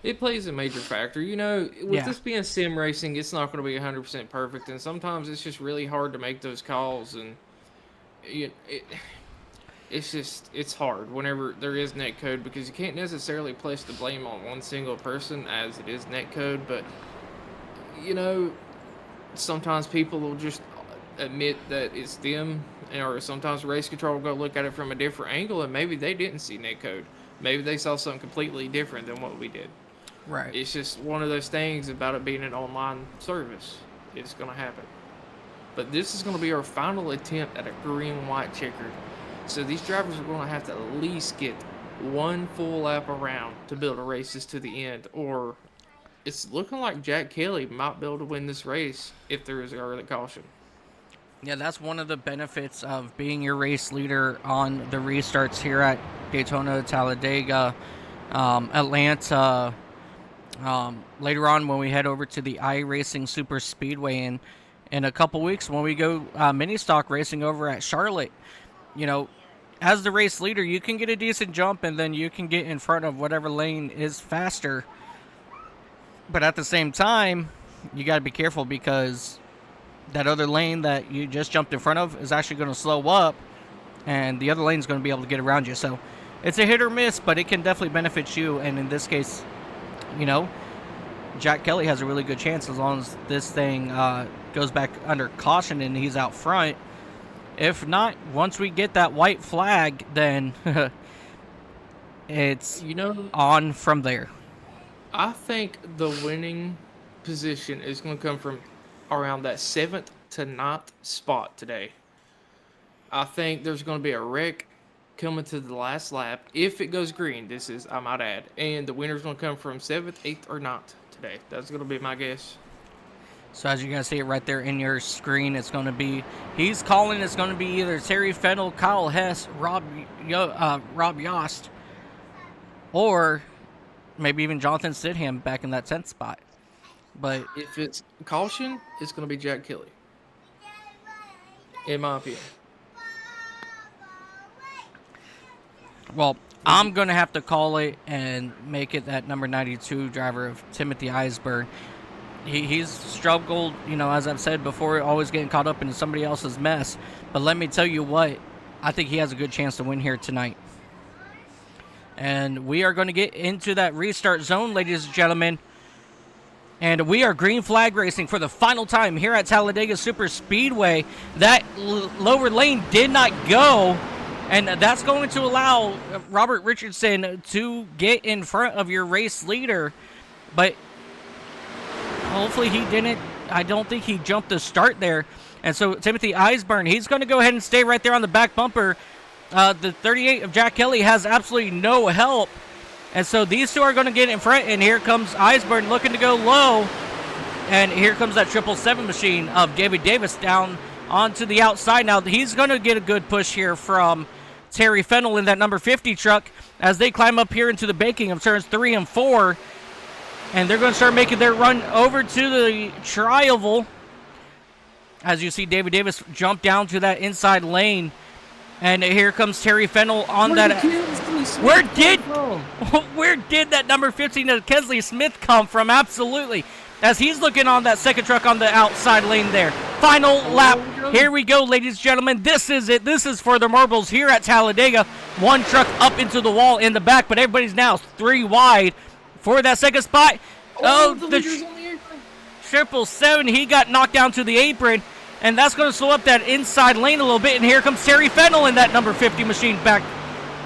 it plays a major factor. You know, with this being sim racing, it's not going to be 100% perfect, and sometimes it's just really hard to make those calls, and it's hard whenever there is netcode, because you can't necessarily place the blame on one single person, as it is netcode. But you know, sometimes people will just admit that it's them, or sometimes race control will go look at it from a different angle, and maybe they didn't see netcode. Maybe they saw something completely different than what we did. Right. It's just one of those things about it being an online service. It's going to happen. But this is going to be our final attempt at a green-white-checkered. So these drivers are going to have to at least get one full lap around to be able to race this to the end. Or it's looking like Jack Kelly might be able to win this race if there is an early caution. Yeah, that's one of the benefits of being your race leader on the restarts here at Daytona, Talladega, Atlanta. Later on, when we head over to the iRacing Superspeedway in a couple weeks, when we go mini stock racing over at Charlotte, you know, as the race leader, you can get a decent jump, and then you can get in front of whatever lane is faster. But at the same time, you got to be careful, because that other lane that you just jumped in front of is actually going to slow up, and the other lane is going to be able to get around you. So it's a hit or miss, but it can definitely benefit you. And in this case, you know, Jack Kelly has a really good chance as long as this thing goes back under caution and he's out front. If not, once we get that white flag, then it's on from there. I think the winning position is going to come from around that 7th to 9th spot today. I think there's going to be a wreck coming to the last lap if it goes green. This is, I might add, and the winner's going to come from 7th, 8th, or 9th today. That's going to be my guess. So as you guys see it right there in your screen, it's going to be, he's calling, it's going to be either Terry Fennell, Kyle Hess, Rob Yost, or maybe even Jonathan Stidham back in that 10th spot. But if it's caution, it's going to be Jack Kelly, in my opinion. Well, I'm going to have to call it and make it that number 92 driver of Timothy Eisberg. He's struggled, you know, as I've said before, always getting caught up into somebody else's mess. But let me tell you what, I think he has a good chance to win here tonight. And we are going to get into that restart zone, ladies and gentlemen. And we are green flag racing for the final time here at Talladega Superspeedway. That lower lane did not go. And that's going to allow Robert Richardson to get in front of your race leader. But hopefully he didn't. I don't think he jumped the start there. And so Timothy Eisberg, he's going to go ahead and stay right there on the back bumper. The 38 of Jack Kelly has absolutely no help. And so these two are going to get in front. And here comes Eisberg looking to go low. And here comes that 777 machine of David Davis down onto the outside. Now he's going to get a good push here from Terry Fennell in that number 50 truck as they climb up here into the baking of turns 3 and 4. And they're going to start making their run over to the tri-oval. As you see David Davis jump down to that inside lane. And here comes Terry Fennell on that. Where did that number 15 of Kesley Smith come from? Absolutely. As he's looking on that second truck on the outside lane there. Final lap. Here we go, ladies and gentlemen. This is it. This is for the marbles here at Talladega. One truck up into the wall in the back, but everybody's now 3 wide for that second spot. Oh, the 777, he got knocked down to the apron, and that's going to slow up that inside lane a little bit. And here comes Terry Fennell in that number 50 machine back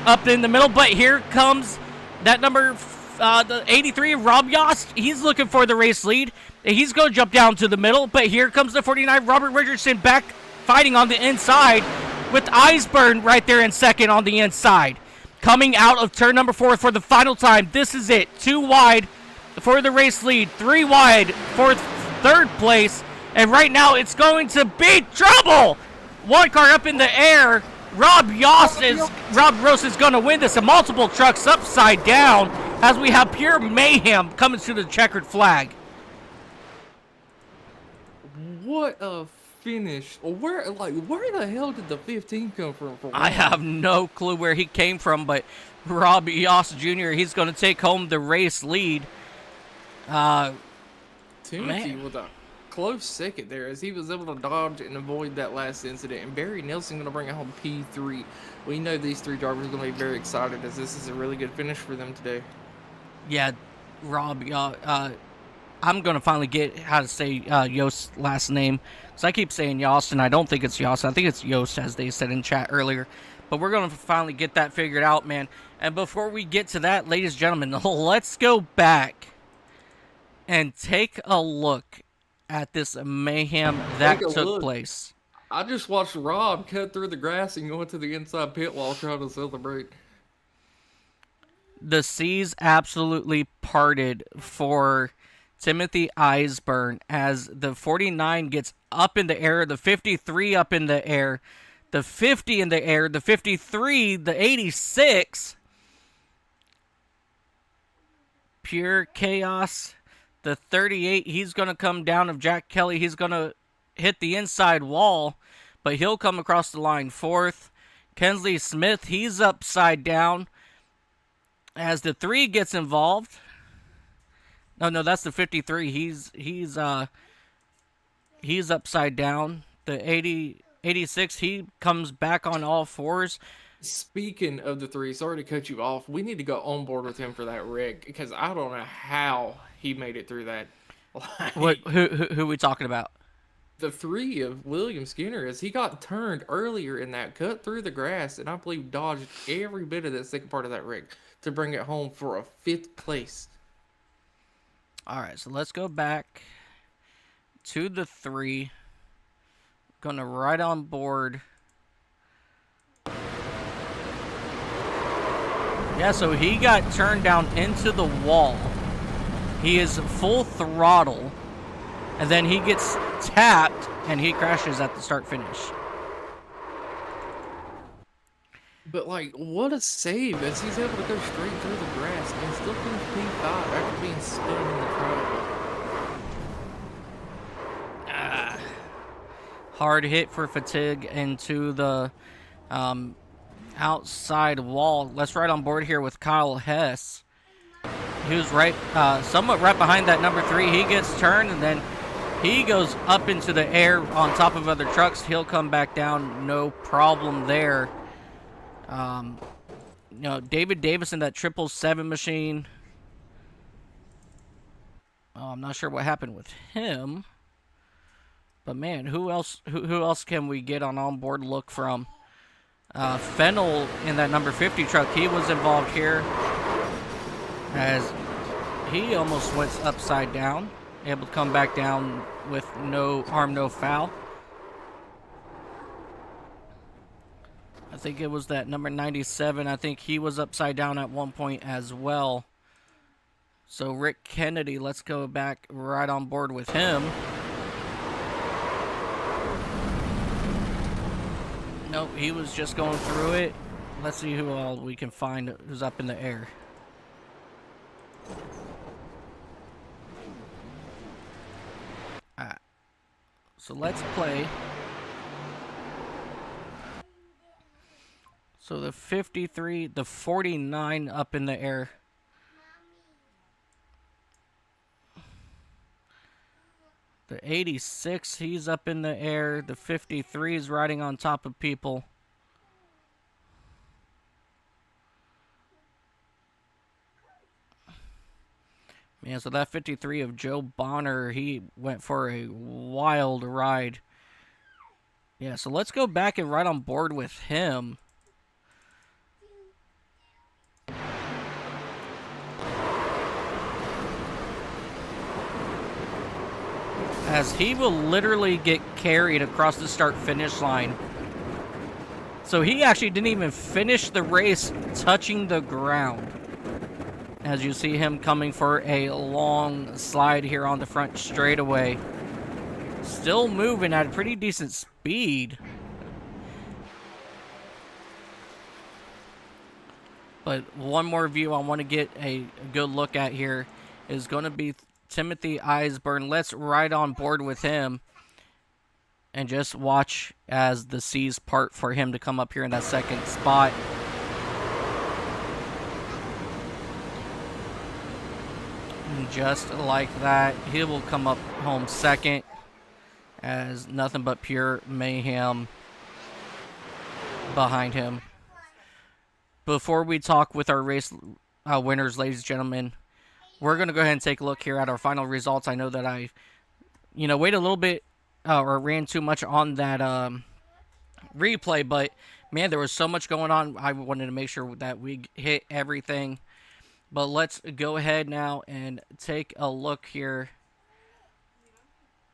up in the middle. But here comes that number the 83, Rob Yost. He's looking for the race lead. He's going to jump down to the middle. But here comes the 49, Robert Richardson, back fighting on the inside with Eisberg right there in second on the inside. Coming out of turn number 4 for the final time. This is it. 2 wide for the race lead. 3 wide for third place. And right now it's going to be trouble. One car up in the air. Rob Ross is going to win this, and multiple trucks upside down as we have pure mayhem coming to the checkered flag. What a finish. Where the hell did the 15 come from? I have no clue where he came from, but Rob Yost Jr., he's going to take home the race lead. Timothy with a close second there as he was able to dodge and avoid that last incident. And Barry Nelson going to bring it home P3. We know these 3 drivers are going to be very excited as this is a really good finish for them today. Yeah, Rob, I'm going to finally get how to say Yost's last name. Because I keep saying Yost, and I don't think it's Yost. I think it's Yost, as they said in chat earlier. But we're going to finally get that figured out, man. And before we get to that, ladies and gentlemen, let's go back and take a look at this mayhem that took place. I just watched Rob cut through the grass and go into the inside pit wall trying to celebrate. The seas absolutely parted for Timothy Eisburn, as the 49 gets up in the air, the 53 up in the air, the 50 in the air, the 53, the 86. Pure chaos. The 38, he's going to come down of Jack Kelly. He's going to hit the inside wall, but he'll come across the line fourth. Kensley Smith, he's upside down as the 3 gets involved. No, that's the 53. He's upside down. The 86, he comes back on all fours. Speaking of the 3, sorry to cut you off. We need to go on board with him for that rig because I don't know how he made it through that. What? Who are we talking about? The 3 of William Skinner, as he got turned earlier in that, cut through the grass, and I believe dodged every bit of that second part of that rig to bring it home for a 5th place. All right, so let's go back to the 3. Gonna right on board. Yeah, so he got turned down into the wall. He is full throttle, and then he gets tapped, and he crashes at the start-finish. But, like, what a save, as he's able to go straight through the grass and still finish P5 after being spun in the crowd. Hard hit for fatigue into the outside wall. Let's ride on board here with Kyle Hess. He was somewhat right behind that number 3. He gets turned, and then he goes up into the air on top of other trucks. He'll come back down, no problem there. David Davis in that 777 machine. I'm not sure what happened with him. But man, who else can we get on onboard look from? Fennel in that number 50 truck, he was involved here as he almost went upside down, able to come back down with no harm, no foul. I think it was that number 97. I think he was upside down at one point as well. So Rick Kennedy, let's go back right on board with him. Nope, he was just going through it. Let's see who all we can find who's up in the air. Alright. So let's play. So the 53, the 49 up in the air. The 86, he's up in the air. The 53 is riding on top of people. Man, so that 53 of Joe Bonner, he went for a wild ride. Yeah, so let's go back and ride on board with him. As he will literally get carried across the start-finish line. So he actually didn't even finish the race touching the ground. As you see him coming for a long slide here on the front straightaway. Still moving at a pretty decent speed. But one more view I want to get a good look at here is going to be Timothy Eisburn. Let's ride on board with him and just watch as the seas part for him to come up here in that second spot. And just like that, he will come up home second as nothing but pure mayhem behind him. Before we talk with our race winners, ladies and gentlemen, we're going to go ahead and take a look here at our final results. I know that I, waited a little bit or ran too much on that replay, but man, there was so much going on. I wanted to make sure that we hit everything. But let's go ahead now and take a look here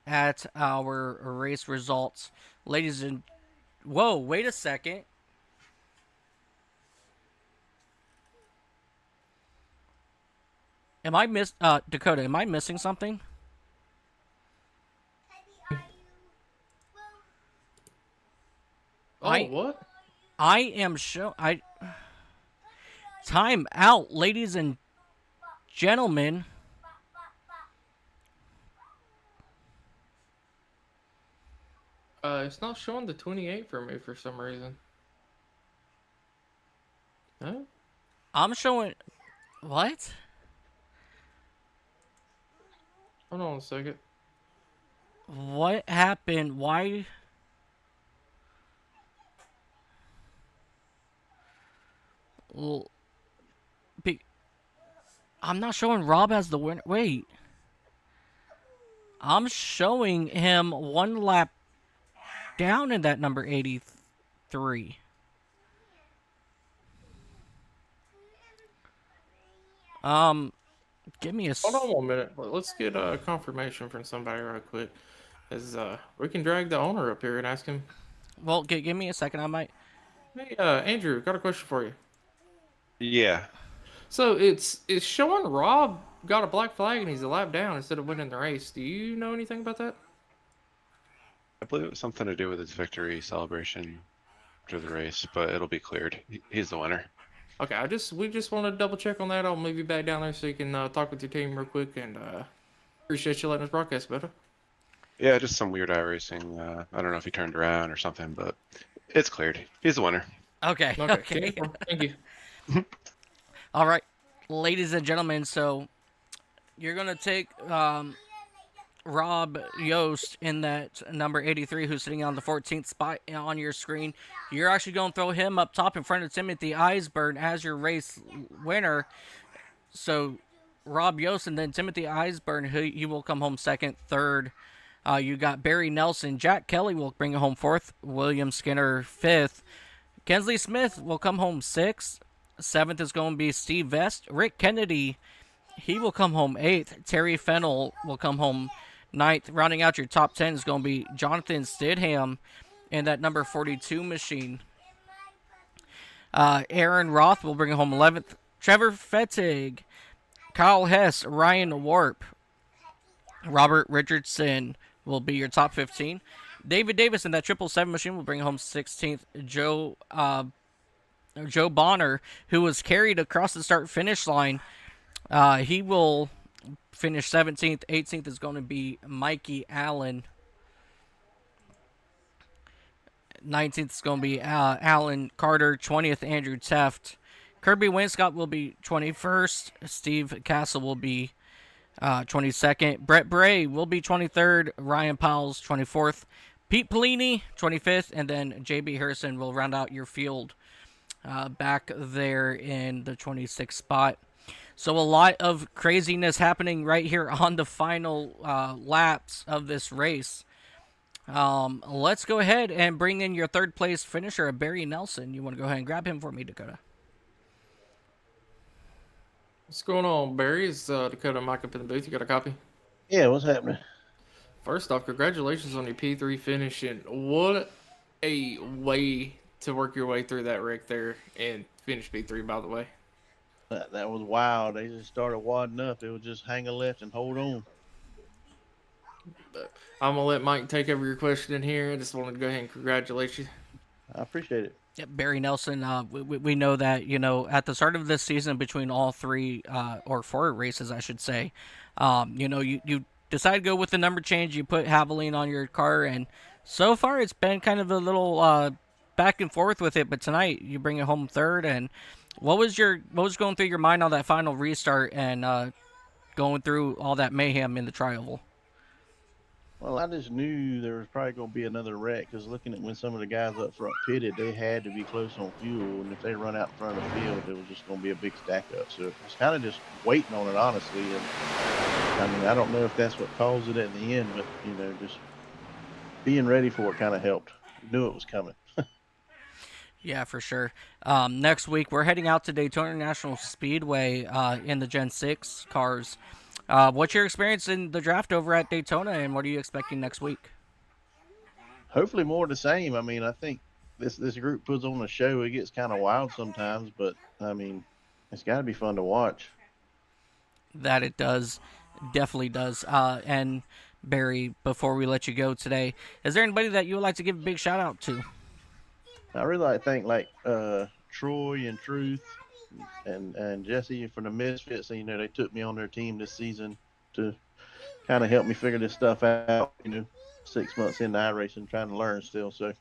at our race results. Ladies and... Whoa, wait a second. Am I Dakota? Am I missing something? Oh, what? I am time out, ladies and gentlemen. It's not showing the 28 for me for some reason. Huh? I'm showing what? Hold on a second. What happened? Why? Well, I'm not showing Rob as the winner. Wait. I'm showing him one lap down in that number 83. Give me a... Hold on 1 minute. Let's get a confirmation from somebody right quick. As we can drag the owner up here and ask him. Well, give me a second. I might... Hey, Andrew, got a question for you. Yeah. So it's showing Rob got a black flag and he's a lap down instead of winning the race. Do you know anything about that? I believe it was something to do with his victory celebration after the race, but it'll be cleared. He's the winner. Okay, we just want to double check on that. I'll move you back down there so you can talk with your team real quick, and appreciate you letting us broadcast better. Yeah, just some weird iRacing. I don't know if he turned around or something, but it's cleared. He's the winner. Okay. Okay. Thank you. All right, ladies and gentlemen, so you're going to take Rob Yost in that number 83 who's sitting on the 14th spot on your screen. You're actually going to throw him up top in front of Timothy Eisburn as your race winner. So Rob Yost and then Timothy Eisburn, he will come home second. Third, you got Barry Nelson. Jack Kelly will bring it home fourth. William Skinner fifth. Kensley Smith will come home sixth. Seventh is going to be Steve Vest. Rick Kennedy, he will come home eighth. Terry Fennell will come home ninth. Rounding out your top 10 is going to be Jonathan Stidham in that number 42 machine. Aaron Roth will bring it home 11th. Trevor Fettig, Kyle Hess, Ryan Warp, Robert Richardson will be your top 15. David Davis in that 777 machine will bring home 16th. Joe Bonner, who was carried across the start-finish line, he will finish 17th. 18th is going to be Mikey Allen. 19th is going to be Alan Carter. 20th, Andrew Teft. Kirby Winscott will be 21st. Steve Castle will be 22nd. Brett Bray will be 23rd. Ryan Powell's 24th. Pete Pelini, 25th. And then J.B. Harrison will round out your field back there in the 26th spot. So a lot of craziness happening right here on the final laps of this race. Let's go ahead and bring in your third place finisher, Barry Nelson. You want to go ahead and grab him for me, Dakota? What's going on, Barry? It's Dakota Mike up in the booth. You got a copy? Yeah, what's happening? First off, congratulations on your P3 finish, and what a way to work your way through that wreck there and finish P3, by the way. That was wild. They just started wadding up. It was just hang a left and hold on. But I'm going to let Mike take over your question in here. I just wanted to go ahead and congratulate you. I appreciate it. Yep, Barry Nelson, we know that, at the start of this season between all three, or four races, I should say, you decide to go with the number change. You put Haviline on your car, and so far it's been kind of a little back and forth with it, but tonight you bring it home third. And what was going through your mind on that final restart and going through all that mayhem in the tri-oval? Well, I just knew there was probably going to be another wreck because looking at when some of the guys up front pitted, they had to be close on fuel, and if they run out in front of the field, it was just going to be a big stack up. So I was kind of just waiting on it, honestly. And I mean, I don't know if that's what caused it at the end, but just being ready for it kind of helped. Knew it was coming. Yeah, for sure. Next week, we're heading out to Daytona International Speedway in the Gen 6 cars. What's your experience in the draft over at Daytona, and what are you expecting next week? Hopefully more the same. I mean, I think this group puts on a show. It gets kind of wild sometimes, but, I mean, it's got to be fun to watch. That it does. Definitely does. And Barry, before we let you go today, is there anybody that you would like to give a big shout out to? I really like to thank Troy and Truth and Jesse from the Misfits. They took me on their team this season to kind of help me figure this stuff out. 6 months into iRacing, trying to learn still. So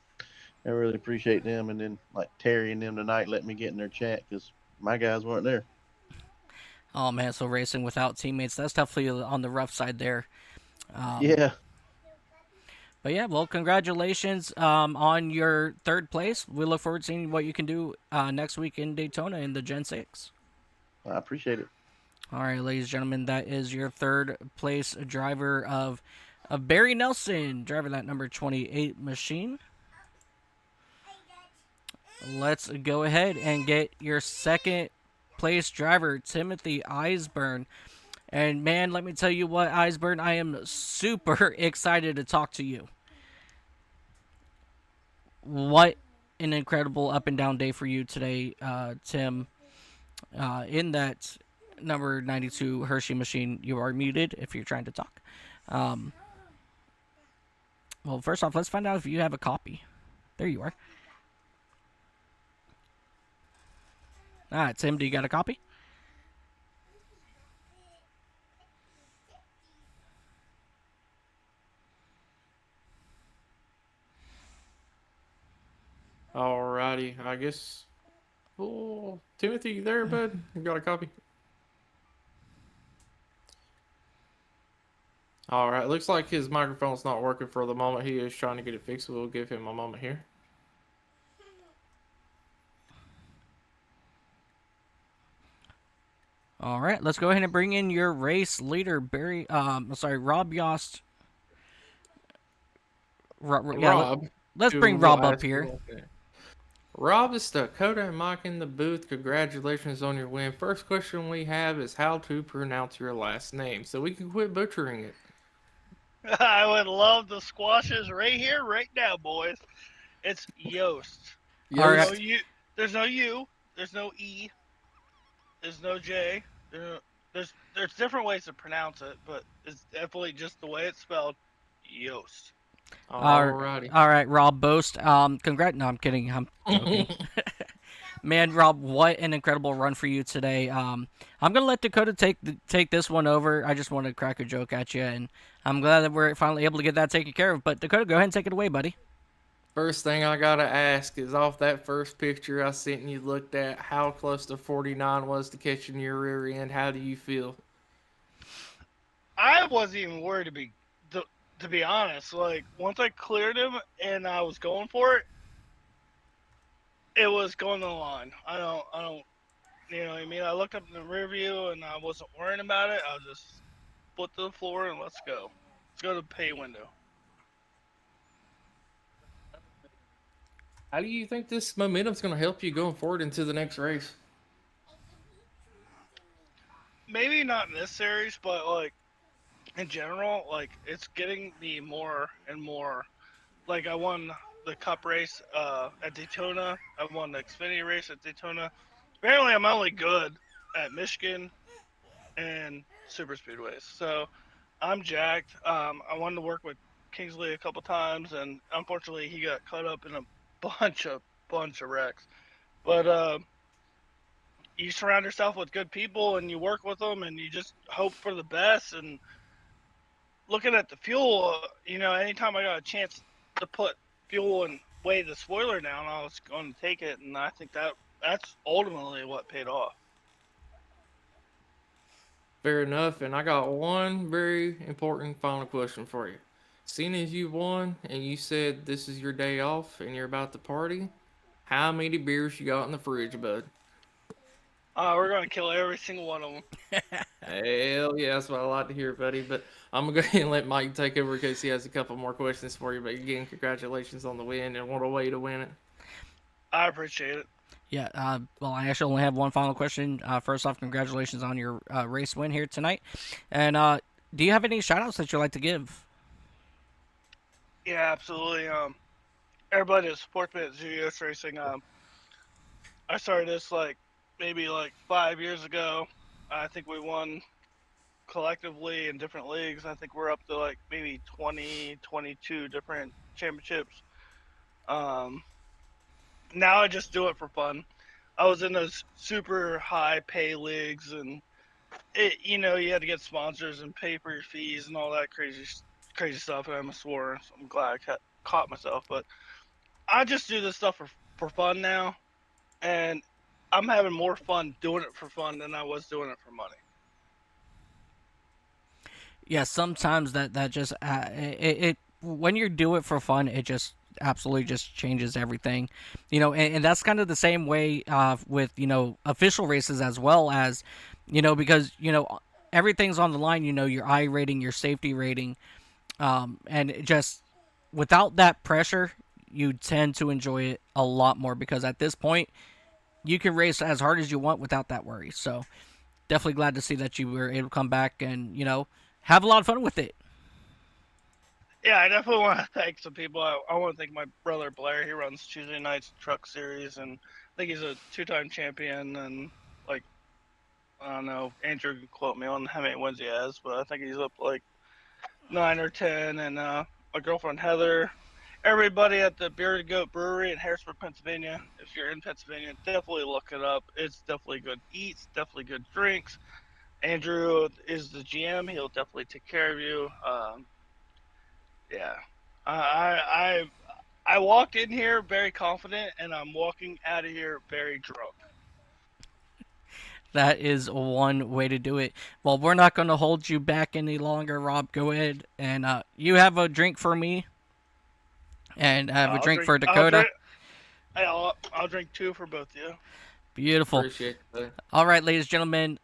I really appreciate them. And then like Terry and them tonight letting me get in their chat because my guys weren't there. Oh man, so racing without teammates, that's definitely on the rough side there. Yeah. But yeah, well, congratulations on your third place. We look forward to seeing what you can do next week in Daytona in the Gen 6. I appreciate it. All right, ladies and gentlemen, that is your third place driver of Barry Nelson, driving that number 28 machine. Let's go ahead and get your second place driver, Timothy Eisburn. And man, let me tell you what, Eisburn, I am super excited to talk to you. What an incredible up and down day for you today, Tim. In that number 92 Hershey machine, you are muted if you're trying to talk. Well, first off, let's find out if you have a copy. There you are. All right, Tim, do you got a copy? Alrighty, I guess. Oh, Timothy, you there, bud? You got a copy? Alright, looks like his microphone's not working for the moment. He is trying to get it fixed. We'll give him a moment here. All right, let's go ahead and bring in your race leader, Rob Yost. Rob. Let's bring Rob up here. Rob, is Dakota and Mike in the booth. Congratulations on your win. First question we have is how to pronounce your last name so we can quit butchering it. I would love the squashes right here, right now, boys. It's Yost. All right. There's no U. There's no E. There's no J. There's different ways to pronounce it, but it's definitely just the way it's spelled. Yost. Alrighty. All right, Rob Boast. No, I'm kidding. I'm joking. Man, Rob, what an incredible run for you today. I'm gonna let Dakota take this one over. I just want to crack a joke at you, and I'm glad that we're finally able to get that taken care of. But Dakota, go ahead and take it away, buddy. First thing I gotta ask is off that first picture I sent you looked at, how close to 49 was to catching your rear end. How do you feel? I wasn't even worried to be honest. Like once I cleared him and I was going for it, it was going to the line. I don't, you know what I mean? I looked up in the rear view and I wasn't worrying about it. I was just foot to the floor and let's go. Let's go to the pay window. How do you think this momentum's going to help you going forward into the next race? Maybe not in this series, but like in general, like it's getting me more and more. Like I won the Cup race at Daytona. I won the Xfinity race at Daytona. Apparently, I'm only good at Michigan and Superspeedways. So I'm jacked. I wanted to work with Kingsley a couple times, and unfortunately, he got caught up in a bunch of wrecks. But you surround yourself with good people, and you work with them, and you just hope for the best. And looking at the fuel, anytime I got a chance to put fuel and weigh the spoiler down, I was going to take it, and I think that's ultimately what paid off. Fair enough, and I got one very important final question for you. Seeing as you won and you said this is your day off and you're about to party, how many beers you got in the fridge, bud? We're going to kill every single one of them. Hell yeah, that's what I like to hear, buddy. But I'm going to go ahead and let Mike take over because he has a couple more questions for you. But again, congratulations on the win, and what a way to win it. I appreciate it. Yeah, well, I actually only have one final question. First off, congratulations on your race win here tonight. And do you have any shout-outs that you'd like to give? Yeah, absolutely. Everybody that supports me at ZUS Racing, I started this maybe 5 years ago. I think we won collectively in different leagues. I think we're up to like maybe 20, 22 different championships. Um, Now I just do it for fun. I was in those super high pay leagues, and you had to get sponsors and pay for your fees and all that crazy stuff. And I'm a swore, so I'm glad I caught myself. But I just do this stuff for fun now, and I'm having more fun doing it for fun than I was doing it for money. Yeah, sometimes that just it when you do it for fun, it just absolutely just changes everything, and that's kind of the same way with official races as well, as because everything's on the line, your I rating, your safety rating, and it just without that pressure, you tend to enjoy it a lot more, because at this point you can race as hard as you want without that worry. So definitely glad to see that you were able to come back and have a lot of fun with it. Yeah, I definitely want to thank some people. I want to thank my brother Blair. He runs Tuesday Nights Truck Series, and I think he's a 2-time champion. And like, I don't know, Andrew can quote me on how many wins he has, but I think he's up like 9 or 10. And my girlfriend Heather, everybody at the Bearded Goat Brewery in Harrisburg, Pennsylvania. If you're in Pennsylvania, definitely look it up. It's definitely good eats, definitely good drinks. Andrew is the GM. He'll definitely take care of you. Yeah, I walked in here very confident, and I'm walking out of here very drunk. That is one way to do it. Well, we're not going to hold you back any longer, Rob. Go ahead and you have a drink for me, and I have a drink for Dakota. I'll drink 2 for both of you. Beautiful. Appreciate it. All right, ladies and gentlemen,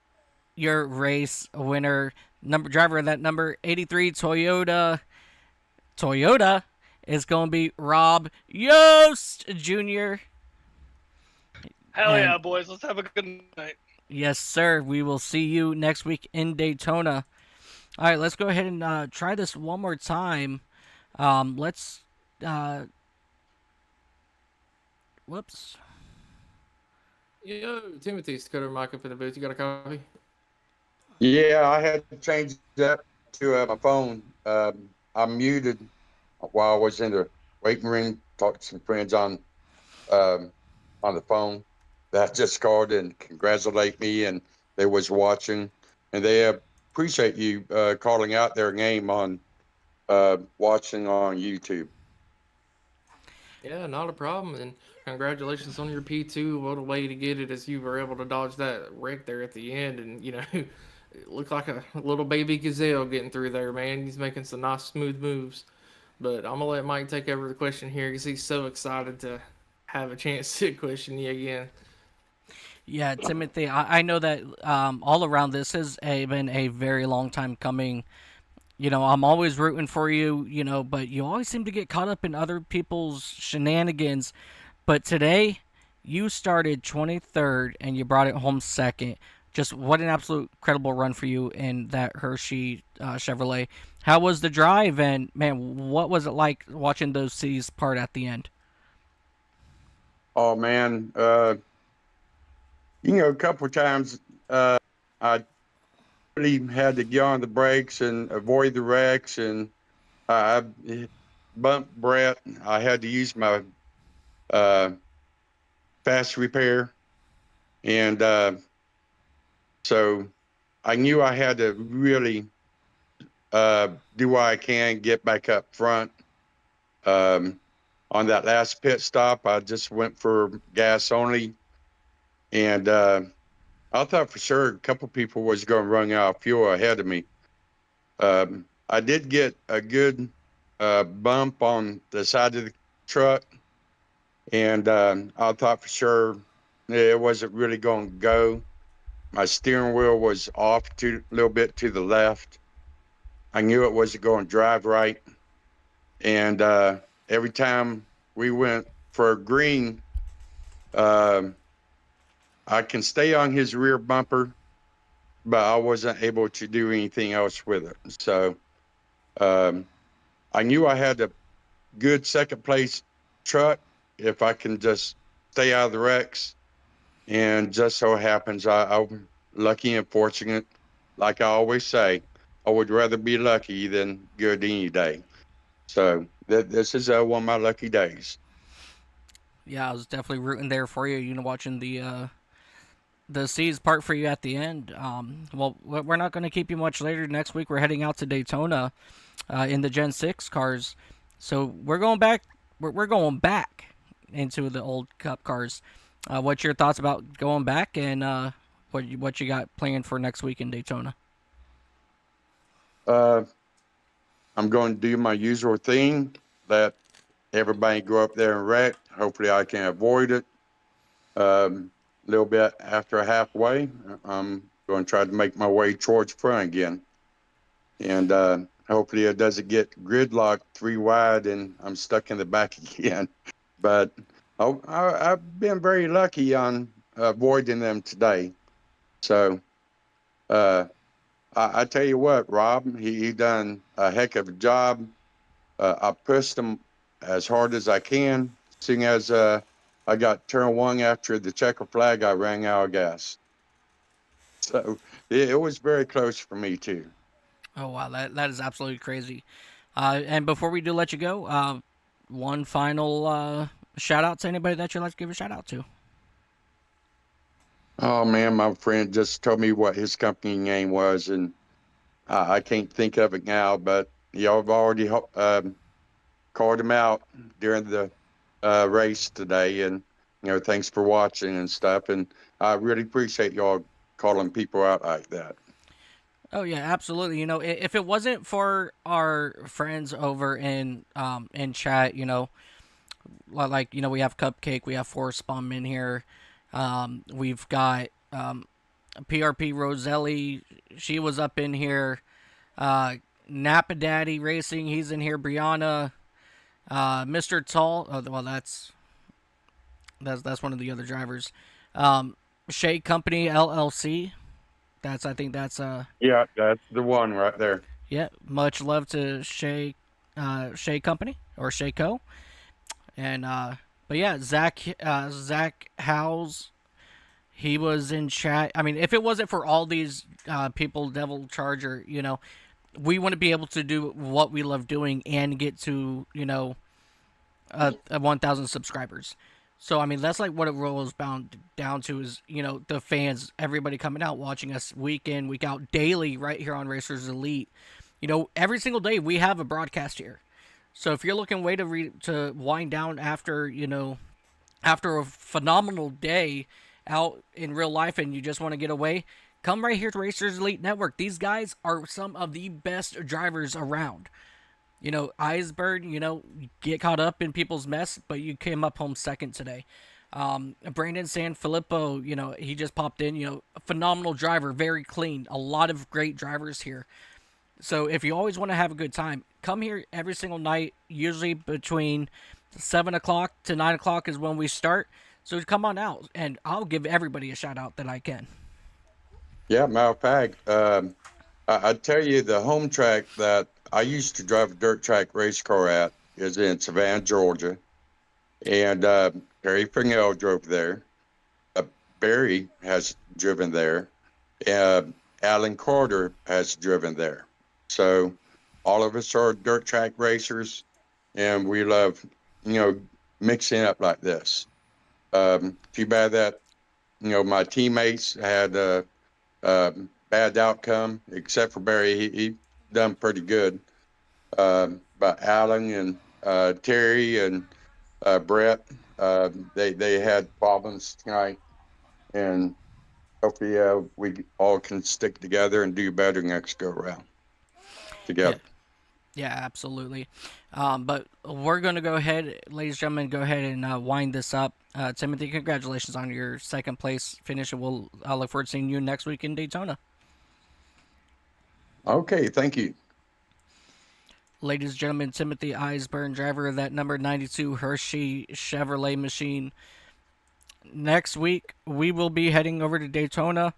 your race winner, driver of that number 83 Toyota is going to be Rob Yost Jr. Hell yeah, boys. Let's have a good night. Yes, sir. We will see you next week in Daytona. All right, let's go ahead and try this one more time. Whoops. Yo, Timothy's Cutter mic up in the booth. You got a copy? Yeah, I had to change that to my phone. I muted while I was in the waiting room, talked to some friends on the phone that just called and congratulate me, and they was watching, and they appreciate you calling out their name on watching on YouTube. Yeah, not a problem. And congratulations on your P2. What a way to get it, as you were able to dodge that wreck there at the end. And, it looked like a little baby gazelle getting through there, man. He's making some nice, smooth moves. But I'm going to let Mike take over the question here, because he's so excited to have a chance to question you again. Yeah, Timothy, I know that all around this has been a very long time coming. I'm always rooting for you, but you always seem to get caught up in other people's shenanigans. But today, you started 23rd and you brought it home second. Just what an absolute incredible run for you in that Hershey Chevrolet. How was the drive? And, man, what was it like watching those C's part at the end? Oh, man. A couple of times I really had to get on the brakes and avoid the wrecks, and I bumped Brett. I had to use my fast repair, and so I knew I had to really do what I can, get back up front. On that last pit stop, I just went for gas only, and I thought for sure a couple people was going to run out of fuel ahead of me. I did get a good bump on the side of the truck, and I thought for sure it wasn't really going to go. My steering wheel was off a little bit to the left. I knew it wasn't going to drive right, and every time we went for a green, I can stay on his rear bumper, but I wasn't able to do anything else with it. So I knew I had a good second place truck if I can just stay out of the wrecks. And just so happens I'm lucky and fortunate like I always say, I would rather be lucky than good any day. So this is one of my lucky days. Yeah, I was definitely rooting there for you. Watching the C's part for you at the end. Well, we're not going to keep you much later. Next week we're heading out to Daytona in the Gen 6 cars. So we're going back. We're going back into the old Cup cars. What's your thoughts about going back, and what you got planned for next week in Daytona? I'm going to do my usual thing, let everybody go up there and wreck. Hopefully I can avoid it. A little bit after halfway, I'm going to try to make my way towards front again. And hopefully it doesn't get gridlocked 3 wide and I'm stuck in the back again. But I've been very lucky on avoiding them today. So I tell you what, Rob, he done a heck of a job. I pushed him as hard as I can, seeing as I got turn 1 after the checker flag, I ran out of gas. So it was very close for me too. Oh wow, that is absolutely crazy. And before we do let you go, one final shout out to anybody that you'd like to give a shout out to. Oh man, my friend just told me what his company name was, and I can't think of it now. But y'all have already called him out during the race today, and thanks for watching and stuff. And I really appreciate y'all calling people out like that. Oh yeah, absolutely. If it wasn't for our friends over in chat, like we have Cupcake, we have Forrest Bumman here. We've got PRP Roselli. She was up in here. Napa Daddy Racing. He's in here. Brianna. Mr. Tall. Oh, well, that's one of the other drivers. Shea Company LLC. I think that's yeah, that's the one right there. Yeah, much love to Shea Company or Shea Co. And but yeah, Zach Howes, he was in chat. I mean, if it wasn't for all these people, Devil Charger, we wouldn't be able to do what we love doing and get to 1,000 subscribers. So I mean, that's like what it rolls down to is the fans, everybody coming out watching us week in, week out, daily right here on Racers Elite. Every single day we have a broadcast here. So if you're looking way to wind down after after a phenomenal day out in real life and you just want to get away, come right here to Racers Elite Network. These guys are some of the best drivers around. Iceberg, get caught up in people's mess, but you came up home second today. Brandon Sanfilippo, he just popped in, a phenomenal driver, very clean, a lot of great drivers here. So if you always want to have a good time, come here every single night, usually between 7 o'clock to 9 o'clock is when we start. So come on out, and I'll give everybody a shout out that I can. Yeah, matter of fact, I tell you, the home track that I used to drive a dirt track race car at is in Savannah, Georgia. And Barry Pringle drove there. Barry has driven there. Alan Carter has driven there. So all of us are dirt track racers, and we love, mixing up like this. Too bad that, my teammates had a bad outcome, except for Barry. He done pretty good. But Alan and Terry and Brett, they had problems tonight, and hopefully we all can stick together and do better next go around together. Yeah, absolutely. But we're going to go ahead, ladies and gentlemen, go ahead and wind this up. Timothy, congratulations on your second place finish, and I'll look forward to seeing you next week in Daytona. Okay, thank you. Ladies and gentlemen, Timothy Eisburn, driver of that number 92 Hershey Chevrolet machine. Next week, we will be heading over to Daytona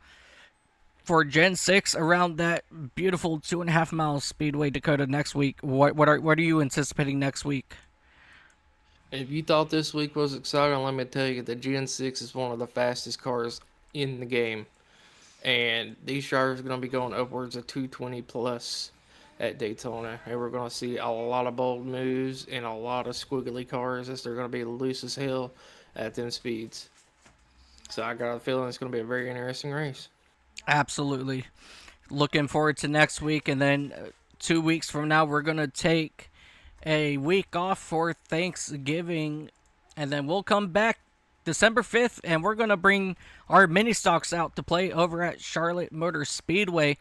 for Gen 6 around that beautiful 2.5 mile speedway, Dakota, next week. What are you anticipating next week? If you thought this week was exciting, let me tell you, the Gen 6 is one of the fastest cars in the game. And these drivers are going to be going upwards of 220 plus at Daytona. And we're going to see a lot of bold moves and a lot of squiggly cars as they're going to be loose as hell at them speeds. So I got a feeling it's going to be a very interesting race. Absolutely. Looking forward to next week. And then 2 weeks from now, we're going to take a week off for Thanksgiving. And then we'll come back December 5th, and we're going to bring our mini stocks out to play over at Charlotte Motor Speedway.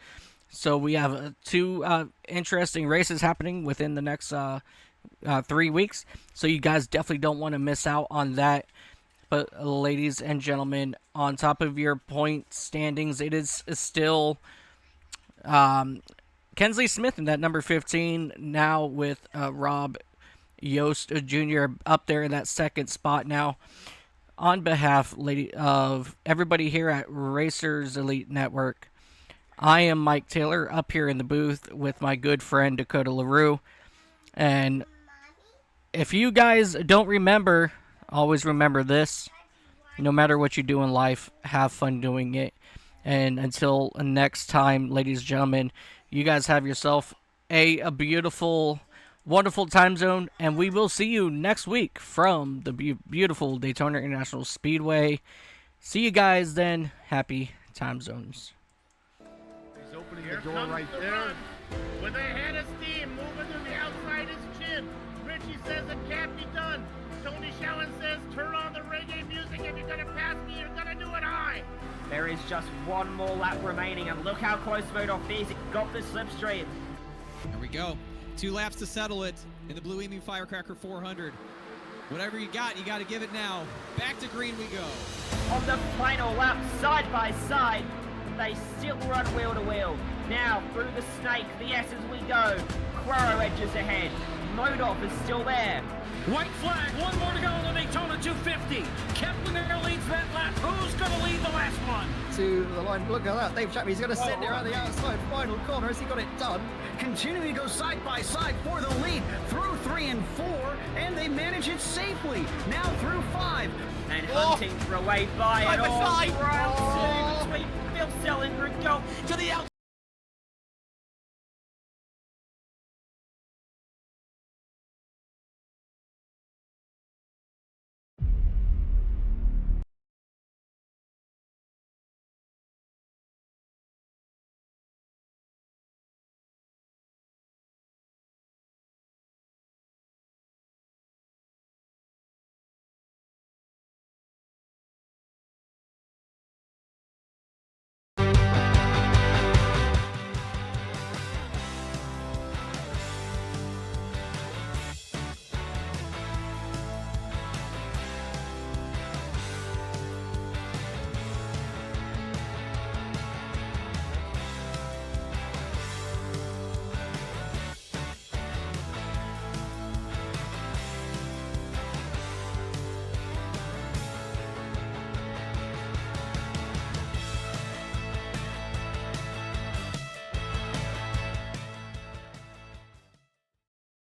So we have two interesting races happening within the next 3 weeks. So you guys definitely don't want to miss out on that. But ladies and gentlemen, on top of your point standings, it is still Kensley Smith in that number 15, now with Rob Yost Jr. up there in that second spot now. On behalf of everybody here at Racers Elite Network, I am Mike Taylor up here in the booth with my good friend Dakota LaRue. And if you guys don't remember, always remember this. No matter what you do in life, have fun doing it. And until next time, ladies and gentlemen, you guys have yourself a beautiful, wonderful time zone, and we will see you next week from the beautiful Daytona International Speedway. See you guys then. Happy time zones. He's opening the door right there. With a head of steam moving to the outside his chin. Richie says it can't be done. Tony Shallen says turn on the reggae music. If you're going to pass me, you're going to do it high. There is just one more lap remaining, and look how close Rudolph is. It got the slipstream. There we go. 2 laps to settle it in the Blue Emu Firecracker 400. Whatever you got to give it now. Back to green we go. On the final lap, side by side, they still run wheel to wheel. Now, through the snake, the S as we go. Quaro edges ahead. Modolf is still there. White flag, one more to go on the Daytona 250. Kepler leads that lap. Who's going to lead the last one? To the line, look at that. Dave Chapman, he's going to sit there on the outside final corner. Has he got it done? Continuing to go side by side for the lead through 3 and 4, and they manage it safely. Now through 5. And hunting for a way by it all. Side by side. Round 2 between Phil Sell and Rudolph to the outside.